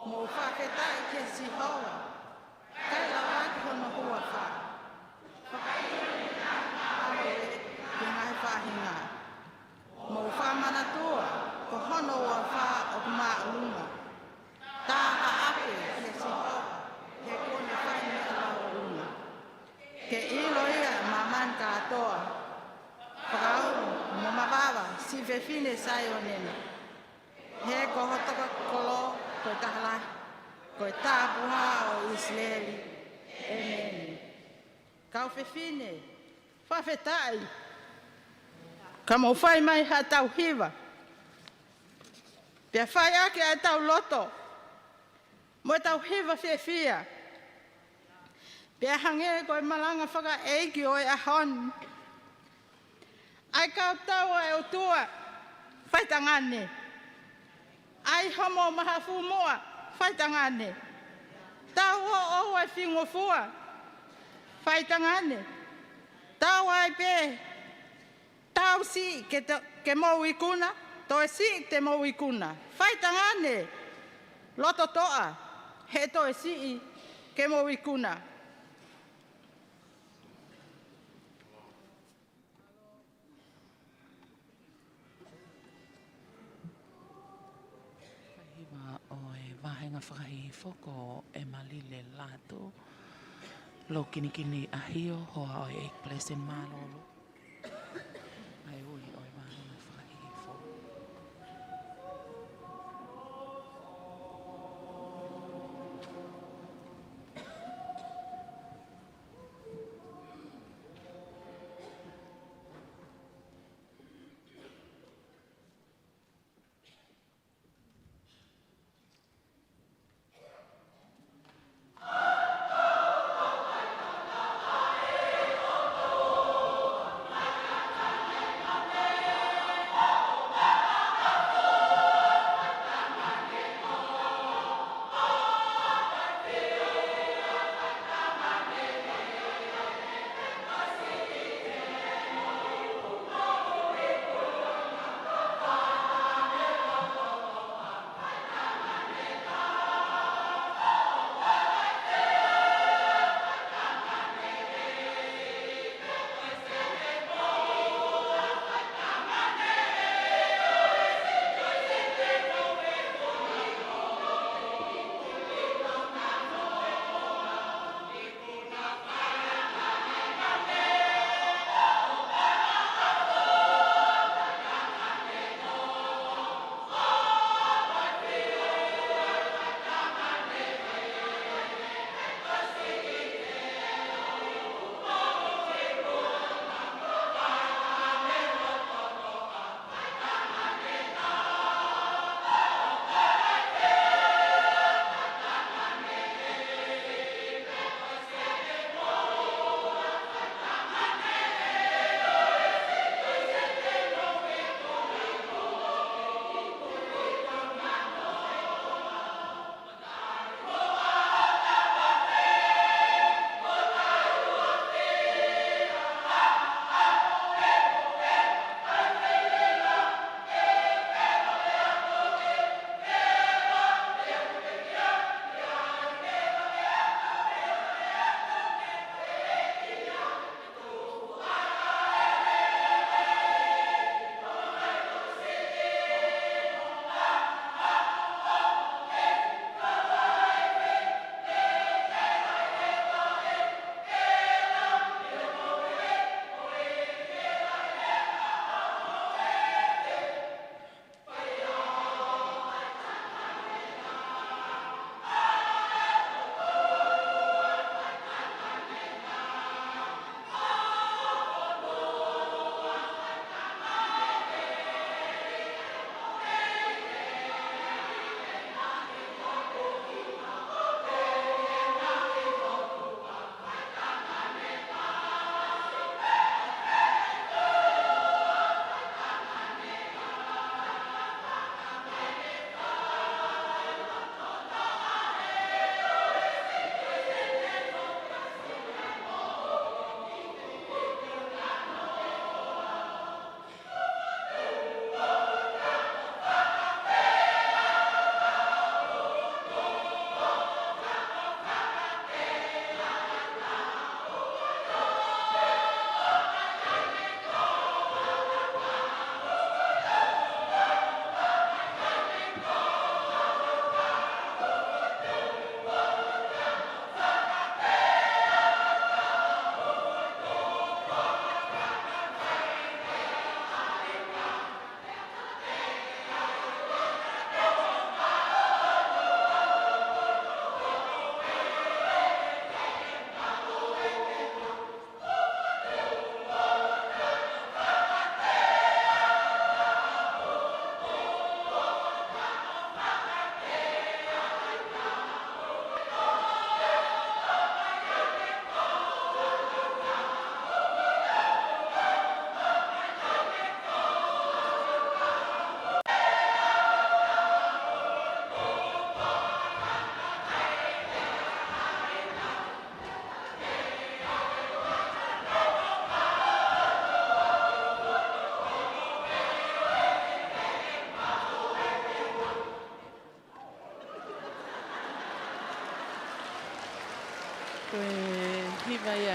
Mo whaketa I ke sihoa. Kai la waki hono hua wha. Whahinga. Mo whamanatua, ko hono wa wha o ma'unga. Tā ka ape, he sihoa, he kone whaine ala unga. Ke ilo ia maman katoa. Whakauru, mo mawawa, si Fafine sai o nena. He ko hotaka kolo, koe tahalahi, koe tāpuha o Wesleyan. Amen. Kau Fafine, whawhetai. Ka mau whai mai ha tau hiwa. Pea whai ake ai tau loto. Mo tau hiwa fia. Pea hange koe malanga whaka eiki o e ahon. Ai kau tau e o tua. Whai tangane. Ai homo mahafu moa. Whai tangane. Tau o e whingo fua. Whai tangane. Tau ai pe. Tau si ke mau ikuna, toi si te mau ikuna. Whai tangane, loto toa, he toi si ke mau ikuna. Hiwa o e wahenga whakahihi whoko e malile lato. Lo kinikini ahio hoa o e blessing malolo.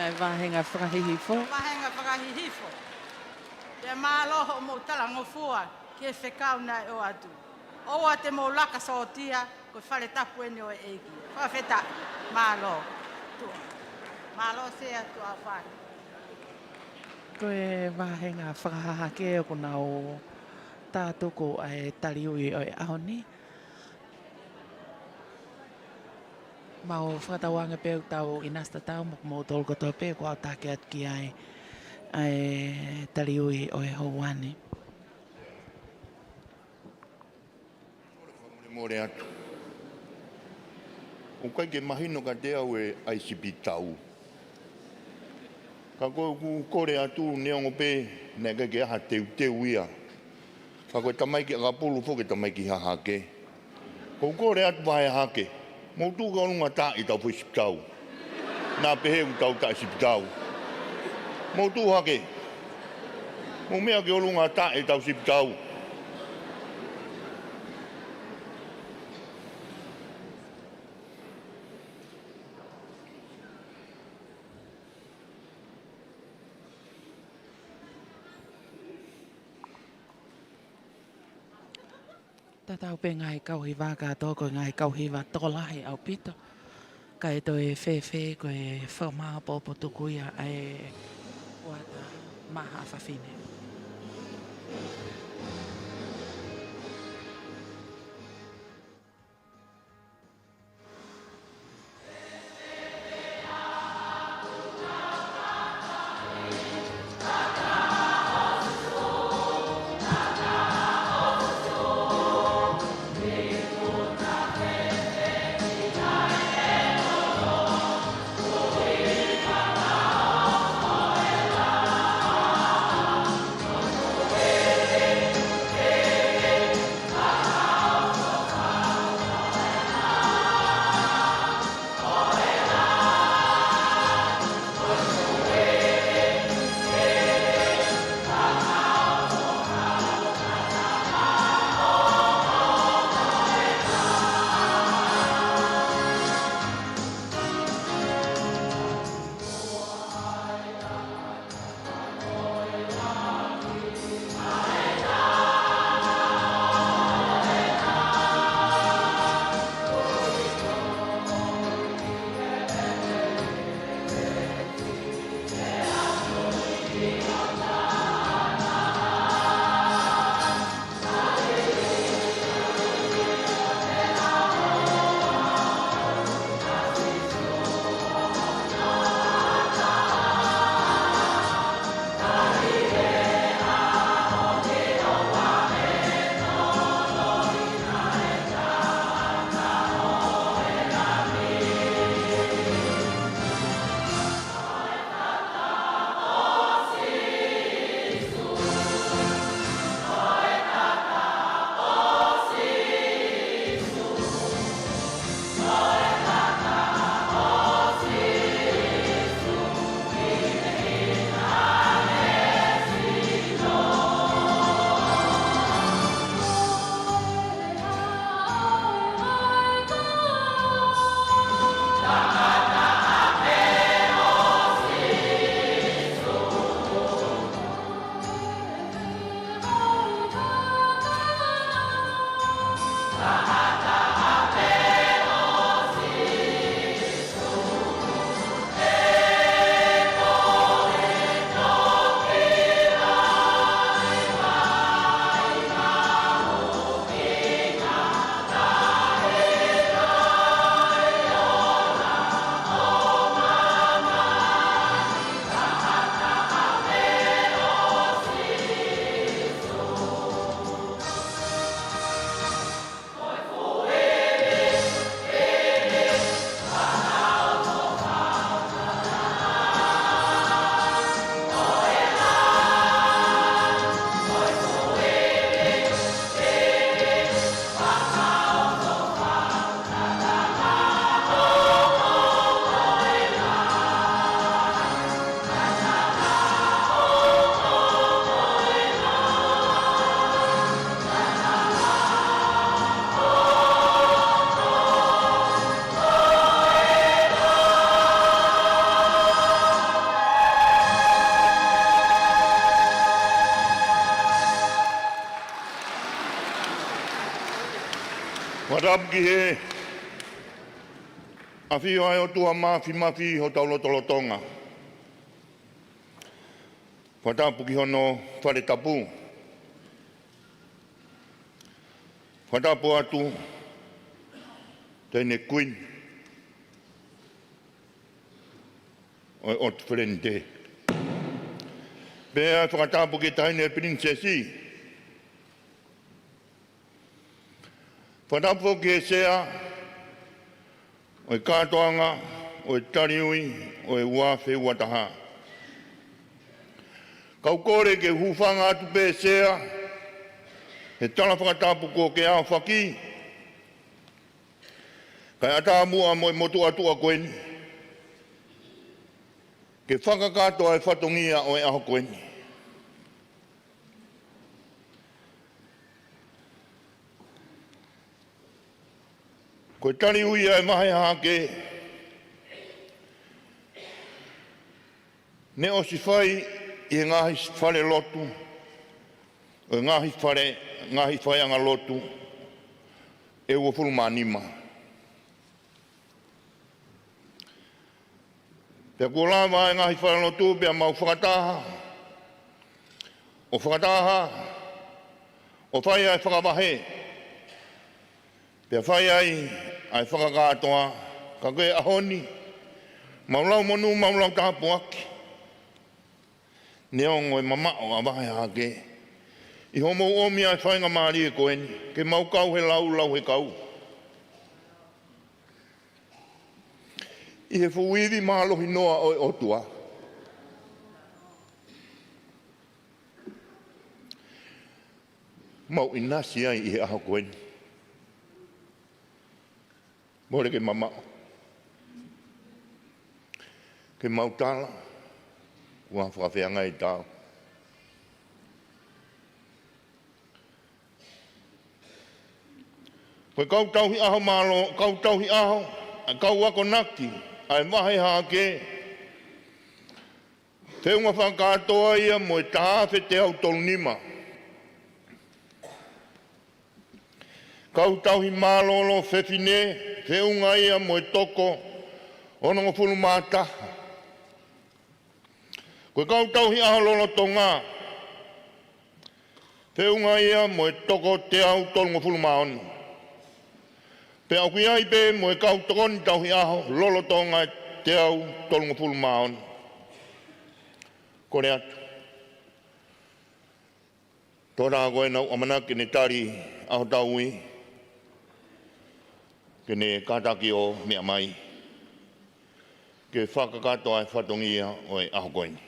Ngai vahenga whakahihifo. Mahenga whakahihifo. Te māloho mo talangofua ke whekau nai o atu. Oa te mo laka sotia ko Faletapu ene o eiki. Whawheta mālo. Mālo se atu a whai. Koe vahenga whakahahake o kuna o tātuko ai taliui o e ahoni. Mau whakatawanga pēu tau inasta tau mo tolko tō pēu ko au tāke at ki ai taliui o e houani. More atu. O kai ke mahino ka te au e Aisipitau. Ka koe ku kore atu neongo pē nea kai ke aha teu ia. Ka koe tamaiki a kapulu fo ke tamaiki hahake. Ko kore atu Vahe hake. Mo tu ka olunga tā i tau Aisipitau. Nā pehe u tau tā Aisipitau. Mo tu hake. Mo mea ke olunga tā i tau Aisipitau. Tatau pe ngai kauhiwa ka tōko ngai kauhiwa tō Lahi au pito. Kai to e whewhe ko e whamā pōpo tukuia e wata maha Fafine. Wharapu ki he. A whio ai o tua mafi ho taulo Tonga. Whatapu ki hono whare tapu. Whatapu atu teine Kuini. O te frente. Pea whakatapu ki taine princesi. Whatapu ki sea o e kātoanga, o e tariui, o e uafe uataha. Kau kore ke hufanga atu pe sea, he tala whakatapu ko ke ao whaki. Kai ata mua mo e motu atua Kuini. Ke whakakatoa e whatongia o e aho Kuini. Ko tari uia e mahe hake, ne o si whai i e ngahi Falelotu, o e ngahi whai anga lotu, e ua fulmanima. Pea kua lava e ngahi Falelotu, pea mau Fakataha, o whai ai Vahe. Pea whai ai whakakatoa, ka koe ahoni, maulau monu, maulau tapu aki. Neongo e mamao a Vahe hake. I homo omi ai whainga maari e Kuini, ke mau kau he lau he kau. I he fuiwi mahalohi noa o e otua. Mau inasi ai i he aho Kuini. More ke mamao. Ke mautala, ua whakawhianga i tau. Koe kautauhi aho malo, kautauhi aho, a kau ako naki, ai Vahe hake. Whiunga whakatoa ia mo e tahawhe te au tolunima. Kautauhi malolo Fafine, whiunga ia mo e toko, ono ngo fulu mātaha. Koe kautauhi aho lolo Tonga, whiunga ia mo e toko te au tolu ngo fulu maoni. Pe au kui ai pe mo e kautokoni tauhi aho lolo Tonga te au tolu ngo fulu maoni. Kore atu. Tōrā koe nau amanaki ne tari aho taui. Ke ne kātaki o mea mai. Ke whakakatoa e whatongia o e aho Kuini.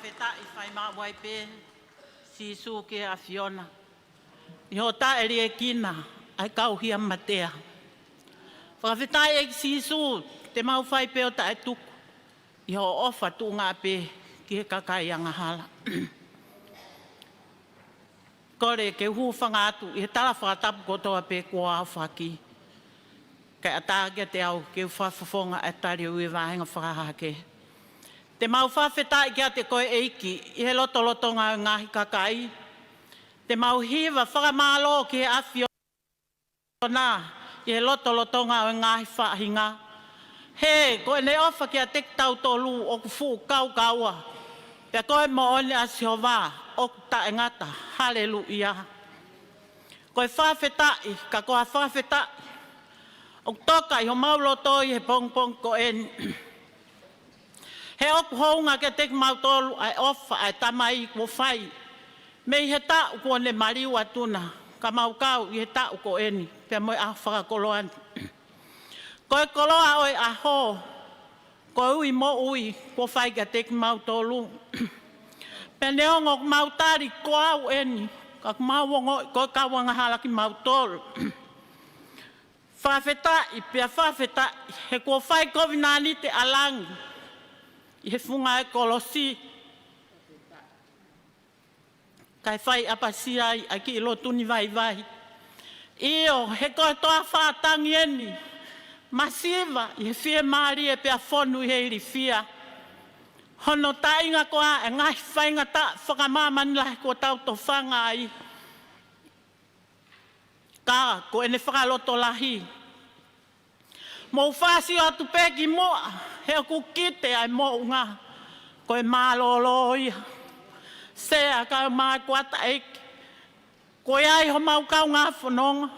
whawheta I whai maa waipe si su ke a Fiona. I ho ta eri e kina ai kauhia matea. Whawheta e si su te mau whai peo ta e tuku. I ho ofa tu ngā pe ki he kakai anga hala. Kore ke hu whangātu I he tala whakatapu kotoa pe kua au whaki. Kei atāgia te au ke whawhawhonga e tari ui wāhenga whakahake. Te mau whawhetai kia te koe eiki I he loto ngā ngahi kakai. Te mau hiwa whakamalo ki he Afiona I he loto ngā ngahi whahinga. He, koe ne ofa kia tek tau tolu o ku fu kaua. Pea koe mo one a Siova o ku ta engata. Haleluia. Koe whawhetai, ka koe whawhetai. O toka I ho mauloto I he pongpong ko en. He oku hounga ke tek mautolu ai ofa ai tamai ko whai. Me I he tau ko ne mariu atuna. Ka maukau I he tau ko eni. Pea moi a whakakoloan. Koe koloa oi a ho. Koe ui mo ui ko whai ke tek mautolu. Pea neongo mautari ko au eni. Ka mauongo koe kawanga halaki mautolu. Whawhetai, pia whawhetai, he kua whai kovinani te alangi. I he whunga e kolosi. Kai whai apasiai a ki I lotu ni vai. Io, he koe toa whātangi eni. Masiva, I he whia maari e pia whonu I he iri whia. Hono tainga koa e ngai whainga ta whakamamani lahi kua tau to whanga ai. Ka, ko ene whakaloto lahi. Mo whasi o atu peki moa, he o kukite ai mo unga. Ko e malolo ia. Sea ka mai kuata eki. Ko e ai ho maukau ngā whanonga,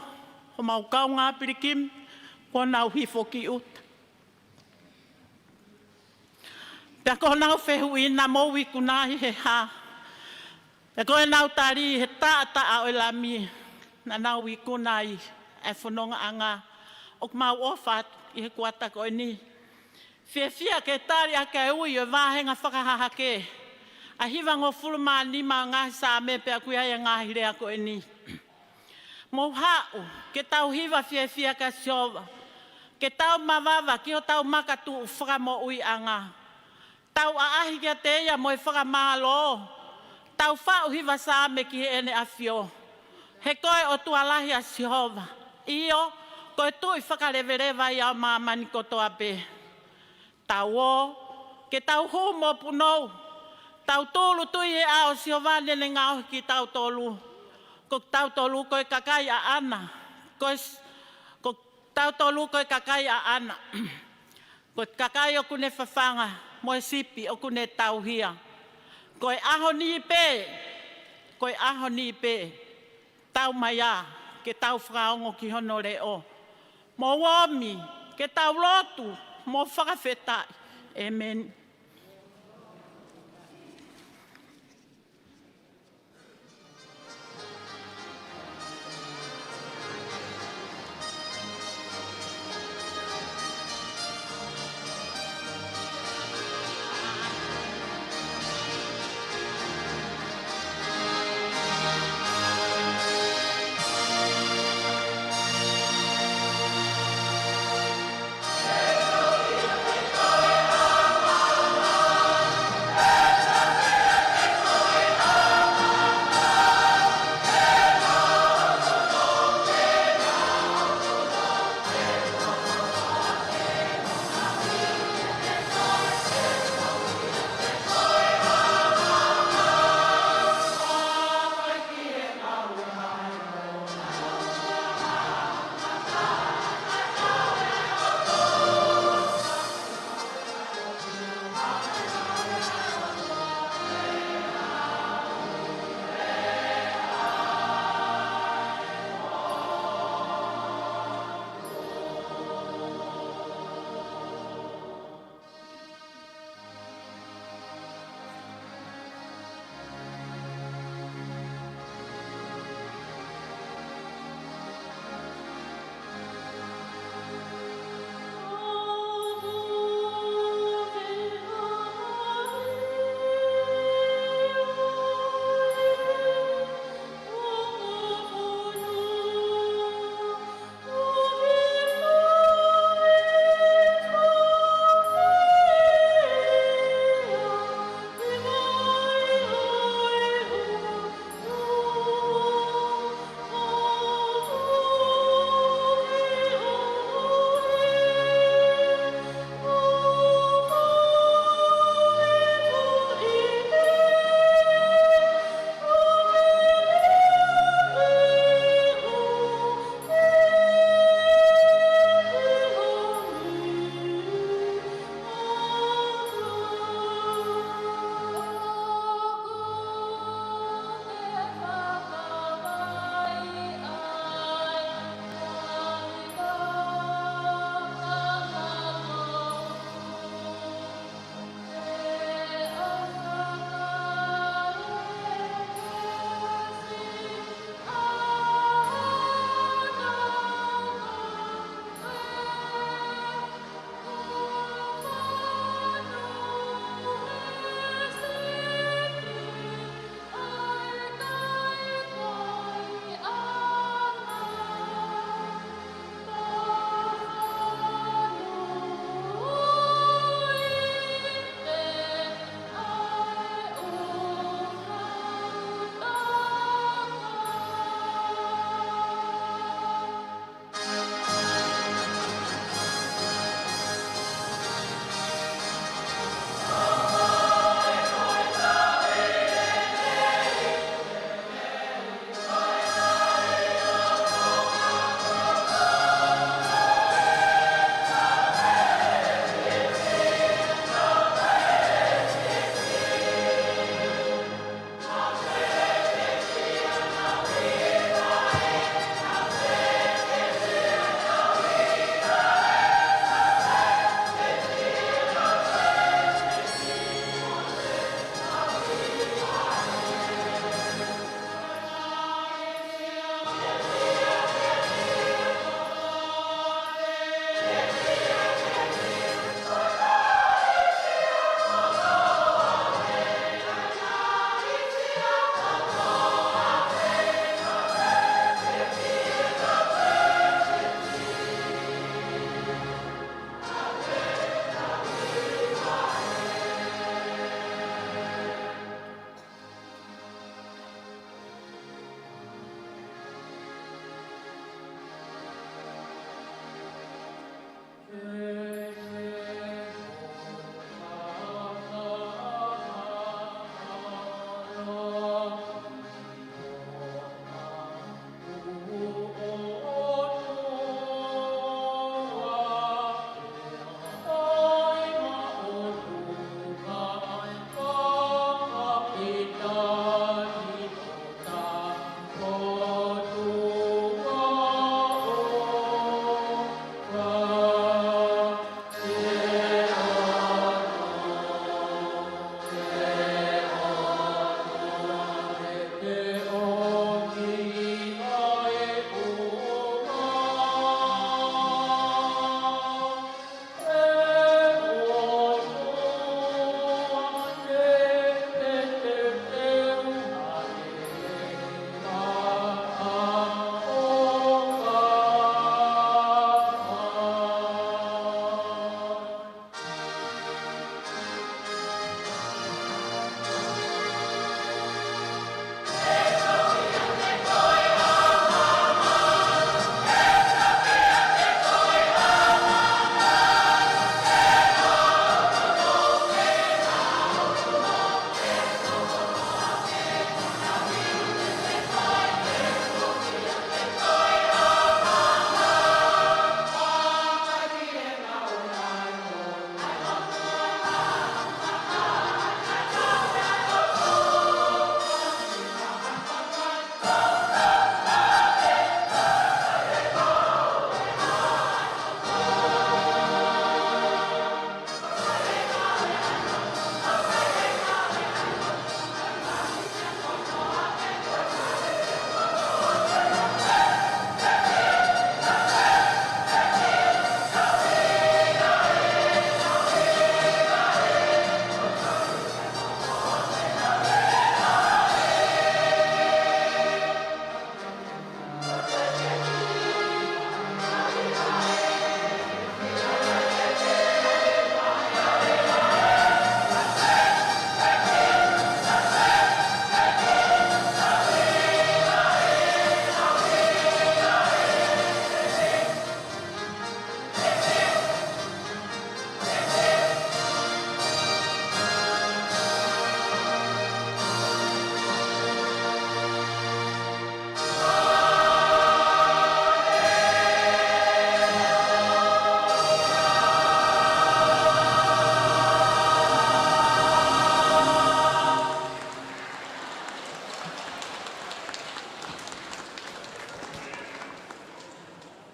ho maukau ngā pirikim, ko nau hifo ki uta. Pea ko nau whehu I na mowi kunahi he ha. Pea ko e nau tari he taata a o lami. Na nau I kunai e whanonga anga. O mau ofat I he kuata ko ni. Whia ke tari a ke ui o wāhenga whakahahake. A hiwa ngo fulma ni ma ngahi sa me pe a kuia ia ngahi rea ko ni. Mo hau, ke tau hiwa whia ka siova. Ke tau mawawa ki o tau makatu whakamo ui anga. Tau a ahi kia te ia mo I whakamalo. Tau whau hiwa sa me ki he ene a whio. He koe o tualahi a Siova. Io, koe tui whakarewerewa I au mamani kotoa pe. Tau o, ke tau hu mo punou. Tau tolu tui e ao Siova nene ngau ki tau tolu. Ko tau tolu koe kakai a ana. Ko tau tolu koe kakai a ana. Ko kakai o kune whawhanga. Moe sipi o kune tau hia. Koe aho ni pe. Koe aho ni pe. Tau maia, ke tau whakaongo ki hono reo. Mo womi, ke tau lotu, mo whakawhetai. Amen. Amen.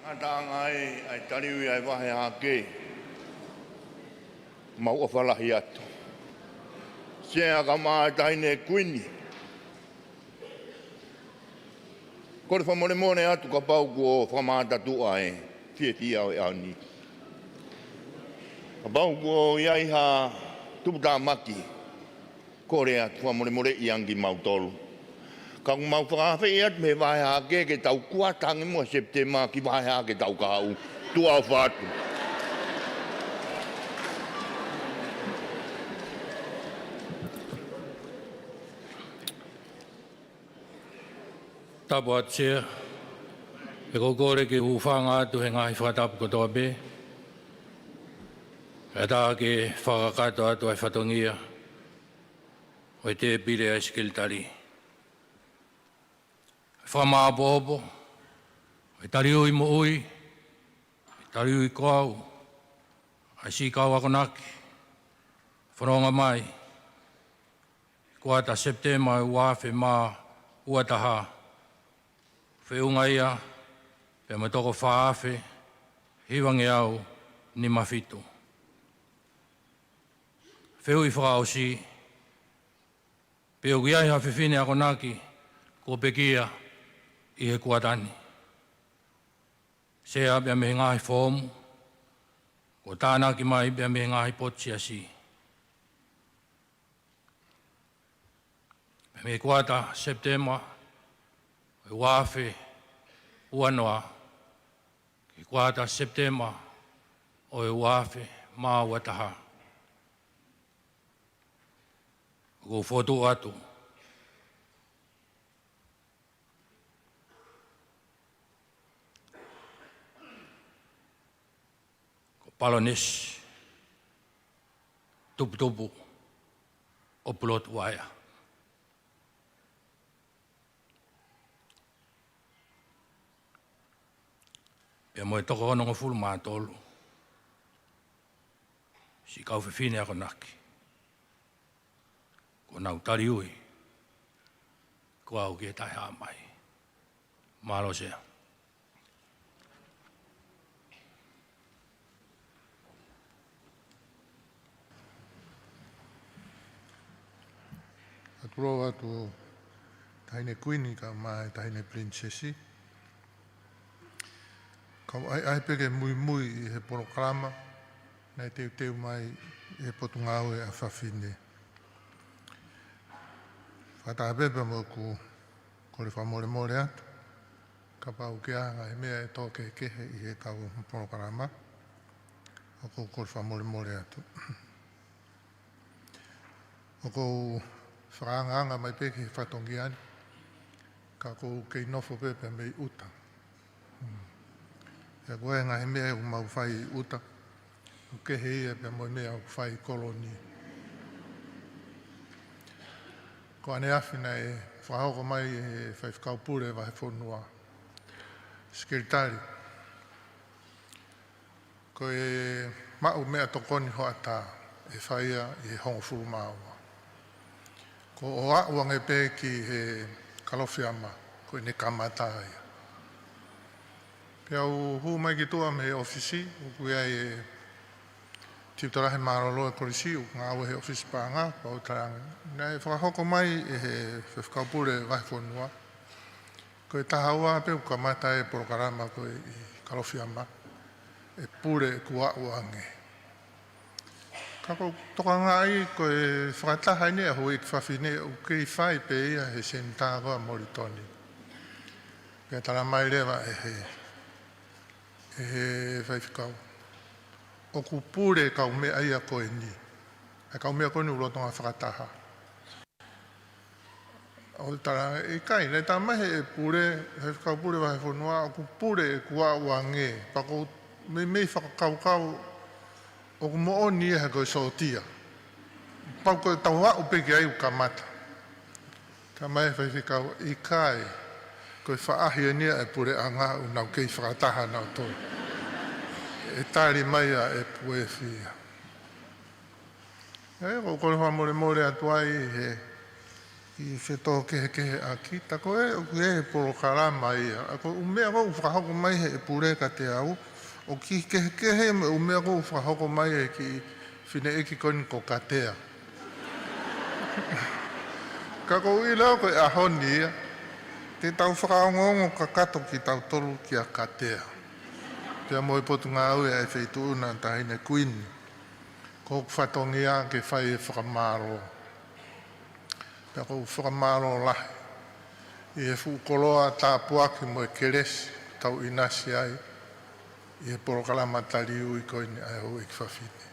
Atanga ai tariwi ai Vahe hake. Mau o whalahi atu. Sea ka maa ahine Kuini. Kore whamore atu ka pau ko whamātatua e whiawhia o e ani. Ka pau ko iaiha tuputa maki. Kore atu whamore i angi mautolu. Ka mau whakawhi atu me Vahe hake ke tau kuatangi mua Sepitema ki Vahe hake tau kahau. Tuku'aho whātu. Tapu atia, e kokore ke uwhanga atu he ngahi whakatapu kotoa be. E tā ke whakakato atu ai whatongia, o te pire ai Sekelitali. Whamaa bobo, e tariui mo ui, e tariui koau, ai si kau akonaki, whanonga mai, Kuata Sepitema e wafe mā uataha, whiunga ia, pe me toko whaafe, hiwange au ni mawhitu. Whiui whakaosi, pe o giai ha Fafine ako naki, ko pekia i he kuatani. Sea pia me ngahi whomu, ko tānaki mai pia me ngahi Siasi. Pe me Kuata Sepitema, e wafe uanoa, ki Kuata Sepitema o e wafe mā uataha. Ko whotu atu. Ko palonis, tupu o pulot waia. Pea mo e toko ono ngofulu mātolu. Si kau Fafine ako naki. Ko nau tari ui. Ko au ke tai hamai. Malo sea. Aturo atu tahine Kuini ka mai tahine princesi. Kau ai peke mui i he programa, nei teu mai i he Potungaue a Fafine. Whataha pepe mo ko le whamore atu, ka pau ke anga he mea e toke kehe i he kau programa, o ko le whamore atu. O ko whakaanga mai peke he whatongiani, ka ko kei nofo pepe mei uta. Ia koe ngā he mea u mau whai uta, u kehe ia pia moi mea u whai koloni. Ko ane awhina e whahoko mai e Faifekau pure Vahe Fonua, Sekelitali. Ko e mau mea tokoni hoa tā e whaia i he hongo furu māua. Ko o auange pē ki he kalofiama, ko e ne kamatāia. Pea u hu mai ki tua me he ofisi, u kuia e tiutarahe marolo e korisi, u ngā ue he ofisi pāngā, pa o taranga. Nei whakahoko mai e he Faifekau pure Vahe Fonua. Ko e tahaua pe u kamata e porokarama ko e kalofiama, e pure e kua uange. Kako toka ngai ko e Fakataha ne hui ki Fafine u kei whai pe ia he Senituli moritoni. Pea tala mai rewa e Faifekau. O ku pure kau mea ia ko e ni. E kau mea ko ni ulotonga Fakataha. O tala e kai, nei tā mahe e pure, Faifekau pure Vahe Fonua, o ku pure e kua uange. Pako mei whakakaukau o ku mo'o ni e koe sotia. Pau koe tauha upeke ai u kamata. Tā mai Faifekau i kai, koe whaahi ania e pure anga u nau kei Fakataha nau tō. E tāri mai a e pue whia. O koe wha more atuai he I whetō kehe aki, tako e poro karama ia. Ako umea ko whakahoko mai he e pureka te au. O ki kehe me umea ko whakahoko mai he ki whine eki koni ko katea. Kako ui leo ko e ahoni ia. Te tau whakaongongo ka kato ki tau tolu ki a katea. Pea mo e Potungaue e wheituuna tahine Kuini. Ko whatongia ke whai e whakamaro. Pea ko whakamaro lahi. I e whukoloa tāpuaki mo e keresi tau inasi ai. I e porokalama taliu i koini ai ho i Fafine.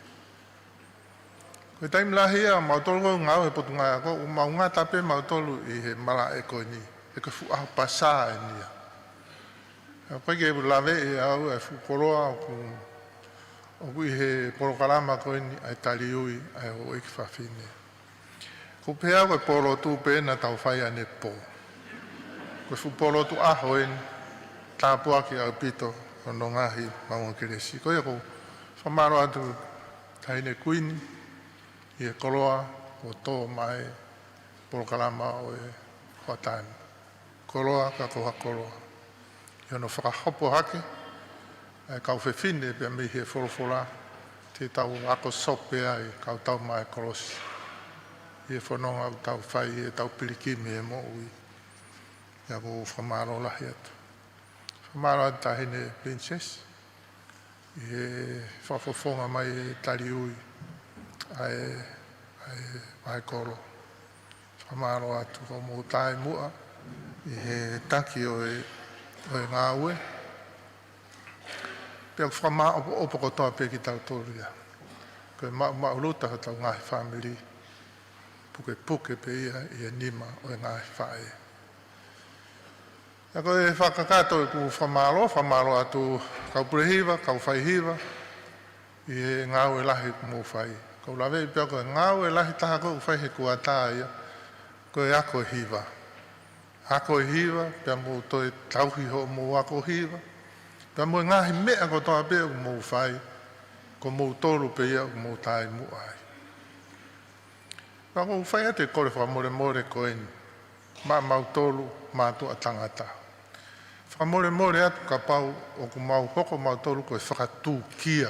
Ko taim lahi a mautolu ko ngau e Potungaue ko maunga tape mautolu i he mala e koini. E ka whuaho pasā e nia. Koe ke lawe e au e whukoloa o kui he porokalama koini ai taliui ai ho i Fafine. Ko pēa koe Folotu pēna tau whai ane pō. Koe Folotu aho eni tāpuaki au pito o no ngahi maunga keresi. Koe ko whamaro atu tahine Kuini i e koloa o tō mai porokalama o e whataimi. Koloa ka koha koloa. Iono whakahopo hake, e kau Fafine pia mihi e Folofola, te tau ako sope ai, kau tau mai kolosi. I e whanonga u tau whai, e tau pirikimi e mo ui. Ia ko whamaro lahi atu. Whamaro atu tahine princess, i e whafofonga mai e tari ui, ai kolo. Whamaro atu ko mo tai mua, i he taki o e ngā ue. Pea whama opo kotoa pe ki tau tōria. Koe mauluta ha tau ngāhi whamiri. Puke pe ia i e nima o e ngāhi whae. Ia koe whakakato e ku whamaro atu kau purehiva, kau whaihiva. I e ngā ue lahi ku mō whai. Kau lawe i pia koe ngā ue lahi taha koe whai he kuatā ia. Koe ako e hiva. Ako e hiva, pia mō toi tauhi ho mō ako hiva. Pia mō ngahi mea ko toa pia ku mō whai, ko mō tōru pe ia ku mō tai mō ai. Pia mō whai ate kore whamore koeni, mā mau tōru, mā tua tangata. Whamore atu ka pau o ku mau hoko mau tōru koe whakatū kia.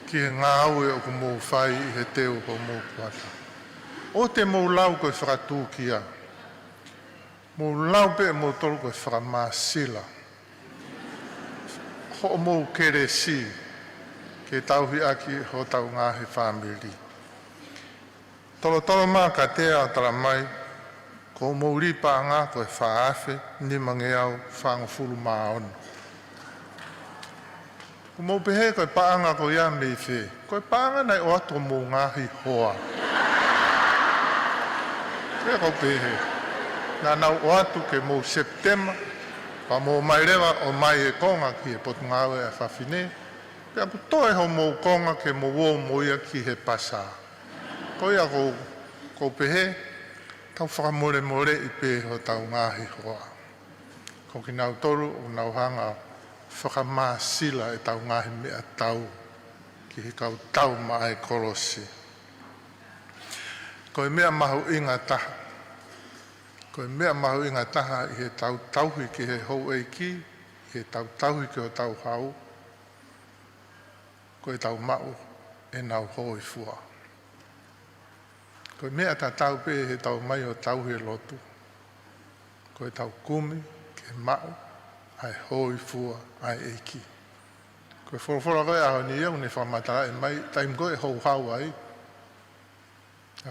Ki he ngā aue o ku mō whai i he teo ko mō kuata. O te mō lau koe whakatū kia. Mō lau pe mō tolu koe whakamāsila. Ho mō keresi ke tauhi aki ho tau ngāhi whāmiri. Tolo mā ka tea o tala mai, ko mō ripa ngā koe whaafe, ni mange au whangofuru mā ono. Ko mō pehe koe paanga ko ia mei whē, koe paanga nei o ato mō ngāhi hoa. Koe ko pehe. Nā nau o atu ke mō Sepitema, pa mō mai rewa o mai e konga ki e Potungaue e Fafine, pia ku toe ho mō konga ke mō wō mō ia ki he pasā. Ko ia ko pehe, tau whakamore i pe ho tau ngāhi hoa. Ko ki nau toru o nau hanga whakamāsila e tau ngāhi mea tau, ki he kau tau mai kolosi. Ko e mea mahu inga taha. Ko e mea mahu inga taha i he tauhi ki he hou eiki, i he tauhi ki o tau hau. Ko e tau mau e nau hoi fua. Ko e mea ta tau pe he tau mai o tauhi e lotu. Ko e tau kumi ke mau ai hoi fua ai eiki. Ko e Folofola koe aho ni iau ni whamatara e mai taim koe hou hau ai.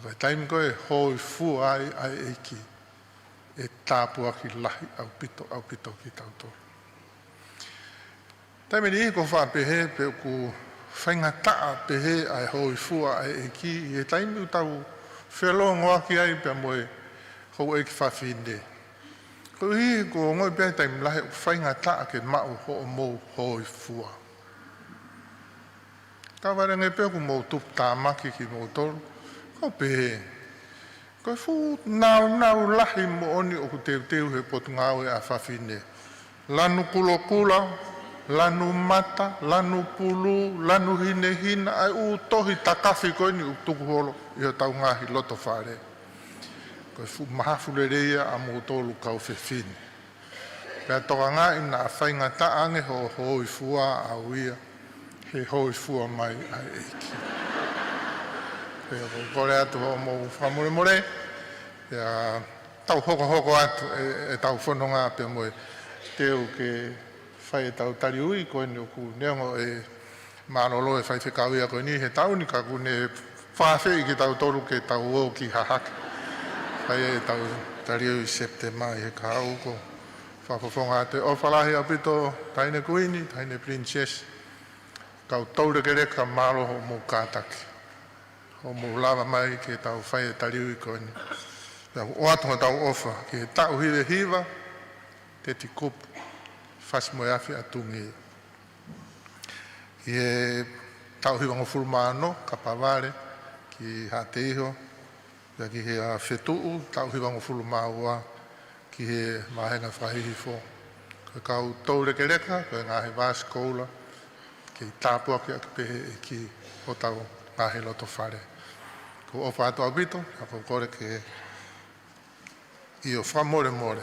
Ko e taim koe hoi fua ai eiki. E tāpua ki lahi au pito ki tautoru. Taime ni ko whapehe pe ku whaingataa pehe ai hoi fua ai eki, e taime tau whelo ngoa ki ai pe moe hou eki Fafine. Ko hi ko ngoi pe taime lahi whaingataa ke mau ho mou hoi fua. Ka warenga pe ku mou tup tāmaki ki mou toru, ko pehe. Ko fu nau lahi mo oni o ku teu he Potungaue a Fafine. Lanu kulokula, lanu mata, lanu pulu, lanu hina ai u tohi takafi koini u Tuku'aho i o tau ngahi loto whare. Ko fu mahafulerea a mo tolu kau Fafine. Pea toka ngā ina a whainga taange ho hoi fua a uia, he hoi fua mai a eiki. Pea ko kore atu ho mo whamore more, pea tau hoko atu e tau whanonga pea moe teo ke whai e tau tari ui koe ni oku neongo e Manolo e Faifekau ia koe ni he tau ni ka kune whawhi ki tau toru ke tau o ki hahake. Whai e tau tari ui Sepitema i he ka au ko whafofonga te ofalahi apito taine Kuini, taine Princess. Kau taure ke reka malo ho mo kātaki. Ho mo lava mai ke tau whai e tari ui koe ni. O atonga tau ofa ke tau hiwe hiwa, te ti kupu, whas moe awhi atungi. Ki e tau hiwa ngofuru maano, ka paware, ki hate iho, ki he a whetu'u, tau hiwa ngofuru maua, ki he mahenga whahihi fo. Ko kau taure ke reka, ko ngahe vāskoula, ki tāpua ki akipehe e ki o tau ngahe loto whare. Ko ofa atu abito, ako kore ke i o whamore more.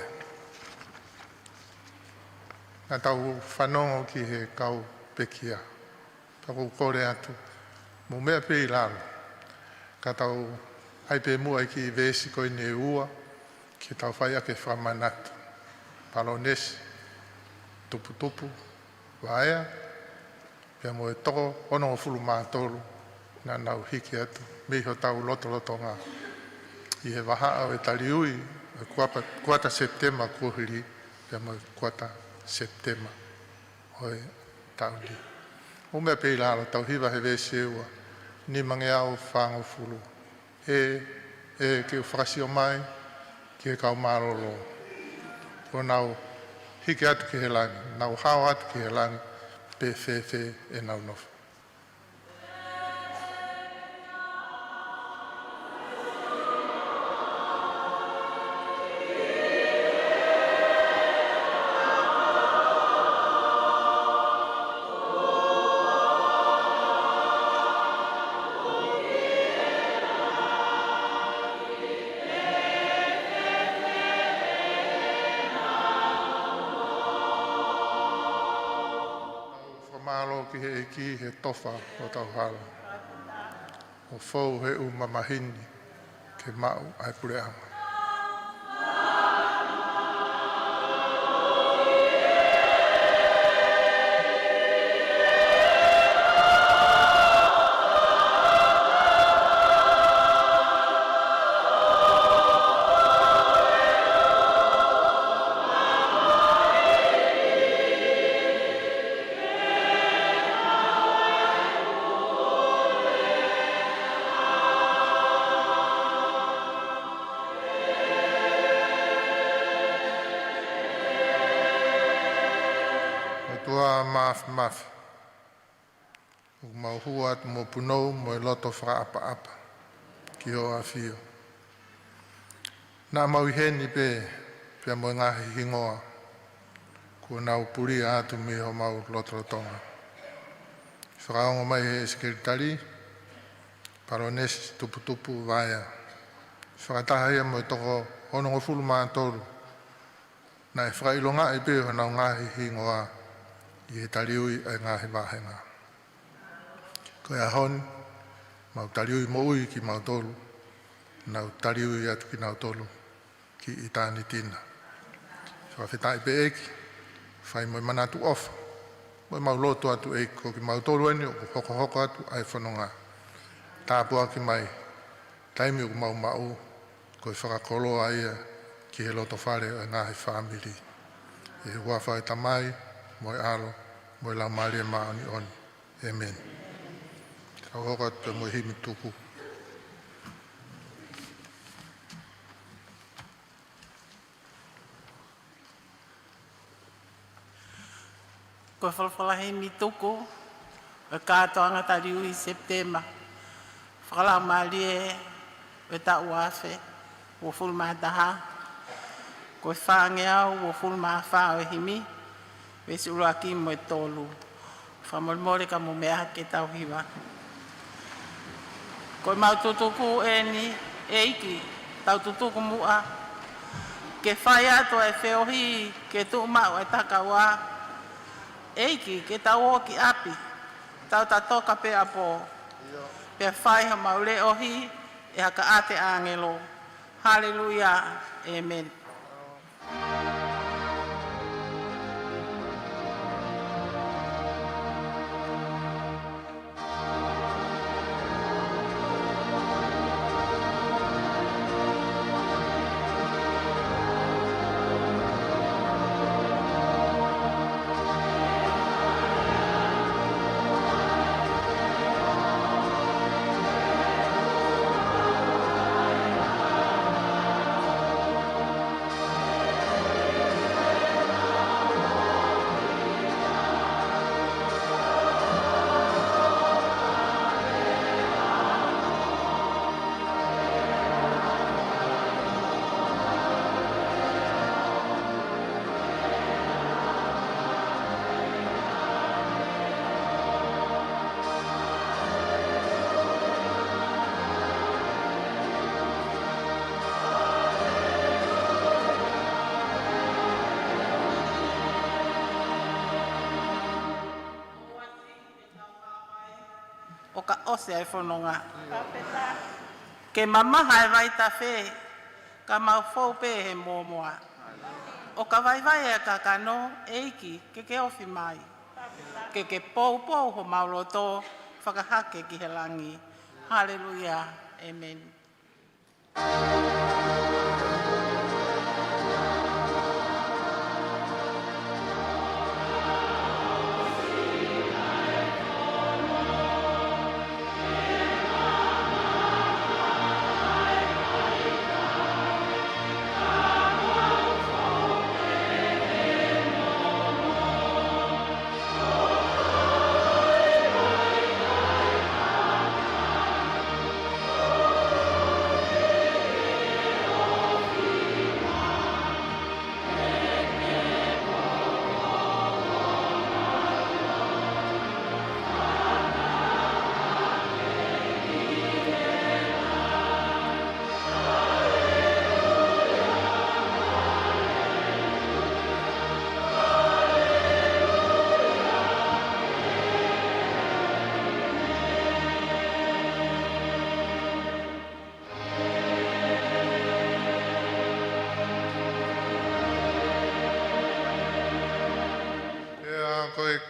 Nā tau whanongo ki he kau pekia. Tako kore atu. Mo mea pe i lalo. Ka tau haipe mua i ki vesi koe ne ua. Ki tau whai ake Fakamanatu. Palonesi. Tupu. Vahe. Pea mo e toko ono o fulu mātolu. Nā nau hiki atu. Miho tau loto ngā. I he waha au e tari ui. Kuata Sepitema kuhiri, pia mo Kuata Sepitema, hoi tauli. O mea pei lalo, tau hiwa he vese ua, ni mange au whango fulu. Ke whakasi o mai, ki he kau marolo. O nau hiki atu ki he langi, nau hao atu ki he langi, pe fe e nau nofu. Ki he tofa o tau hala. O fau he umamahini ke mau ai pureanga. Mafi. O mauhua atu mo punou mo e loto whaapa. Ki ho a whio. Nā mau heni pia mo ngahi hingoa. Kua nau puria atu mi ho mau loto Tonga. Whakaongo mai he Sekelitali. Palonesi tupu Vahe. Fakataha ia mo e toko honongo fulu mātoru. Nā e whakailonga i pe ho nau ngahi hingoa. I he taliui e ngahi wahenga. Ko e ahon, mau taliui mo ui ki mau tolu, nau taliui atu ki nau tolu ki i tāni tina. Whawhetai pe eki, whai mo i manatu ofa, mo i mau lotu atu eki, ko ki mau tolu eni, o hoko atu ai whanonga. Tāpua ki mai, taimi o mau, ko i whakakoloa ia ki he loto whare e ngahi whamiri. E huawha e tamai, moi alo, moi la maria maani oni. Amen. Ka hokat pe moi himi tuku. Ko Folofola himi tuku, e kātoanga tariui Sepitema. Whakala marie, e ta uafe, o fulmataha. Ko whangeau, o fulmawhao e himi. Vesi uraki mo e tolu. Whamolmore ka mo mea ke tau hiwa. Ko mau tutuku e ni e iki. tau tutuku mua. Ke whai ato e whiohi ke tu mau e takawa. Eiki ke tau o ki api. Tau ta toka pe apo. Pe whai ha maule ohi e haka ate angelo. Hallelujah. Amen. O ka ose ai whanonga. Ke mamaha e vai ta whē, ka mau whou pē he mōmoa. O ka vai e ka kano, eiki, ke ofi mai. Ke pou ho mauloto, whakahake ki he langi. Hallelujah. Amen.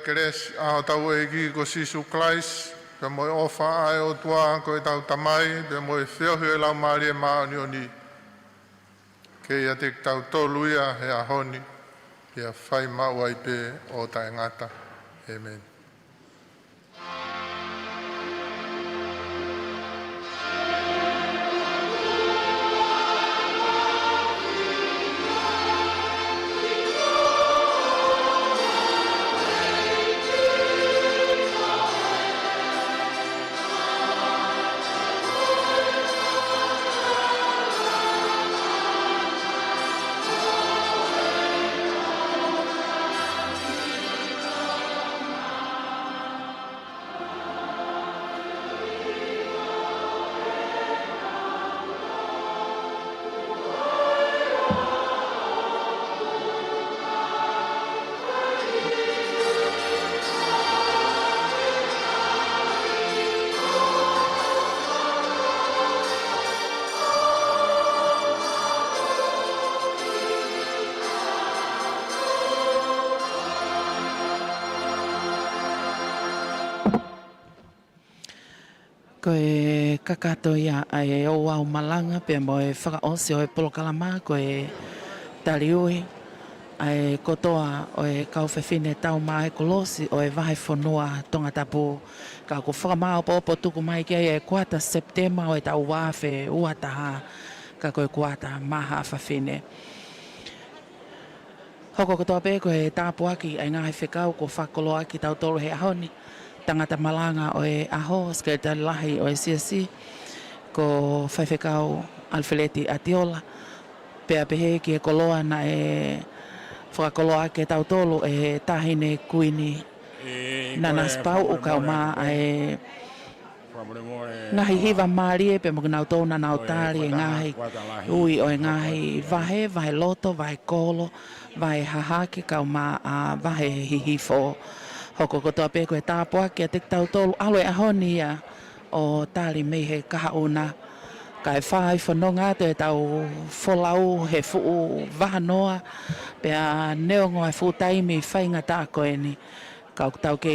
Keres a tau e ki ko Sisu Klais, pe mo ofa ai o tua ko e tau tamai, pe mo e whiohi e lau maari e maoni o ni. Ke ia te tau tolu ia he a honi, ia whai mau ai pe o tae ngata. Amen. Ko e kakato ia ai o au malanga pe mo e whakaose o e polokalama ko e taliui ai kotoa o e kau Fafine tau mai kolosi o e Vahe Fonua Tongatapu ka ko whakamao po tuku mai ke e Kuata Sepitema o e tau Vahe Uataha ka ko e Kuata maha Fafine. Hoko kotoa pe ko e tāpuaki ai ngā Faifekau ko whakolo aki tau tolu he ahoni. Tangata Malanga o e aho, Sekelitali Lahi o e Siasi, ko Faifekau, Alifeleti, Atiola, pea pehe ki e koloa na e whakakoloa ke tautolo e ahine Kuini, Nanasipau'u kau mā e ngahi hiva marie pe mo nau tona nau tari ngahi ui o ngahi vahe vahe loto vahe kolo vahe hahake kau ma a vahe hihifo hoko kotoa pe koe tāpua ke te tau tolu aloe ahoni ia o tali mei he kahauna kai whai whanonga te tau wholau he fuu wahanoa pea neongo e futaimi whainga tā koe ni kau tau ke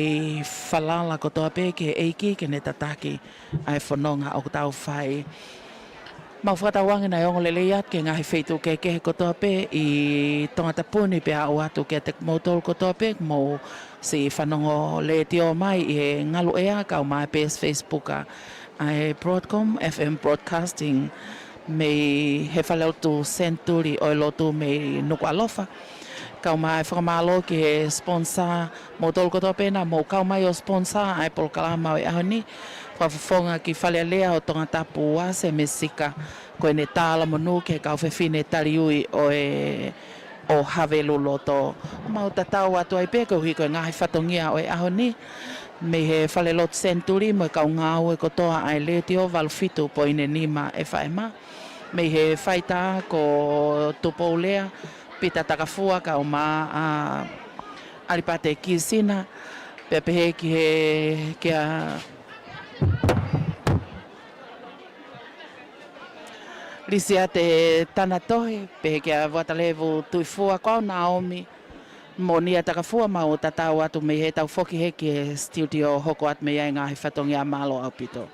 whalala kotoa pe ke eiki ke ne tataki ai whanonga o tau whai mau whakatawangi na ongo lele iat ke ngahi whaitu ke kotoa pe i Tongatapu ni pea o atu ke te motol kotoa pe mo si whanongo le tio mai i ngalu ea kau mai pe Facebooka ai Broadcom FM Broadcasting me he Falelotu Centenary o Lotu me Nukualofa kau mai whakamalo ke sponsor motol kotoa pe na mo kau mai o sponsor ai polkalama o ahoni whafonga ki Falelea o Tongatapu se mesika koe ne tāla monu ke kau Fafine taliui o havelu loto mau tatau atu ai pe ko hiko ngahi whatongia o ahoni me he Falelotu Centenary mo kau ngau e kotoa ai letio valfitu po ine nima e whaema me he whaita ko tupoulea pita takafua kau ma alipate kisina pepehe ki he kia Lisia te tanatohe, pehe kia watalevu tuifua kau Naomi. Monia takafua mau tatau atu me he tau foki he ki studio hoko at me ia ngahi whatongia malo au pito.